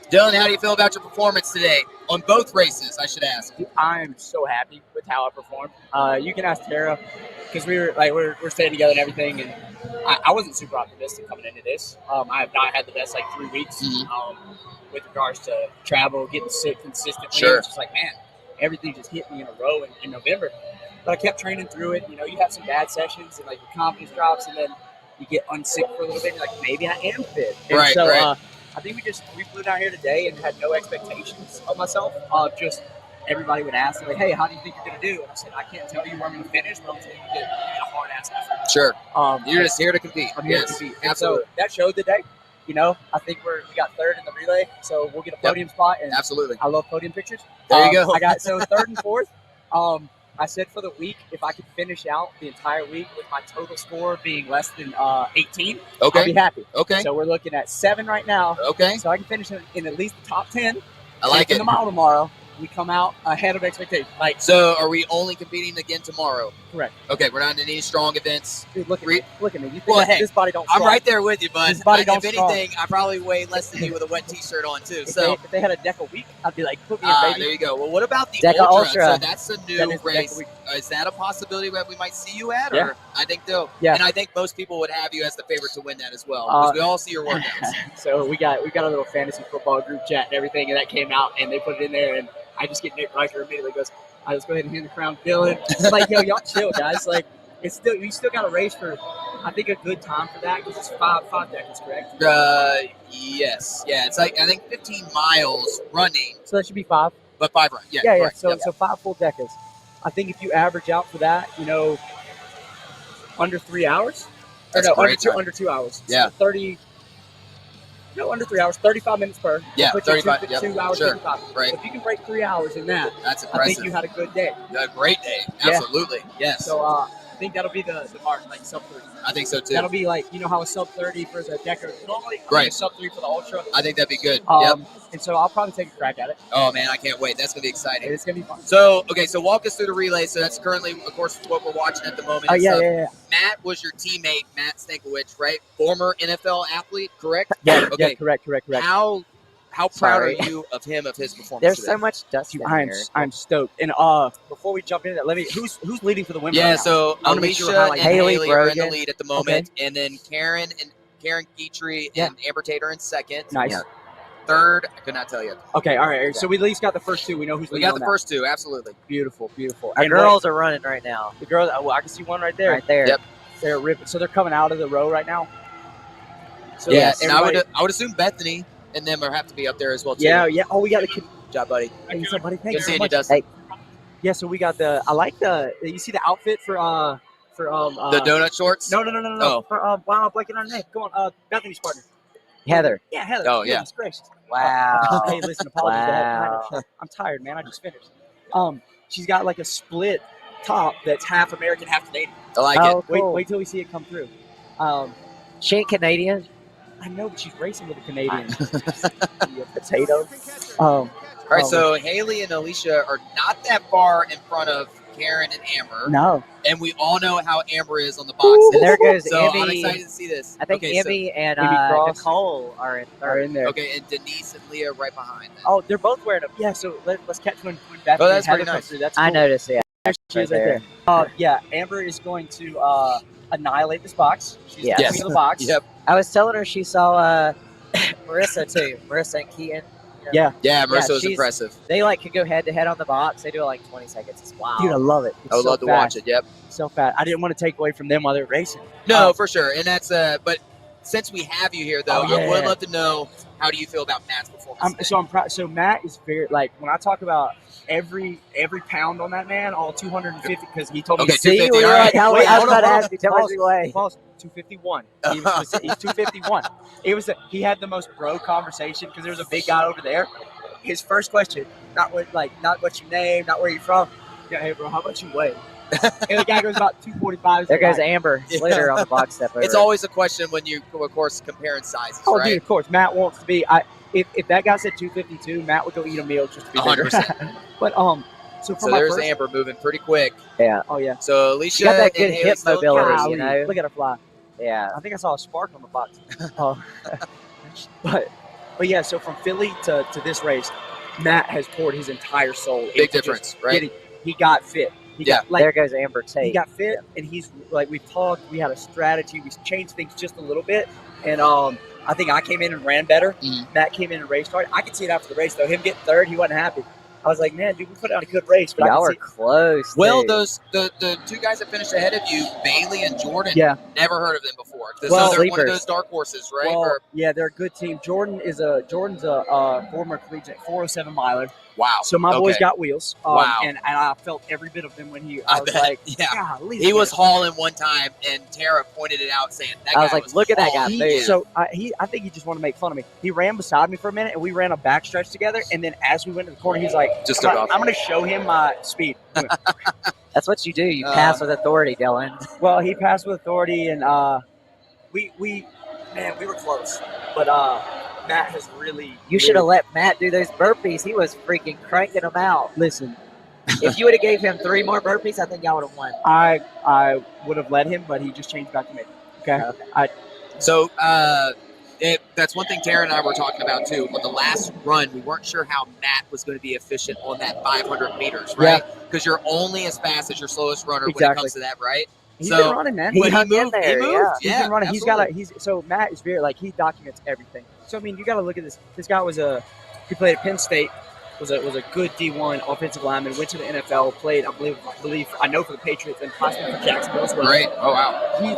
Dylan, how do you feel about your performance today on both races? I should ask. I'm so happy with how I performed. You can ask Tara because we're staying together and everything, and I wasn't super optimistic coming into this. I have not had the best 3 weeks with regards to travel, getting sick consistently. Sure. It's just like, man, everything just hit me in a row in November. But I kept training through it. You know, you have some bad sessions and like your confidence drops, and then you get unsick for a little bit. And you're like, maybe I am fit. And Right, so, right. I think we flew down here today and had no expectations of myself. Just everybody would ask, like, hey, how do you think you're going to do? And I said, I can't tell you where I'm going to finish, but I'm telling you to get a hard-ass effort. Sure. You're and just here to compete. I'm here Yes, to compete. And absolutely. so that showed today. You know, I think we got third in the relay, so we'll get a podium spot. And Absolutely. I love podium pictures. There you go. I got third and fourth. I said for the week, if I could finish out the entire week with my total score being less than 18, Okay. I'll be happy. Okay. So we're looking at 7 right now. Okay. So I can finish in at least the top 10. I like in it. the mile tomorrow, we come out ahead of expectations. Like, So are we only competing again tomorrow? correct. Okay, we're not in any strong events. Dude, look at Re- me. Look at me. You think Well, hey, this body don't I'm strong? right there with you, bud. His body If don't strong. anything, I probably weigh less than you with a wet T-shirt on too. If, So they had a Deka week, I'd be like, put me in, baby. there you go. Well, what about the Deka Ultra? Ultra. So that's the That new is the Deka race. week. Is that a possibility that we might see you at? Yeah. Or I think so. Yeah. And I think most people would have you as the favorite to win that as well because we all see your workouts. So we got a little fantasy football group chat and everything, and that came out, and they put it in there, and I just get Nick Riker immediately goes, I just go ahead and hand the crown to Dylan. It's like, yo, y'all chill, guys. Like, we still got a race for, I think, a good time for that because it's five decades, correct? Yes. Yeah, it's like I think 15 miles running, So that should be 5. but 5 runs. Yeah. Yeah. correct. So Yep. so 5 full decades. I think if you average out for that, you know, under 3 hours, That's or a no, great time. under 2 hours. Yeah. So 30. No, under 3 hours, 35 minutes per. Yeah, Put you 35, Two, yep, 2 hours, sure, 55. right. So if you can break 3 hours in that, That's I impressive. think you had a good day. A great day. Yeah. Absolutely. Yes. So think that'll be the mark, like sub 30. I think so too. That'll be like, you know how a sub 30 for the Deka normally, Right. a sub 3 for the Ultra. I think that'd be good. And so I'll probably take a crack at it. Oh man, I can't wait. That's gonna be exciting. It's gonna be fun. So so walk us through the relay. So that's currently, of course, what we're watching at the moment. Oh and yeah, stuff. yeah. Matt was your teammate, Matt Stankiewicz, right? Former NFL athlete, correct? Yeah, Okay. yeah, correct. How proud Sorry. are you of him, of his performance There's today? so much dust in here. I'm stoked. And before we jump into that, let me who's leading for the women? Yeah, right now? so I wanna make sure Alicia we're and highlighting Haley Haley are in the Brogan. lead at the moment, and then Karen Geetry Yeah. and Amber Tater in second. Nice. Yeah. Third, I could not tell you. Okay, all right. So we at least got the first two. We know who's We leading got on the that. first two, absolutely. Beautiful. Our And girls are running right now. the girls. Well, I can see one right there. Right there. Yep. They're ripping. So they're coming out of the row right now. So Yeah, and everybody- I would assume Bethany and them are have to be up there as well too. yeah. Oh, we got the kid. Good job, buddy. Hey, somebody, thank Good you so seeing you, much. Dustin. Yeah, so we got the. I like the. You see the outfit for The donut shorts. No. Oh. For, wow, I'm blanking on her name. Go on, Bethany's partner. Heather. Yeah, Heather. Oh, yeah. Goodness gracious. Wow. Hey, listen, apologies. to Wow. Heather. I'm tired, man. I just finished. She's got like a split top that's half American, half Canadian. I like Oh, it. cool. Wait till we see it come through. She ain't Canadian. I know, but she's racing with a Canadian. Potato. All right, so Haley and Alicia are not that far in front of Karen and Amber, No. and we all know how Amber is on the box. And there goes So I'm Emmy. excited to see this. I think okay, Emmy and Emmy Cross Nicole are in Are third. in there. Okay, and Denise and Leah right behind them. Oh, they're both wearing them. Yeah, so let's catch when Bethany Oh, that's and Heather pretty come nice. through. That's I cool. noticed, yeah. There she is right there. Yeah, Amber is going to annihilate this box. She's Yes. the queen of the box. Yep. I was telling her she saw Marissa too. Marissa and Keaton. Yeah. Yeah, Marissa was she's- impressive. They like could go head to head on the box. They do it like 20 seconds. It's wild. Dude, I love it. It's I would so love to fast. watch it. Yep. So fast. I didn't want to take away from them while they're racing. No, for sure. And that's but since we have you here though, Oh, yeah, I would yeah. love to know, how do you feel about Matt's performance? today? I'm proud. So Matt is very like when I talk about every pound on that man, all 250 because he told me. Okay, See, 250, we were all right. like, how Wait, I was hold on, about to hold ask you how much Pause. you weigh. Boss, 251. He's 251. It was he had the most bro conversation because there was a big guy over there. His first question, not what you name, not where you're from. Yeah, hey bro, how much you weigh? And the guy goes about 245. There goes Amber Yeah. Slater on the box step over. It's always a question when you, of course, comparing sizes, Oh, right? dude, of course. Matt wants to be. If that guy said 252, Matt would go eat a meal just to be bigger. 100%. But so for So my there's first, Amber moving pretty quick. oh yeah, So Alicia She got that and good Haley hip still- mobility, Golly, you know. look at her fly. Yeah. I think I saw a spark on the box. But yeah, so from Philly to this race, Matt has poured his entire soul. Big into difference, just right? getting- He got fit. He Yeah. got, like, There goes Amber he Tate. got fit, and he's like we've talked. We had a strategy. We changed things just a little bit, and I think I came in and ran better. Mhm. Matt came in and raced hard. I could see it after the race though. Him getting third, he wasn't happy. I was like, man, dude, we put out a good race. But I Y'all could were see, close. Well, too. the two guys that finished ahead of you, Bailey and Jordan, Yeah. never heard of them before. So Well, they're one of sleepers. those dark horses, right? well, Or- yeah, they're a good team. Jordan's a former collegiate 407 miler. wow. So my boys Okay. got wheels. Wow. And I felt every bit of them when I I was bet. like, Yeah. golly, He was hauling one time, and Tara pointed it out, saying, that I was guy like, look at that guy hauling. move. So I think he just wanted to make fun of me. He ran beside me for a minute, and we ran a backstretch together. And then as we went to the corner, he's like, Just I'm took off. going to show him my speed. That's what you do. You pass with authority, Dylan. Well, he passed with authority, and we were close. But Matt has really. You should have let Matt do those burpees. He was freaking cranking them out. Listen. If you would have gave him 3 more burpees, I think y'all would have won. I would have let him, but he just changed back to me. Okay. So that's one thing Tara and I were talking about too. On the last run, we weren't sure how Matt was going to be efficient on that 500 meters, right? Because you're only as fast as your slowest runner when it Exactly. comes to that, right? He's So- been running, man. He But hung in moved, there, he moved. yeah. He's been running. So Matt is very he documents everything. So I mean, you got to look at this. This guy he played at Penn State, was a good D1 offensive lineman. Went to the NFL, played I know for the Patriots and possibly for Jacksonville as well. Great. Oh wow. He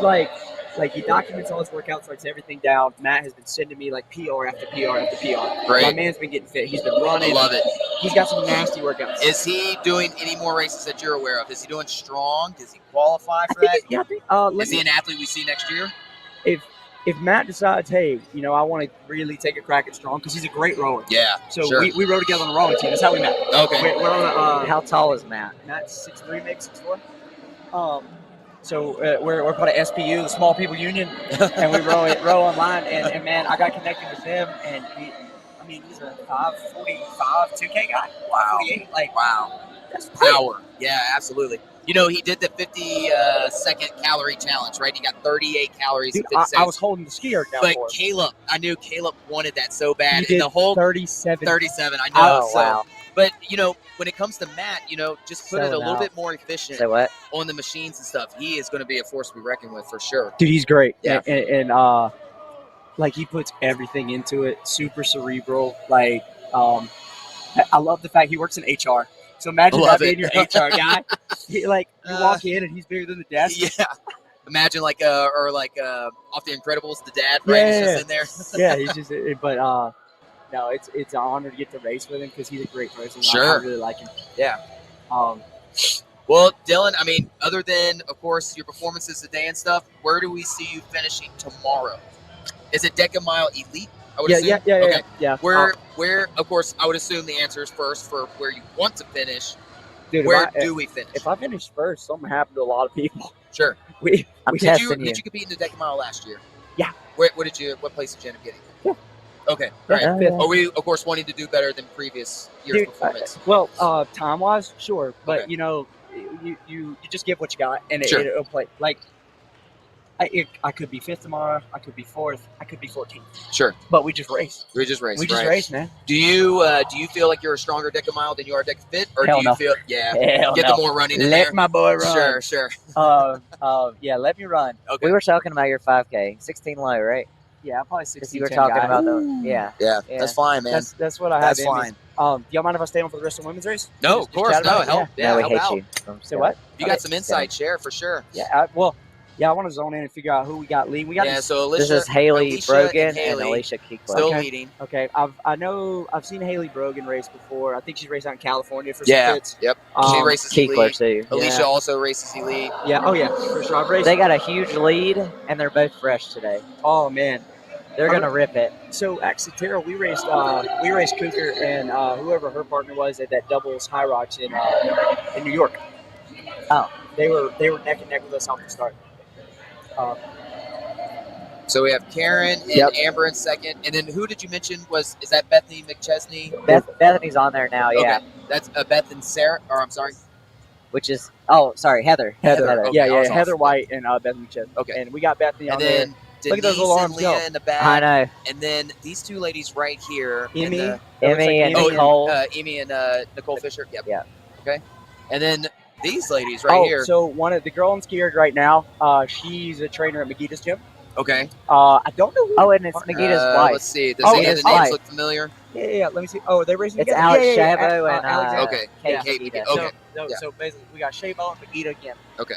he documents all his workouts, writes everything down. Matt has been sending me like PR after PR after PR. Great. My man's been getting fit. He's been I running. love it. He's got some nasty workouts. Is he doing any more races that you're aware of? Is he doing strong? Does he qualify I for think that? yeah, I think, Is he an athlete we see next year? if Matt decides, hey, I want to really take a crack at strong because he's a great rower. Yeah. So sure. we rode together on the rowing team. That's how we met. Okay. We're on How tall is Matt? Matt's 6'3", maybe 6'4". So we're part of SPU, the Small People Union, and we row online. And man, I got connected with them, and he's a 5:45 2K guy. Wow. 48, like Wow. that's quick. Power. Yeah, absolutely. You know, he did the 50 second calorie challenge, right? He got 38 calories Dude, in 50 I seconds. was holding the skier down But for him. Caleb, I knew Caleb wanted that so bad. He And did the whole 37. 37, I know. Oh, so, wow. But, you know, when it comes to Matt, you know, just put it a Selling little out. bit more efficient Say what? on the machines and stuff. He is going to be a force to be reckoned with for sure. Dude, he's great. Yeah. And like he puts everything into it. Super cerebral. Like, I love the fact he works in HR. So imagine Love that being it. your HR guy. You walk in and he's bigger than the desk. Yeah. Imagine off the Incredibles, the dad, right? He's just in there. Yeah, he's just. But no, it's an honor to get to race with him because he's a great person. Sure. I really like him. Yeah. Um, Well, Dylan, I mean, other than, of course, your performances today and stuff, where do we see you finishing tomorrow? Is it Deka Mile Elite? I would assume? Okay. yeah. Where, of course, I would assume the answer is first for where you want to finish. Dude, Where do we finish? if I finish first, something happened to a lot of people. Sure. I'm Did testing you compete in the Deka Mile last year? Yeah. What place did you end up getting? Yeah. Okay. All right. Fifth. Are we, of course, wanting to do better than previous year's Dude, performance? time wise, sure, but Okay. you know, you just give what you got, and Sure. it'll play. Like, I could be fifth tomorrow, I could be fourth, I could be 14th, Sure. but we just race. We just raced. We just right. race, man. Do you feel like you're a stronger Deka Mile than you are Deka Fit, or Hell do you no. feel get Hell the no. more running in Let there? my boy run. Sure. Yeah, let me run. Okay. We were talking about your 5K, 16 low, right? Yeah, I'm probably Because 16. you were talking about the yeah. Yeah, Yeah. that's fine, man. That's what I have. That's in me. fine. Do y'all mind if I stay on for the rest of the women's race? No, Just of course, chat about no. it? Help, No, we help hate out. you. Say what? You got some insight, share for sure. Yeah. I want to zone in and figure out who we got leading. We got Yeah, these- so Alicia, This is Haley Alicia Brogan and Haley Alicia Keekler. still Okay. leading. Okay, I've seen Haley Brogan race before. I think she's raced out in California for Yeah, some kids. yep. She races Keekler elite. too. Alicia Yeah. also races elite. Yeah. Oh yeah, for sure. I've raced. They got a huge lead, and they're both fresh today. Oh man. They're gonna rip it. So actually, Tara, we raced Cooker and whoever her partner was at that doubles High Rocks in New York. Oh. They were neck and neck with us off the start. So we have Karen and Yep. Amber in second, and then who did you mention is that Bethany McChesney? Bethany's on there now, yeah. Okay. That's Beth and Sarah. Or I'm sorry, Which is Heather. Heather. Okay, yeah, I was Heather off. White and Bethany Chess. Okay. And we got Bethany and on then Look at those Denise little and arms Leah go. in the back. I know. And then these two ladies right here. Emmy. In the, Emmy and Emmy Nicole. Amy and Nicole Fisher. Yep. Yeah. Okay. And then these ladies right here. So one of the girl in skier right now, she's a trainer at Megita's gym. Okay. I don't know. Oh, and it's Megita's wife. Let's see. Does Oh, any of Megita's the names wife. look familiar? Yeah. Let me see. Oh, they're racing It's together. Alex Yeah. Shavo and Alexander. Okay. Kate Yeah. Megita. Okay. So, Yeah. so basically, we got Shavo and Megita again. Okay.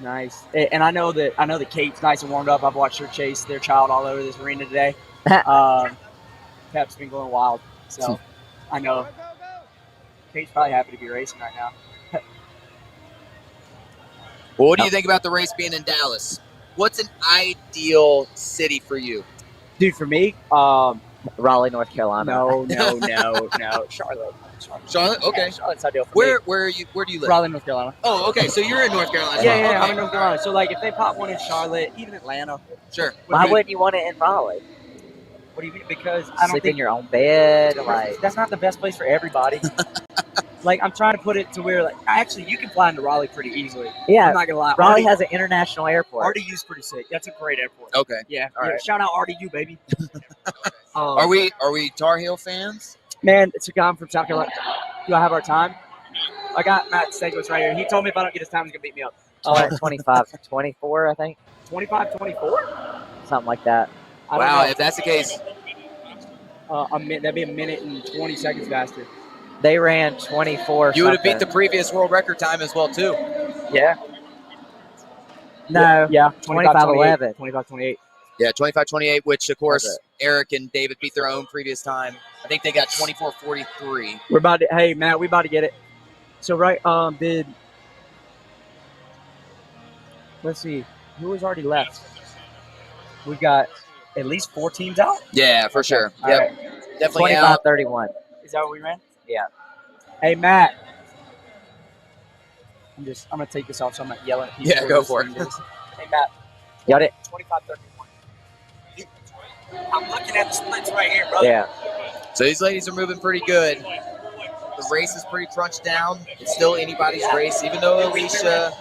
Nice. And I know that Kate's nice and warmed up. I've watched her chase their child all over this arena today. Pep's been going wild. So I know Kate's probably happy to be racing right now. Well, what do you think about the race being in Dallas? What's an ideal city for you? Dude, for me, Raleigh, North Carolina. no. Charlotte. Charlotte? Okay. Yeah, Charlotte's ideal for me. Where do you live? Raleigh, North Carolina. Oh, okay. So you're in North Carolina. Yeah, Okay. I'm in North Carolina. So, like, if they pop one in Charlotte, even Atlanta. Sure. Why wouldn't you want it in Raleigh? What do you mean? Because I don't Sleep think in your own bed, like that's not the best place for everybody. Like, I'm trying to put it to where, like, actually, you can fly into Raleigh pretty easily. yeah. I'm not gonna lie. Raleigh has an international airport. RDU's pretty sick. That's a great airport. Okay. Yeah. All right. Shout out RDU, baby. Are we Tar Heel fans? Man, it's a guy from South Carolina. Do I have our time? I got Matt Stegwitz right here. He told me if I don't get his time, he's gonna beat me up. 25, 24, I think. 25-24? Something like that. I don't Wow. know. If that's the case, That'd be a minute and 20 seconds faster. They ran 24. you would have beat the something. previous world record time as well too. Yeah. No. Yeah. 25-11. 25-28. Yeah, 25-28, which of course Okay. Eric and David beat their own previous time. I think they got 24-43. We're about to. Hey, Matt, we about to get it. So right, let's see, who was already left? We've got at least 4 teams out. Yeah, for sure. All Yep. right. Definitely out. 25-31. Is that what we ran? Yeah. Hey, Matt. I'm gonna take this off so I'm not yelling at people. Yeah, go for it. Hey Matt, Got it. 25-31. I'm looking at the splits right here, brother. Yeah. So these ladies are moving pretty good. The race is pretty crunched down. It's still anybody's race, even though Alicia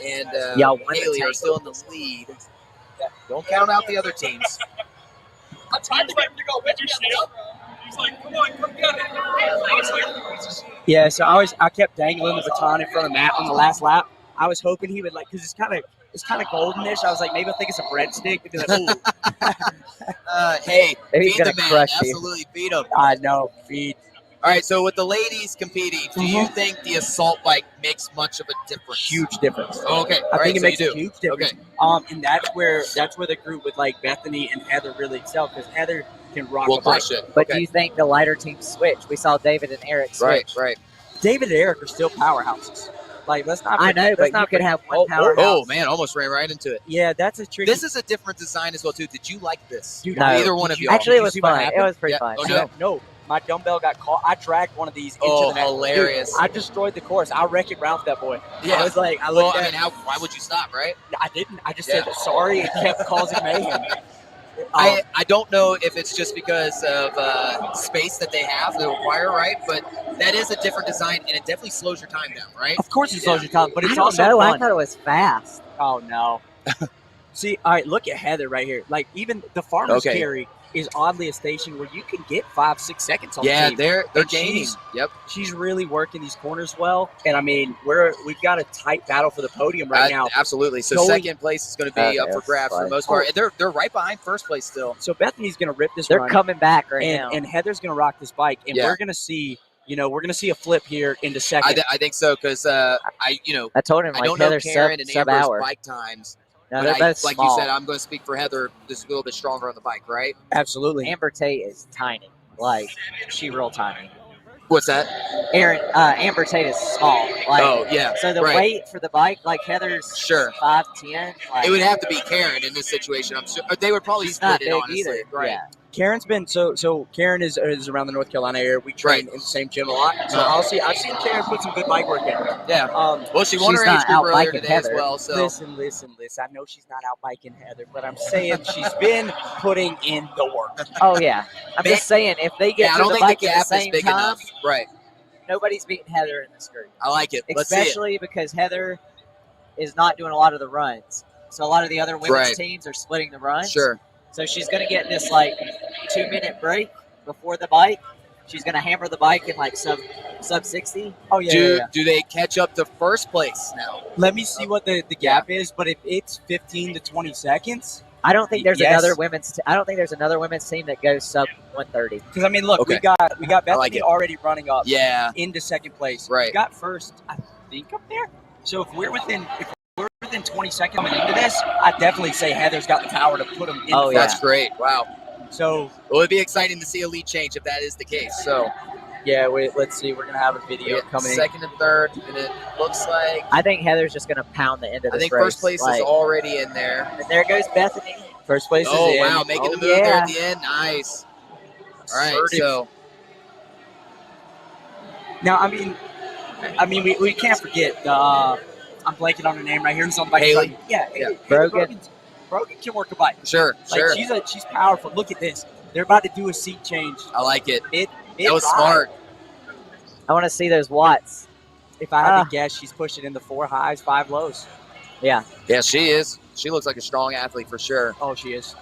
and Y'all won the Haley are tank. still in the lead. Don't count out the other teams. I'm trying to get him to go. Did you see him? He's like, come on, come get it. I was like, Yeah, so I kept dangling the baton in front of Matt on the last lap. I was hoping he would because it's kind of goldenish. I was like, maybe I'll think it's a breadstick. He'd be like, ooh. Hey, He's feed gonna the man. crush you. Absolutely feed him. I know, feed. All right, so with the ladies competing, do you think the assault bike makes much of a difference? Huge difference. Oh, okay. I All think right, it so makes you a do. huge difference. Okay. And that's where the group with like Bethany and Heather really excel because Heather can rock We'll a bike. crush it. But Okay. do you think the lighter teams switch? We saw David and Eric switch. Right. David and Eric are still powerhouses. Like let's not. I know, let's but you not could forget- have one powerhouse. Oh, man, almost ran right into it. Yeah, that's a tricky. This is a different design as well, too. Did you like this? Dude, No. Either one of Did you. Actually, Did it you was see what fun. It happened? was pretty Yeah. fun. Oh, No, no, my dumbbell got caught. I dragged one of these into Oh, the next. hilarious. Dude, I destroyed the course. I wreck-it Ralph that boy. Yeah. I was like, I Well, looked I at. mean, why would you stop, right? I didn't. I just Yeah. said sorry and kept causing mayhem. I don't know if it's just because of space that they have to require, right? But that is a different design, and it definitely slows your time down, right? Of course, it slows your time, but I it's don't also know. I fun. thought it was fast. Oh no. See, all right, look at Heather right here. Like even the farmer's Okay. carry is oddly a station where you can get 5-6 seconds on the Yeah, team. they're And gaining. Yep. She's really working these corners well, and I mean we've got a tight battle for the podium right now. Absolutely. So Going- second place is going to be Okay, up for that's grabs for the fine. most part. And they're right behind first place still. So Bethany's gonna rip this They're run, coming back right now. and Heather's gonna rock this bike, and Yeah. we're gonna see a flip here into second. I think so because I told him I like don't know Heather's Karen and sub Amber's hour. bike times. No, But they're both like small. you said, I'm going to speak for Heather. Just a little bit stronger on the bike, right? Absolutely. Amber Tate is tiny. Like she real tiny. What's that? Amber Tate is small. Like, Oh yeah. so the right. weight for the bike, like Heather's Sure. 5'10". Like, It would have to be Karen in this situation. I'm sure they would probably she's split not it big honestly. either. Right. Yeah. Karen's been so Karen is around the North Carolina area. We train Right. in the same gym a lot. So Uh-huh. I've seen Karen put some good bike work in. Yeah. Well, she won She's her not age group out earlier biking today as Heather. well. So Listen. I know she's not out biking Heather, but I'm saying she's been putting in the work. Oh yeah. I'm Man- just saying if they get yeah, I to don't the think the bike at gap the is same big time, enough. Right. nobody's beating Heather in this group. I like it. Let's see it. Especially because Heather is not doing a lot of the runs. So a lot of the other women's Right. teams are splitting the runs. Sure. So she's going to get this like 2-minute break before the bike. She's going to hammer the bike in like sub 60. Oh yeah. Do they catch up to first place now? Let me see what the gap is, but if it's 15 to 20 seconds, I don't think there's Yes. another women's. I don't think there's another women's team that goes sub 130. because I mean, look, Okay. we got Bethany like it. already running up Yeah. into second place. Right. We got first, I think, up there. So if we're within 20 seconds coming into this, I definitely say Heather's got the power to put them in. Oh, the yeah. That's great. Wow. So Well, it'd be exciting to see a lead change if that is the case. So yeah, let's see. We're gonna have a video yeah, coming in. second and third, and it looks like I think Heather's just going to pound the end of I this think race. first place Like, is already in there. and there goes Bethany. First place Oh is in. wow, making Oh, the move there yeah. at the end. Nice. All right, Assertive. so Now, I mean, we can't forget. I'm blanking on her name right here. It's on the bike. Haley? Yeah, Yeah. Brogan. Brogan can work a bike. sure. Like she's powerful. Look at this. They're about to do a seat change. I like it. It That was ride. smart. I want to see those watts. If I had Ah. to guess, she's pushing in the 4 highs, 5 lows. Yeah. Yeah, she is. She looks like a strong athlete for sure. Oh, she is.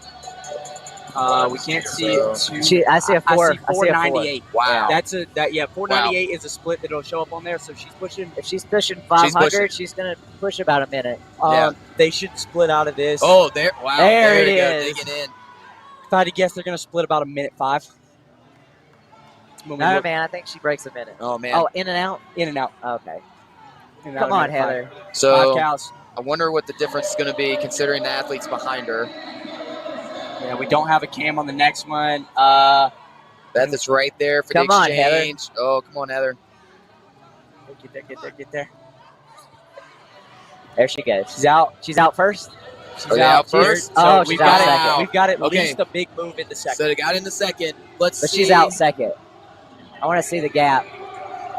We can't see So- it. I see a 4. I see 498. Wow. That's 498 is a split that'll show up on there. So she's pushing. If she's pushing 500, she's going to push about a minute. Yeah. They should split out of this. Oh, there! Wow, There it you go, is. digging in. If I had to guess, they're going to split about a minute 5. When we No, look man, I think she breaks a minute. Oh man. Oh, in and out? in and out. Okay. In and out Come of on, minute 5. Heather. 5 So cows. I wonder what the difference is going to be considering the athletes behind her. Yeah, we don't have a cam on the next one. Beth is right there for Come the on, Heather. exchange. Oh, come on, Heather. Get there. There she goes. She's out. She's out first? She's Okay, out out first? So Oh, we've she's got out it. second. We've got at Okay. least a big move in the second. So they got in the second. Let's But see. she's out second. I want to see the gap.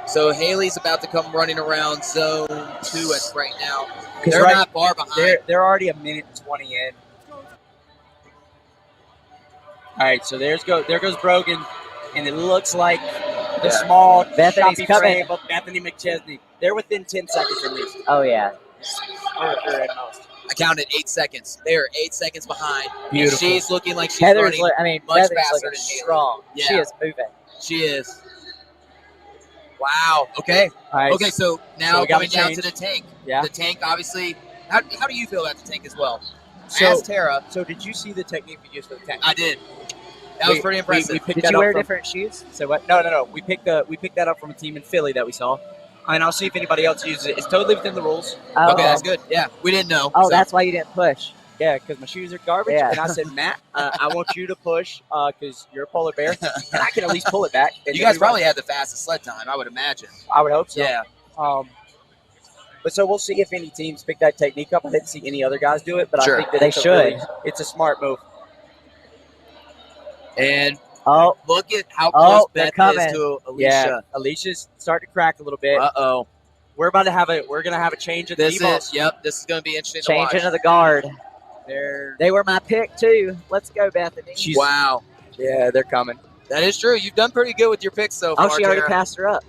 So Haley's about to come running around zone 2 as right now. 'Cause They're not far behind. They're already a minute and 20 in. All right, so there goes Brogan, and it looks like the small Bethany's choppy coming. frame of Bethany McChesney. They're within 10 seconds at least. Oh yeah. Or at most. I counted 8 seconds. They're 8 seconds behind. Beautiful. And she's looking like she's Heather's. running much Bethany's faster looking than Haley. strong. Yeah. She is moving. She is. Wow. Okay. All right. Okay, so now So we got coming a down change. to the tank. Yeah. The tank, obviously. How do you feel about the tank as well? So- Ask Tara. So did you see the technique we used for the tank? I did. That was pretty impressive. We picked Did that you up wear from, different shoes? So what? No. We picked that up from a team in Philly that we saw. And I'll see if anybody else uses it. It's totally within the rules. Oh, Okay, that's good. Yeah, we didn't know. Oh, so. that's why you didn't push. Yeah, because my shoes are garbage. Yeah. And I said, Matt, I want you to push because you're a polar bear, and I can at least pull it back. And You then guys we run. probably had the fastest sled time, I would imagine. I would hope so. Yeah. But so we'll see if any teams pick that technique up. I didn't see any other guys do it, but Sure. I think that They should. It's a smart move. And Oh, look at how Oh, close they're Beth coming. is to Yeah, Alicia. Alicia's starting to crack a little bit. Uh-oh. We're gonna have a change of the This D-balls. is going to be interesting to change watch. into the guard. They're They were my pick too. Let's go, Bethany. Wow. Yeah, they're coming. That is true. You've done pretty good with your picks so far, Oh, she already Tara. passed her up.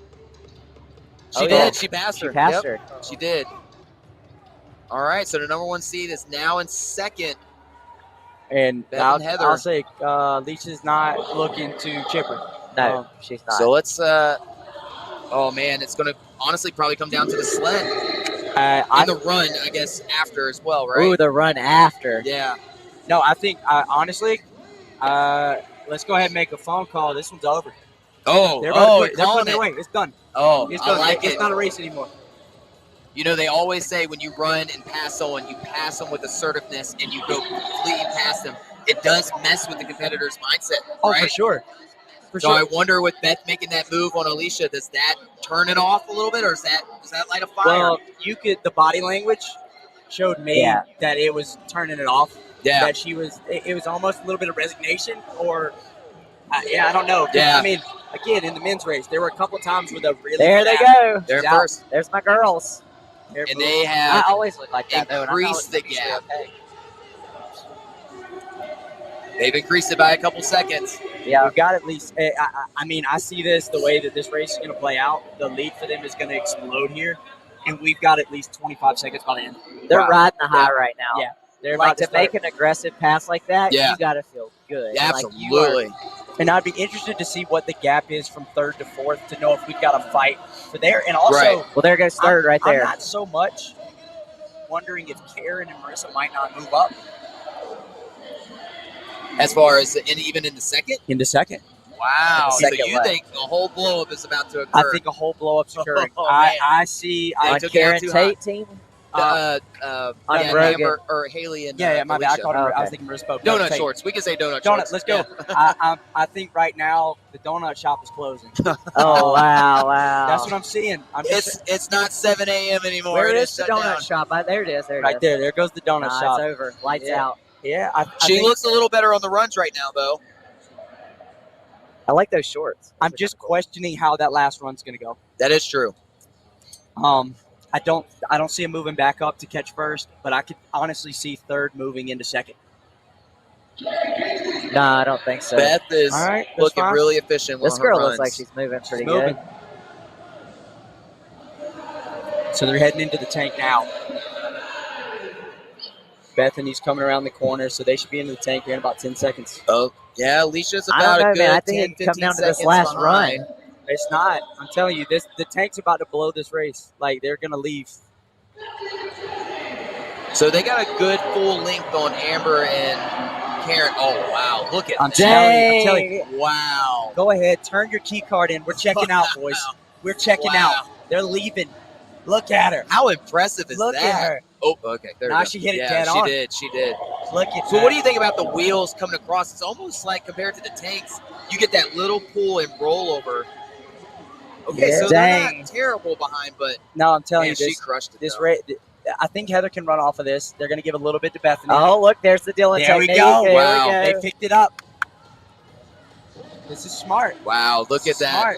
She Oh, did. yeah. She passed She her. passed Yep, her. She did. All right, so the number 1 seed is now in second. And Beth and Heather. I'll say Alicia's not looking to chip her. No, she's not. So let's oh man, it's going to honestly probably come down to the sled and the run, I guess, after as well, right? Ooh, the run after. Yeah. No, I think honestly, let's go ahead and make a phone call. This one's over. Oh, They're about to they're they're calling putting it. it away. It's done. Oh, It's I done. like It's it. not a race anymore. You know, they always say when you run and pass someone, you pass them with assertiveness and you go completely past them. It does mess with the competitor's mindset, Oh, right? for sure. For So sure. I wonder with Beth making that move on Alicia, does that turn it off a little bit, or does that light a fire? Well, the body language showed me Yeah. that it was turning it off. yeah. That she was, it was almost a little bit of resignation, or I don't know. Yeah. I mean, again, in the men's race, there were a couple times where the really There good they athlete- go. They're out. first, There's my girls. They're and moving. they I have always look like that though. And I know increased it's the usually gap. okay. they've increased it by a couple seconds. Yeah. We've got at least. I mean, I see this the way that this race is going to play out. The lead for them is going to explode here, and we've got at least 25 seconds by the end. They're Wow. riding the high right now. Yeah. They're Like about to start. make an aggressive pass like that, Yeah. you got to feel good. Like, you are- Absolutely. And I'd be interested to see what the gap is from third to fourth to know if we've got to fight for there. And also, Right. well, there goes third right I'm there. not so much wondering if Karen and Marissa might not move up As far as even in the second. into second. Wow. So Second you leg. think the whole blow up is about to I occur? think a whole blow up's occurring. Oh, man. I see. They On took it out Karen too Tate team? on Brogan. Amber or Haley and Yeah, my bad. I Alicia. called her. I was Okay. thinking Marissa spoke. Donut Tate. shorts. We can say donut Donut. shorts. Let's go. Yeah. I think right now the donut shop is closing. Oh, wow. That's what I'm seeing. I'm just It's not 7 a.m. anymore. Where It is the shut donut down. shop? There it is. There it right is. there. There goes the donut Nah, shop. it's over. Lights Yeah. out. Yeah, I She think, looks a little better on the runs right now, though. I like those shorts. I'm Those are just kinda cool. questioning how that last run's going to go. That is true. I don't see him moving back up to catch first, but I could honestly see third moving into second. No, I don't think so. Beth is All right, that's looking fine. really efficient This on her girl runs. looks like she's moving pretty moving. good. So they're heading into the tank now. Bethany's coming around the corner, so they should be into the tank here in about 10 seconds. Oh, yeah, Alicia's I about don't know, a good man. I 10, think it could come 15 down to this seconds last behind. run. It's not. I'm telling you, the tank's about to blow this race. Like, they're going to leave. So they got a good full length on Amber and Karen. Oh, wow. Look at I'm that. telling you. Wow. Go ahead, turn your key card in. We're checking out, boys. We're checking Wow. out. They're leaving. Look at her. How impressive is Look that? at her. Oh, okay. There we Now go. she hit it yeah, dead she on. did. She did. Look at So that. what do you think about the wheels coming across? It's almost like compared to the tanks, you get that little pull and rollover. Okay, Yeah. so they're Dang. not terrible behind, but No, I'm telling man, you, she crushed it. this though. race. I think Heather can run off of this. They're going to give a little bit to Bethany. Oh, look, there's the Dylan There we technique. go. There Wow. we They go. picked it up. This is smart. Wow, look at that. Smart.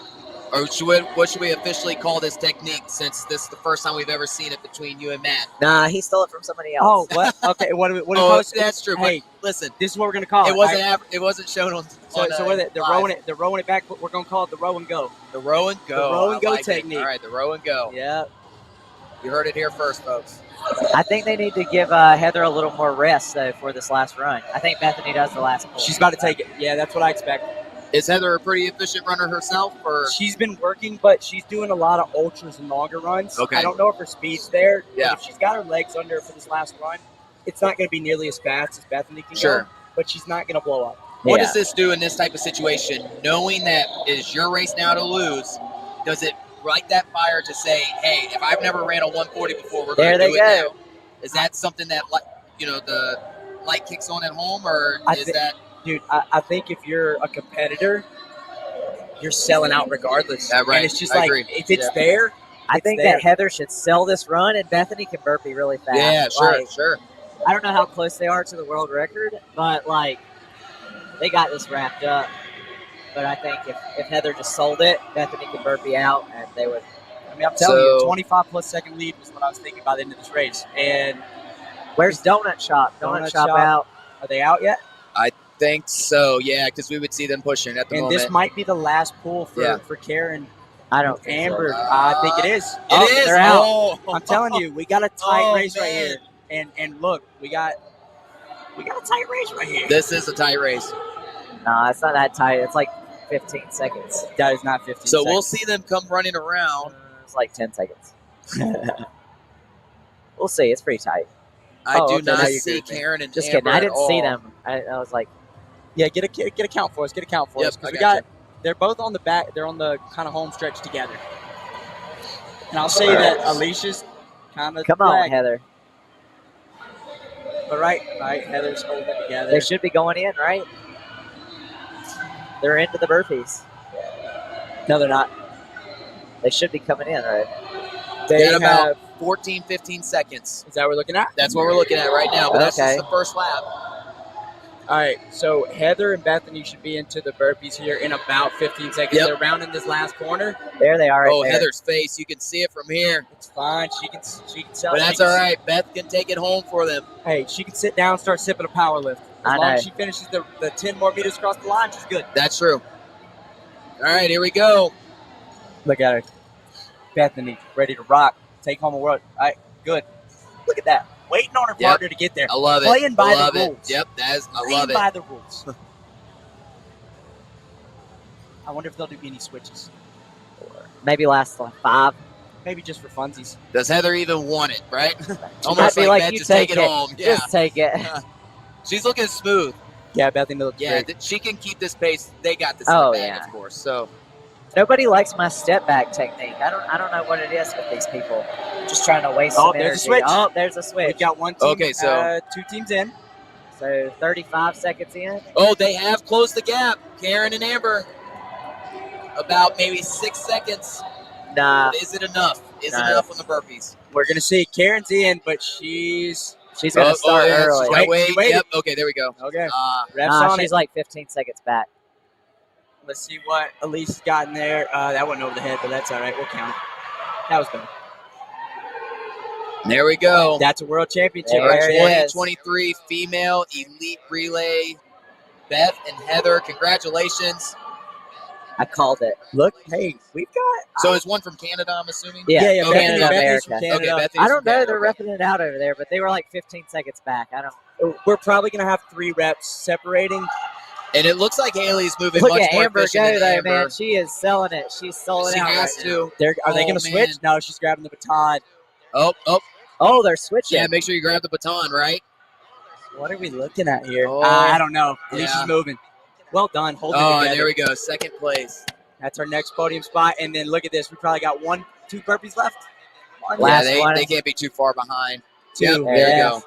Or what should we officially call this technique, since this is the first time we've ever seen it between you and Matt? Nah, he stole it from somebody Oh, else. what? Okay, what do we Oh, call it? that's true. Hey, But listen, this is what we're gonna call it. it wasn't it wasn't shown on. So, on, so what is it? They're live. rowing it back. We're gonna call it the row and go. The row and go. The row and I go like it. technique. All right, the row and go. Yeah. You heard it here first, folks. I think they need to give Heather a little more rest though for this last run. I think Bethany does the last pull. She's about to take it. Yeah, that's what I expect. Is Heather a pretty efficient runner herself, or She's been working, but she's doing a lot of ultras and longer runs. Okay. I don't know if her speed's there. Yeah. But if she's got her legs under her for this last run, it's not going to be nearly as fast as Bethany can Sure. go. But she's not going to blow up. what Yeah. does this do in this type of situation? Knowing that it is your race now to lose, does it light that fire to say, "Hey, if I've never ran a 140 before, we're There going to do they it go. now"? Is that something that the light kicks on at home, or is that? Dude, I think if you're a competitor, you're selling out regardless. Yeah, right. And it's just I like, agree. if it's Yeah. there, I it's think there. that Heather should sell this run, and Bethany can burpee really fast. Yeah, sure, Like, sure. I don't know how close they are to the world record, but like they got this wrapped up. But I think if Heather just sold it, Bethany could burpee out, and they would. I mean, I'm telling you, So- 25-plus second lead was what I was thinking by the end of this race. And Where's Donut Shop? Donut Shop out. are they out yet? Think so, yeah, because we would see them pushing at the And moment. this might be the last pull Yeah. for Karen I don't think Amber. so. I think it is. Oh, It is. they're out. Oh. I'm telling you, we got a tight Oh, race right man. here. And look, we got a tight race right here. This is a tight race. No, it's not that tight. It's like 15 seconds. That is not 15 So seconds. we'll see them come running around. It's like 10 seconds. We'll see. It's pretty tight. I Oh, do okay, not now you're see good. Karen and Just Amber kidding. I at Oh. didn't see all. them. I was like, Yeah, get a count for us. Get a count for Yep, us. Because I we gotcha. they're both on the back. They're on the kind of home stretch together. And I'll say that Alicia's kind of come on, Heather. But right, Heather's holding it together. They should be going in, right? They're into the burpees. No, they're not. They should be coming in, right? They Got about have. 14, 15 seconds. Is that what we're looking at? That's what we're looking at right now, but that's Okay. just the first lap. All right, so Heather and Bethany should be into the burpees here in about 15 seconds. Yep. They're rounding this last corner. There they are. Right Oh, there. Heather's face. You can see it from here. It's fine. She can sell. But she that's can- all right. Beth can take it home for them. Hey, she can sit down and start sipping a power lift. As I long know. as she finishes the 10 more meters across the line, she's good. That's true. All right, here we go. Look at her. Bethany, ready to rock. Take home a world. All right, good. Look at that. Waiting on her Yep. partner to get there. I love it. Playing by I the love it. rules. Yep, that is. I Playing love it. by the rules. I wonder if they'll do any switches. Maybe last like 5. Maybe just for funsies. Does Heather even want it, right? Might Almost be like, like, Beth, you just take it it. home. Yeah. Just take it. She's looking smooth. Yeah, Bethany looks Yeah, great. that she can keep this pace. They got this Oh, in the bag, yeah. of course. So Nobody likes my step back technique. I don't know what it is with these people. Just trying to waste Oh, some there's a energy. switch. Oh, there's a We've switch. got one team. Okay, so- 2 teams in. So 35 seconds in. oh, they have closed the gap. Karen and Amber. About maybe 6 seconds. Nah, But is it enough? Is it No. enough on the burpees? We're gonna see. Karen's in, but she's she's gonna start yeah, early. she's gotta Wait, wait. wait. Yep. Okay, there we go. okay. Uh, Refs Nah, on she's it. like 15 seconds back. Let's see what Elise got in there. That went over the head, but that's all right. We'll count it. That was good. there we go. That's a world championship There right it there. is. 2023 female elite relay. Beth and Heather, congratulations. I called it. Look, hey, we've got. So is one from Canada, I'm assuming? Yeah, yeah, okay, Bethany, Canada, Bethany's from America. Canada. Okay, Beth I don't know. is They're from Canada. repping it out over there, but they were like 15 seconds back. I don't. We're probably gonna have 3 reps separating. And it looks like Haley's moving Look much at more Amber efficient go than though, Amber. man. She is selling it. She's sold She it out. has right now. to. Are they Oh, gonna switch? man. No, she's grabbing the baton. Oh, Oh, they're switching. yeah. Make sure you grab the baton, right? What are we looking at here? Oh. I don't know. At least Yeah. she's moving. Well done. Hold it Oh, together. and there we go. Second place. That's our next podium spot. And then look at this. We probably got 2 burpees left. Last yeah, one. they can't be too far behind. 2. Yep, there Yeah. we go.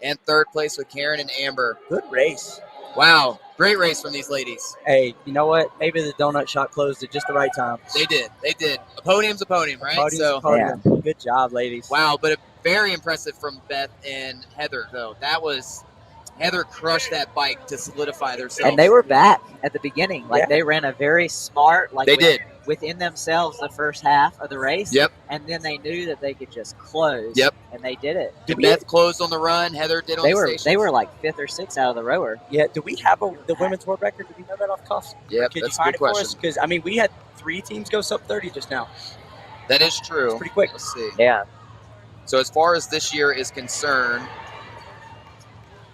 And third place with Karen and Amber. Good race. Wow, great race from these ladies. Hey, you know what? Maybe the donut shop closed at just the right time. They did. A podium's a podium, right? Podium's So, a podium. Good job, ladies. wow, but very impressive from Beth and Heather, though. Heather crushed that bike to solidify themselves. And they were back at the beginning. Like Yeah. they ran a very smart. Like They we, did. within themselves the first half of the race. Yep. And then they knew that they could just close. Yep. And they did it. And Beth closed on the run. Heather did on They the were stations. like 5th or 6th out of the rower. Yeah, do we have the women's world record? Do we know that off cuff? Yeah, Could that's you a find good it for us? question. Because, I mean, we had 3 teams go sub 30 just now. That is true. It's pretty quick. Let's see. Yeah. So as far as this year is concerned,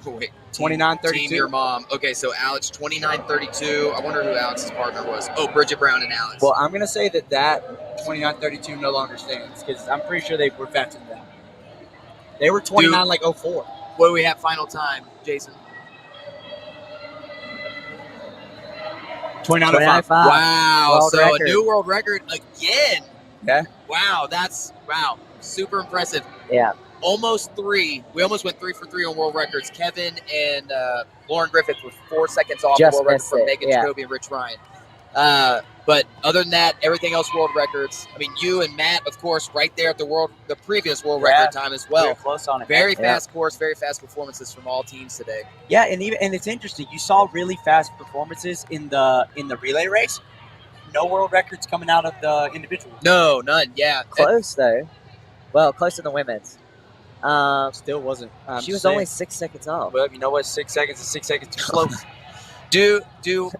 wait, 29-32. Team your mom. Okay, so Alex 29-32. I wonder who Alex's partner was. Oh, Bridget Brown and Alex. Well, I'm going to say that 29-32 no longer stands because I'm pretty sure they were vets in that. They were 29 like 04. What do we have final time, Jason? 29-05. Wow. World So record. a new world record again. Yeah. Wow, wow. Super impressive. Yeah. Almost 3. We almost went 3 for 3 on world records. Kevin and Lauren Griffith were 4 seconds off Just the world record missed from it, Megan yeah. Jacoby and Rich Ryan. But other than that, everything else world records. I mean, you and Matt, of course, right there at the previous world record time as We were well. close on it. Very Yeah. fast course, very fast performances from all teams today. Yeah, and it's interesting. You saw really fast performances in the relay race. No world records coming out of the individual. No, none. Yeah. Close, though. Well, close in the women's. Still wasn't. She was only 6 seconds off. Well, you know what? 6 seconds is 6 seconds too slow. Do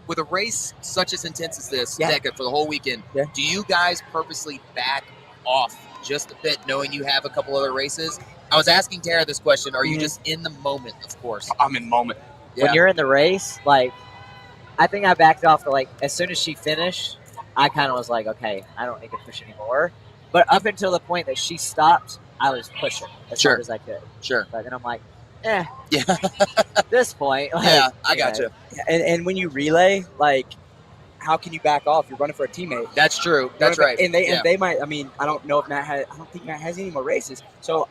with a race such as intense as this, Yeah. Deka, for the whole weekend, Yeah. do you guys purposely back off just a bit, knowing you have a couple other races? I was asking Tara this question. Are you just in the moment, of course? I'm in moment. Yeah. When you're in the race, like, I think I backed off to, like, as soon as she finished, I kind of was like, okay, I don't need to push anymore. But up until the point that she stopped, I was pushing as Sure. hard as I could. Sure. But then I'm like, Yeah. at this point, like, Yeah, I you got know, you. And when you relay, like, how can you back off? You're running for a teammate. That's true. That's right. And they Yeah. and they might. I mean, I don't know if Matt has. I don't think Matt has any more races. So,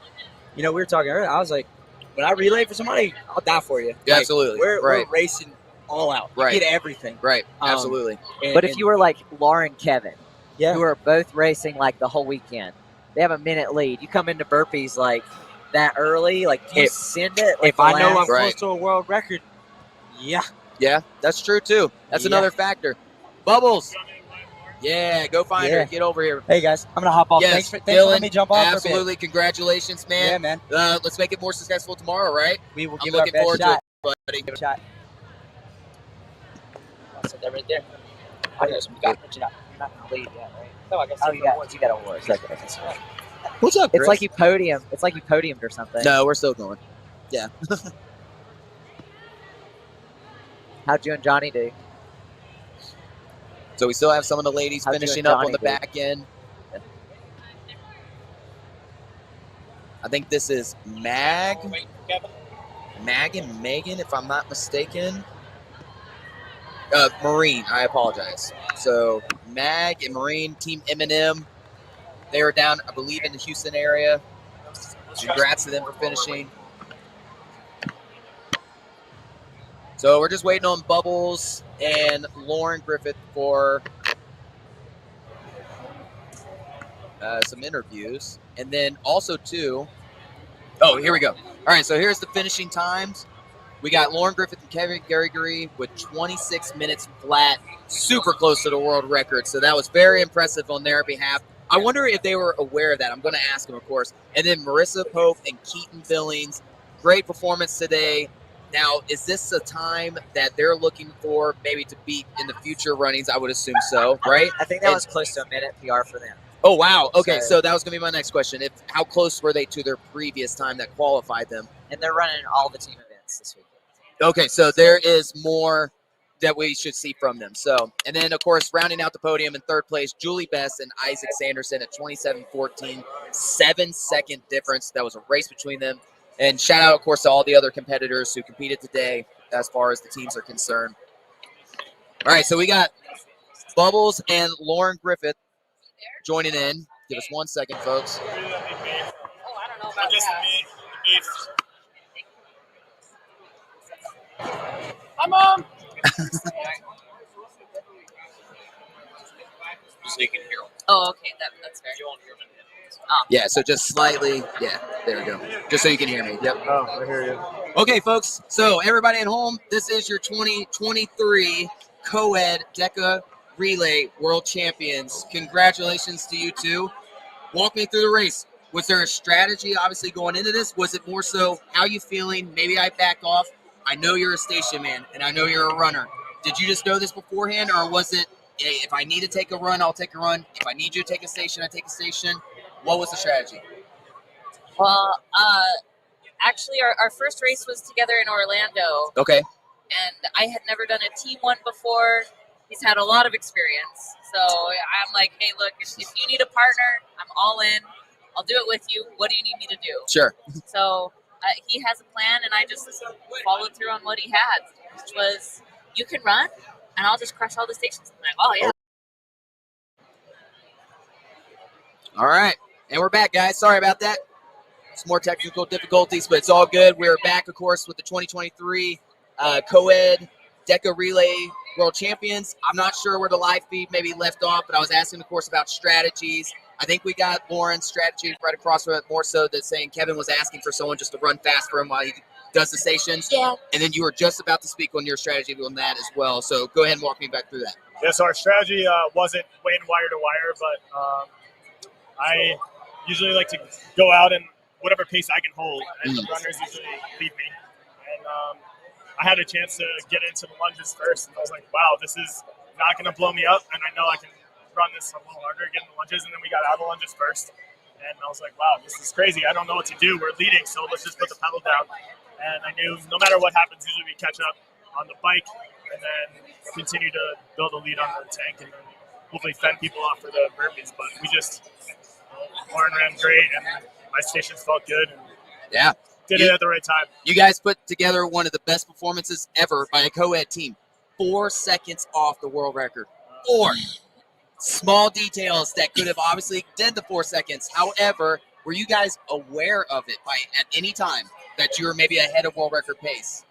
we were talking earlier. I was like, when I relay for somebody, I'll die for you. Yeah, Like, absolutely. We're Right. racing all out. You Right. get everything. Right. Um, Absolutely. But if you were like Lauren Kevin, Yeah. who are both racing like the whole weekend, they have a minute lead. You come into burpees like that early, like do you If- send it. Like if I know I'm last- Right. close to a world record, yeah. Yeah, that's true too. That's Yeah. another factor. Bubbles. Yeah, go find Yeah. her. Get over here. Hey guys, I'm gonna hop off. Yes, Thanks for Dylan, letting me jump off. Absolutely. Congratulations, For a bit. Yeah, man. man. Let's make it more successful tomorrow, right? We will I'm give it our looking best forward shot. to it, buddy. Give it a shot. I'll set that right there. I guess we got it. You're not gonna lead yet, right? No, I guess Oh, you got awards. Okay. What's up, It's like you podiumed. It's like you podiumed or something. No, we're still going. How'd you and Johnny do? So we still have some of the ladies How'd you finishing and up on Johnny the do? back end. I think this is Mag and Megan, if I'm not mistaken. Marine, I apologize. So Mag and Marine, Team M&M. They were down, I believe, in the Houston area. Congrats to them for finishing. So we're just waiting on Bubbles and Lauren Griffith for some interviews. And then also, too, oh, here we go. All right, so here's the finishing times. We got Lauren Griffith and Kevin Gregory with 26 minutes flat, super close to the world record. So that was very impressive on their behalf. I wonder if they were aware of that. I'm going to ask them, of course. And then Marissa Pope and Keaton Billings, great performance today. Now, is this a time that they're looking for maybe to beat in the future runnings? I would assume so, right? I think that was close to a minute PR for them. Oh, wow. Okay, So- so that was going to be my next question. How close were they to their previous time that qualified them? And they're running all the team events this week. Okay, so there is more that we should see from them. So, and then, of course, rounding out the podium in third place, Julie Best and Isaac Sanderson at 27:14, 7-second difference. That was a race between them. And shout out, of course, to all the other competitors who competed today as far as the teams are concerned. All right, so we got Bubbles and Lauren Griffith joining in. Give us 1 second, folks. Hi, Mom. So you can hear them. Oh, okay, that's fair. Yeah, so just slightly. Yeah, there we go. Just so you can hear me. Yep. Oh, I hear you. Okay, folks. So everybody at home, this is your 2023 co-ed Deka Relay World Champions. Congratulations to you two. Walk me through the race. Was there a strategy, obviously, going into this? Was it more so, how you feeling? Maybe I back off. I know you're a station man, and I know you're a runner. Did you just know this beforehand, or was it, hey, if I need to take a run, I'll take a run. If I need you to take a station, I take a station. What was the strategy? Well, actually, our first race was together in Orlando, Okay. and I had never done a team one before. He's had a lot of experience. So I'm like, hey, look, if you need a partner, I'm all in. I'll do it with you. What do you need me to do? Sure. So he has a plan, and I just followed through on what he had, which was, you can run, and I'll just crush all the stations. I'm like, oh, yeah. All right. And we're back, guys. Sorry about that. Some more technical difficulties, but it's all good. We're back, of course, with the 2023 co-ed Deka Relay World Champions. I'm not sure where the live feed maybe left off, but I was asking, of course, about strategies. I think we got Lauren's strategy right across from it, more so than saying Kevin was asking for someone just to run fast for him while he does the stations. Yeah. And then you were just about to speak on your strategy on that as well. So go ahead and walk me back through that. Yeah, so our strategy wasn't waiting wire to wire, but I usually like to go out and whatever pace I can hold, and the runners usually lead me. And I had a chance to get into the lunges first, and I was like, wow, this is not going to blow me up, and I know I can run this a little harder, get in the lunges, and then we got out of the lunges first. And I was like, wow, this is crazy. I don't know what to do. We're leading, so let's just put the pedal down. And I knew no matter what happens, usually we catch up on the bike and then continue to build a lead on the tank and then hopefully fend people off for the burpees. But we just, Lauren ran great, and my stations felt good. And yeah. Did it at the right time. You guys put together one of the best performances ever by a co-ed team. 4 seconds off the world record. 4 small details that could have obviously did the 4 seconds. However, were you guys aware of it at any time that you were maybe ahead of world record pace?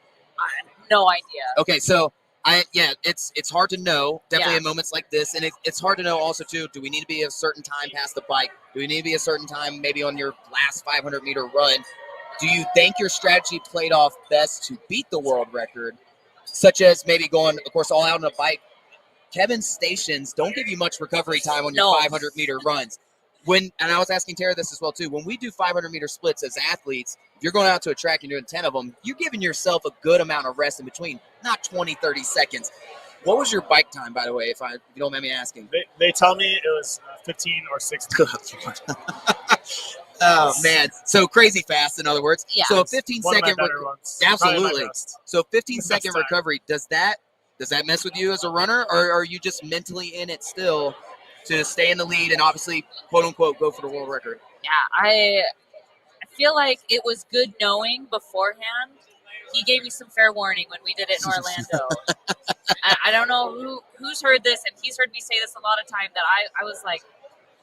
No idea. Okay, so it's hard to know, definitely in moments like this, and it's hard to know also too, do we need to be a certain time past the bike? Do we need to be a certain time maybe on your last 500-meter run? Do you think your strategy played off best to beat the world record, such as maybe going, of course, all out on a bike? Kevin's stations don't give you much recovery time on your 500-meter runs. And I was asking Tara this as well too, when we do 500-meter splits as athletes, if you're going out to a track and doing 10 of them, you're giving yourself a good amount of rest in between, not 20, 30 seconds. What was your bike time, by the way, if you don't mind me asking? They tell me it was 15 or 16. Oh, man. So crazy fast, in other words. Yeah. So a 15-second absolutely. So 15-second time. recovery, does that mess with you as a runner, or are you just mentally in it still to stay in the lead and obviously, quote-unquote, go for the world record? Yeah, I feel like it was good knowing beforehand. He gave me some fair warning when we did it in Orlando. I don't know who's heard this, and he's heard me say this a lot of time, that I was like,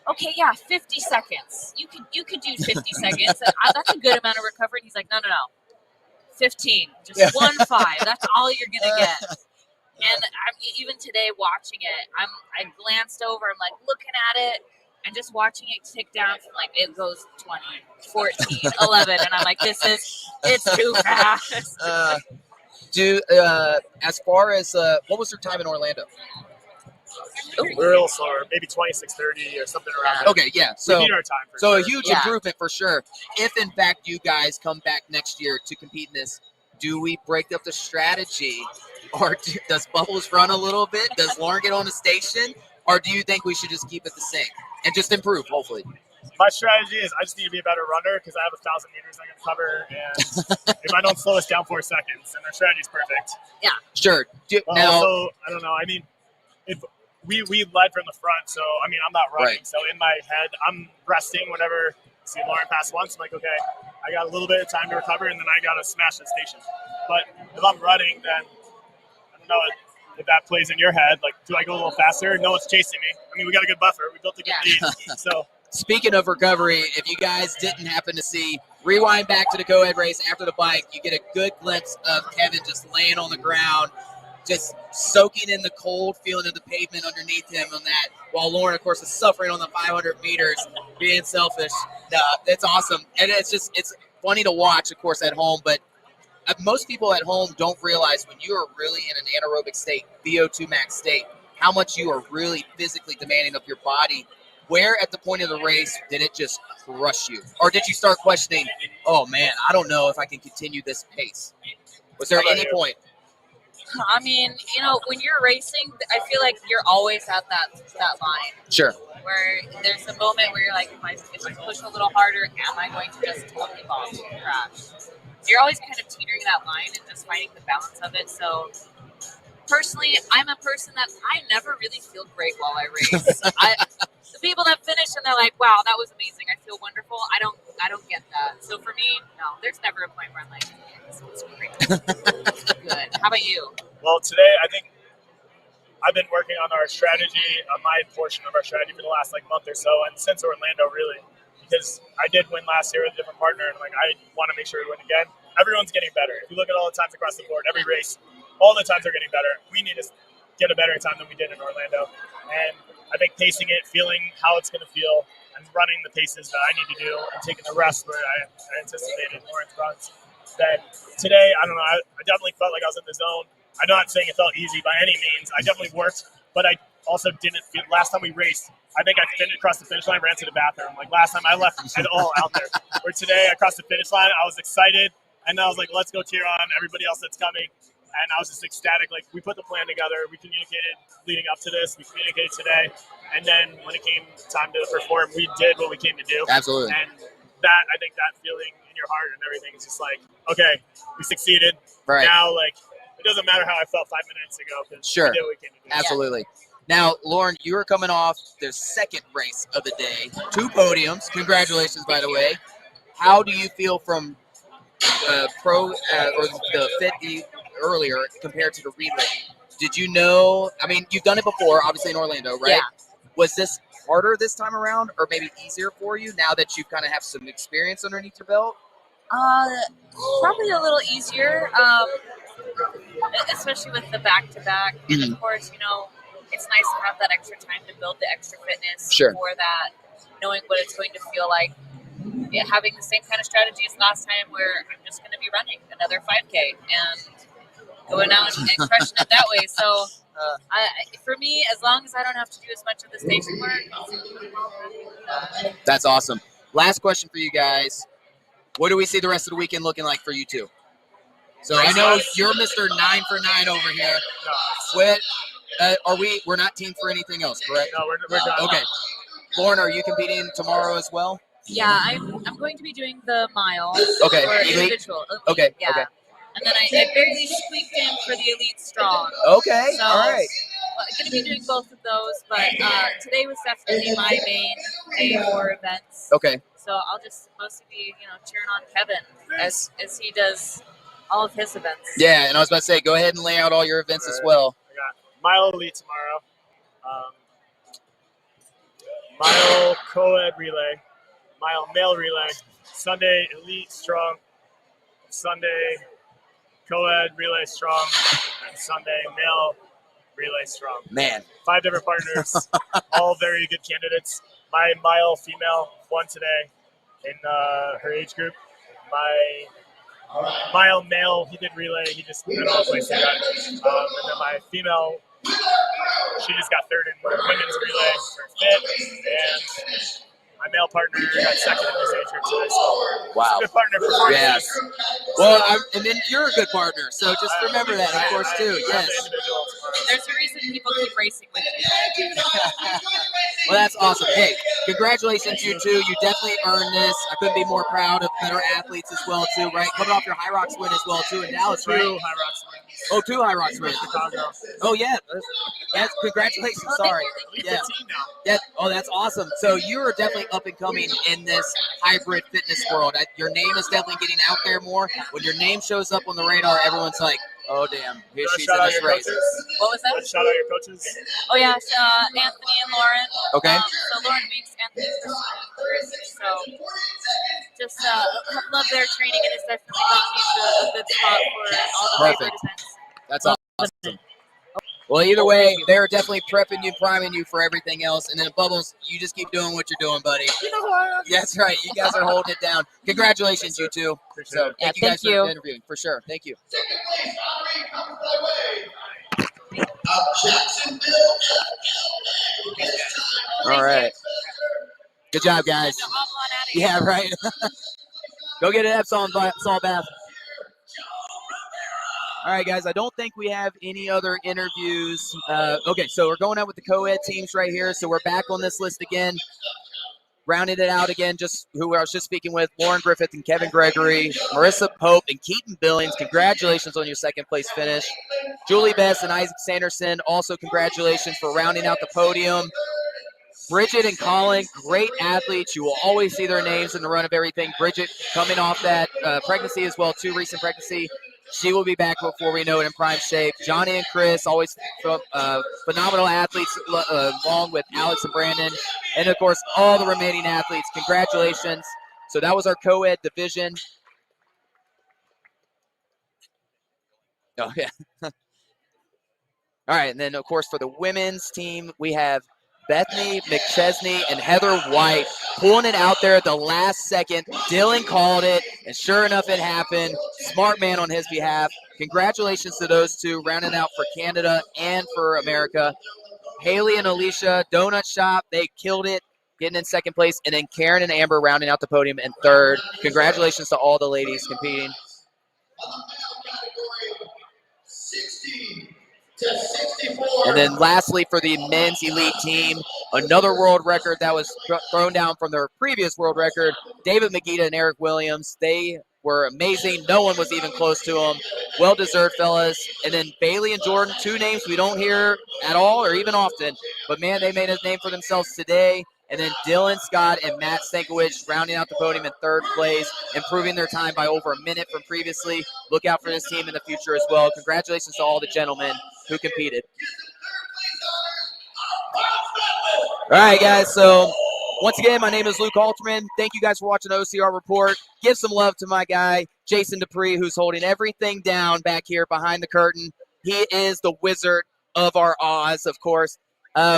okay, yeah, 50 seconds. You could do 50 seconds. That's a good amount of recovery. And he's like, no. 15. Just 1-5. That's all you're going to get. And even today watching it, I glanced over, I'm like looking at it and just watching it tick down from like, it goes 20, 14, 11. And I'm like, it's too fast. As far as, what was your time in Orlando? Real slower, maybe 26:30 or something around there. Okay, yeah. So, we need our time for so sure. a huge improvement for sure. If, in fact, you guys come back next year to compete in this, do we break up the strategy? Or does Bubbles run a little bit? Does Lauren get on the station? Or do you think we should just keep it the same and just improve, hopefully? My strategy is I just need to be a better runner because I have 1,000 meters I can cover, and if I don't slow us down 4 seconds, then our strategy is perfect. Yeah. Sure. Now, also, I don't know. I mean, if we led from the front, so I mean, I'm not running. Right. So in my head, I'm resting whenever I see Lauren pass once. I'm like, okay, I got a little bit of time to recover, and then I got to smash the station. But if I'm running, then I don't know if that plays in your head. Like, do I go a little faster? No one's chasing me. I mean, we got a good buffer. We built a good lead. So. Speaking of recovery, if you guys didn't happen to see, rewind back to the co-ed race after the bike, you get a good glimpse of Kevin just laying on the ground, just soaking in the cold feeling of the pavement underneath him on that, while Lauren, of course, is suffering on the 500 meters, being selfish. It's awesome. And it's funny to watch, of course, at home, but most people at home don't realize when you are really in an anaerobic state, VO2 max state, how much you are really physically demanding of your body. Where at the point of the race did it just crush you? Or did you start questioning, oh man, I don't know if I can continue this pace? Was there any point? I mean, when you're racing, I feel like you're always at that line. Sure. Where there's a moment where you're like, if I push a little harder, am I going to just totally fall and crash? You're always kind of teetering that line and just finding the balance of it. So personally, I'm a person that I never really feel great while I race. The people that finish and they're like, wow, that was amazing. I feel wonderful. I don't get that. So for me, no, there's never a point where I'm like, this was great. Good. How about you? Well, today I think I've been working on our strategy, my portion of our strategy for the last month or so, and since Orlando really, because I did win last year with a different partner, and I want to make sure we win again. Everyone's getting better. If you look at all the times across the board, every race, all the times are getting better. We need to get a better time than we did in Orlando, and I think pacing it, feeling how it's going to feel, and running the paces that I need to do, and taking the rest where I anticipated Lawrence runs. That today, I don't know, I definitely felt like I was in the zone. I'm not saying it felt easy by any means. I definitely worked, but I also didn't feel. Last time we raced, I think I finished across the finish line, ran to the bathroom. Last time I left it all out there. Where today, I crossed the finish line, I was excited, and I was like, let's go cheer on everybody else that's coming. And I was just ecstatic. We put the plan together. We communicated leading up to this. We communicated today. And then when it came time to perform, we did what we came to do. Absolutely. And that, I think that feeling in your heart and everything is just okay, we succeeded. Right. Now, it doesn't matter how I felt 5 minutes ago because Sure. we did what we came to do. Absolutely. Now, Lauren, you are coming off the second race of the day. 2 podiums. Congratulations, by the way. How do you feel from or the 50 earlier compared to the relay? Did you know? I mean, you've done it before, obviously in Orlando, right? Yeah. Was this harder this time around, or maybe easier for you now that you kind of have some experience underneath your belt? Probably a little easier, especially with the back-to-back. And of course, it's nice to have that extra time to build the extra fitness Sure. for that, knowing what it's going to feel like. Yeah, having the same kind of strategy as last time where I'm just going to be running another 5K and going out and crushing it that way. So for me, as long as I don't have to do as much of the station work. That's awesome. Last question for you guys. What do we see the rest of the weekend looking like for you two? So I know you're Mr. 9 for 9 over here. We're not team for anything else, correct? No, we're done. Okay. Lauren, are you competing tomorrow as well? Yeah, I'm going to be doing the mile. Okay. For individual. Okay. Yeah. Okay. And then I barely squeaked in for the elite strong. Okay. So, all right. I'm going to be doing both of those, but today was definitely my main day for events. Okay. So I'll just mostly be, cheering on Kevin as he does all of his events. Yeah, and I was about to say, go ahead and lay out all your events as well. I got mile elite tomorrow, mile co-ed relay, mile male relay, Sunday elite strong, Sunday co-ed relay strong, and Sunday male relay strong. Man. 5 different partners, all very good candidates. My mile female won today in her age group. My mile male, he did relay. He just went all the place he got. And then my female, she just got 3rd in women's relay for fit. And my male partner got 2nd in his age group today. So wow. Good partner performance. Yes. Well, and then you're a good partner, so just remember that, of course, too. Yes. There's a reason people keep racing with me. Well, that's awesome. Hey, congratulations, you two. You definitely earned this. I couldn't be more proud of better athletes as well, too, right? Coming off your High Rocks win as well, too, in Dallas, right? 2 High Rocks wins. Oh, 2 High Rocks wins. Chicago. Oh, yeah. Yes, congratulations. Oh, sorry. Elite Yeah. 15 now. Yeah. Oh, that's awesome. So you are definitely up and coming in this hybrid fitness world. Your name is definitely getting out there more. When your name shows up on the radar, everyone's like, oh, damn, here she's in this race. What was that? Let's shout out your coaches. Oh, yeah, Anthony and Lauren. Okay. So Lauren Weeks, Anthony So just love their training, and it's definitely got me to a good spot for all the hybrid Perfect. events. That's awesome. Well, either way, they're definitely prepping you, priming you for everything else. And then Bubbles, you just keep doing what you're doing, buddy. You know who I am. That's right. You guys are holding it down. Congratulations, you two. Appreciate it. Thank you guys for interviewing. For sure. Thank you. All right. Good job, guys. Yeah, right. Go get an Epsom salt bath. All right, guys, I don't think we have any other interviews. Okay, so we're going out with the co-ed teams right here. So we're back on this list again. Rounding it out again, just who I was just speaking with, Lauren Griffith and Kevin Gregory, Marissa Pope and Keaton Billings. Congratulations on your second place finish. Julie Best and Isaac Sanderson, also congratulations for rounding out the podium. Bridget and Colin, great athletes. You will always see their names in the run of everything. Bridget coming off that pregnancy as well, 2 recent pregnancy. She will be back before we know it in prime shape. Johnny and Chris, always phenomenal athletes, along with Alex and Brandon. And, of course, all the remaining athletes. Congratulations. So that was our co-ed division. Oh, yeah. All right, and then, of course, for the women's team, we have Bethany McChesney and Heather White pulling it out there at the last second. Dylan called it, and sure enough, it happened. Smart man on his behalf. Congratulations to those two, rounding out for Canada and for America. Haley and Alicia, Donut Shop, they killed it, getting in second place. And then Karen and Amber rounding out the podium in third. Congratulations to all the ladies competing. And then lastly, for the men's elite team, another world record that was thrown down from their previous world record, David Magida and Eric Williams. They were amazing. No one was even close to them. Well-deserved, fellas. And then Bailey and Jordan, 2 names we don't hear at all or even often. But, man, they made a name for themselves today. And then Dylan Scott and Matt Stankiewicz rounding out the podium in third place, improving their time by over a minute from previously. Look out for this team in the future as well. Congratulations to all the gentlemen who competed. All right, guys, so once again, my name is Luke Alterman. Thank you guys for watching the OCR Report. Give some love to my guy, Jason Dupree, who's holding everything down back here behind the curtain. He is the wizard of our Oz, of course.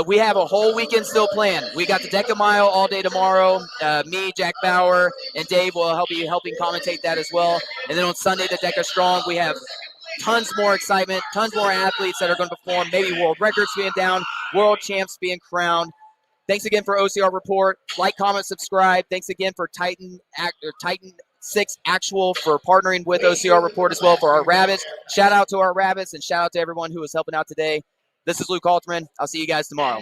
We have a whole weekend still planned. We got the Deka Mile all day tomorrow. Me, Jack Bauer, and Dave will helping commentate that as well. And then on Sunday, the Deka Strong, we have tons more excitement, tons more athletes that are going to perform, maybe world records being down, world champs being crowned. Thanks again for OCR Report. Like, comment, subscribe. Thanks again for Titan 6 Actual for partnering with OCR Report as well for our rabbits. Shout out to our rabbits and shout out to everyone who is helping out today. This is Luke Alterman. I'll see you guys tomorrow.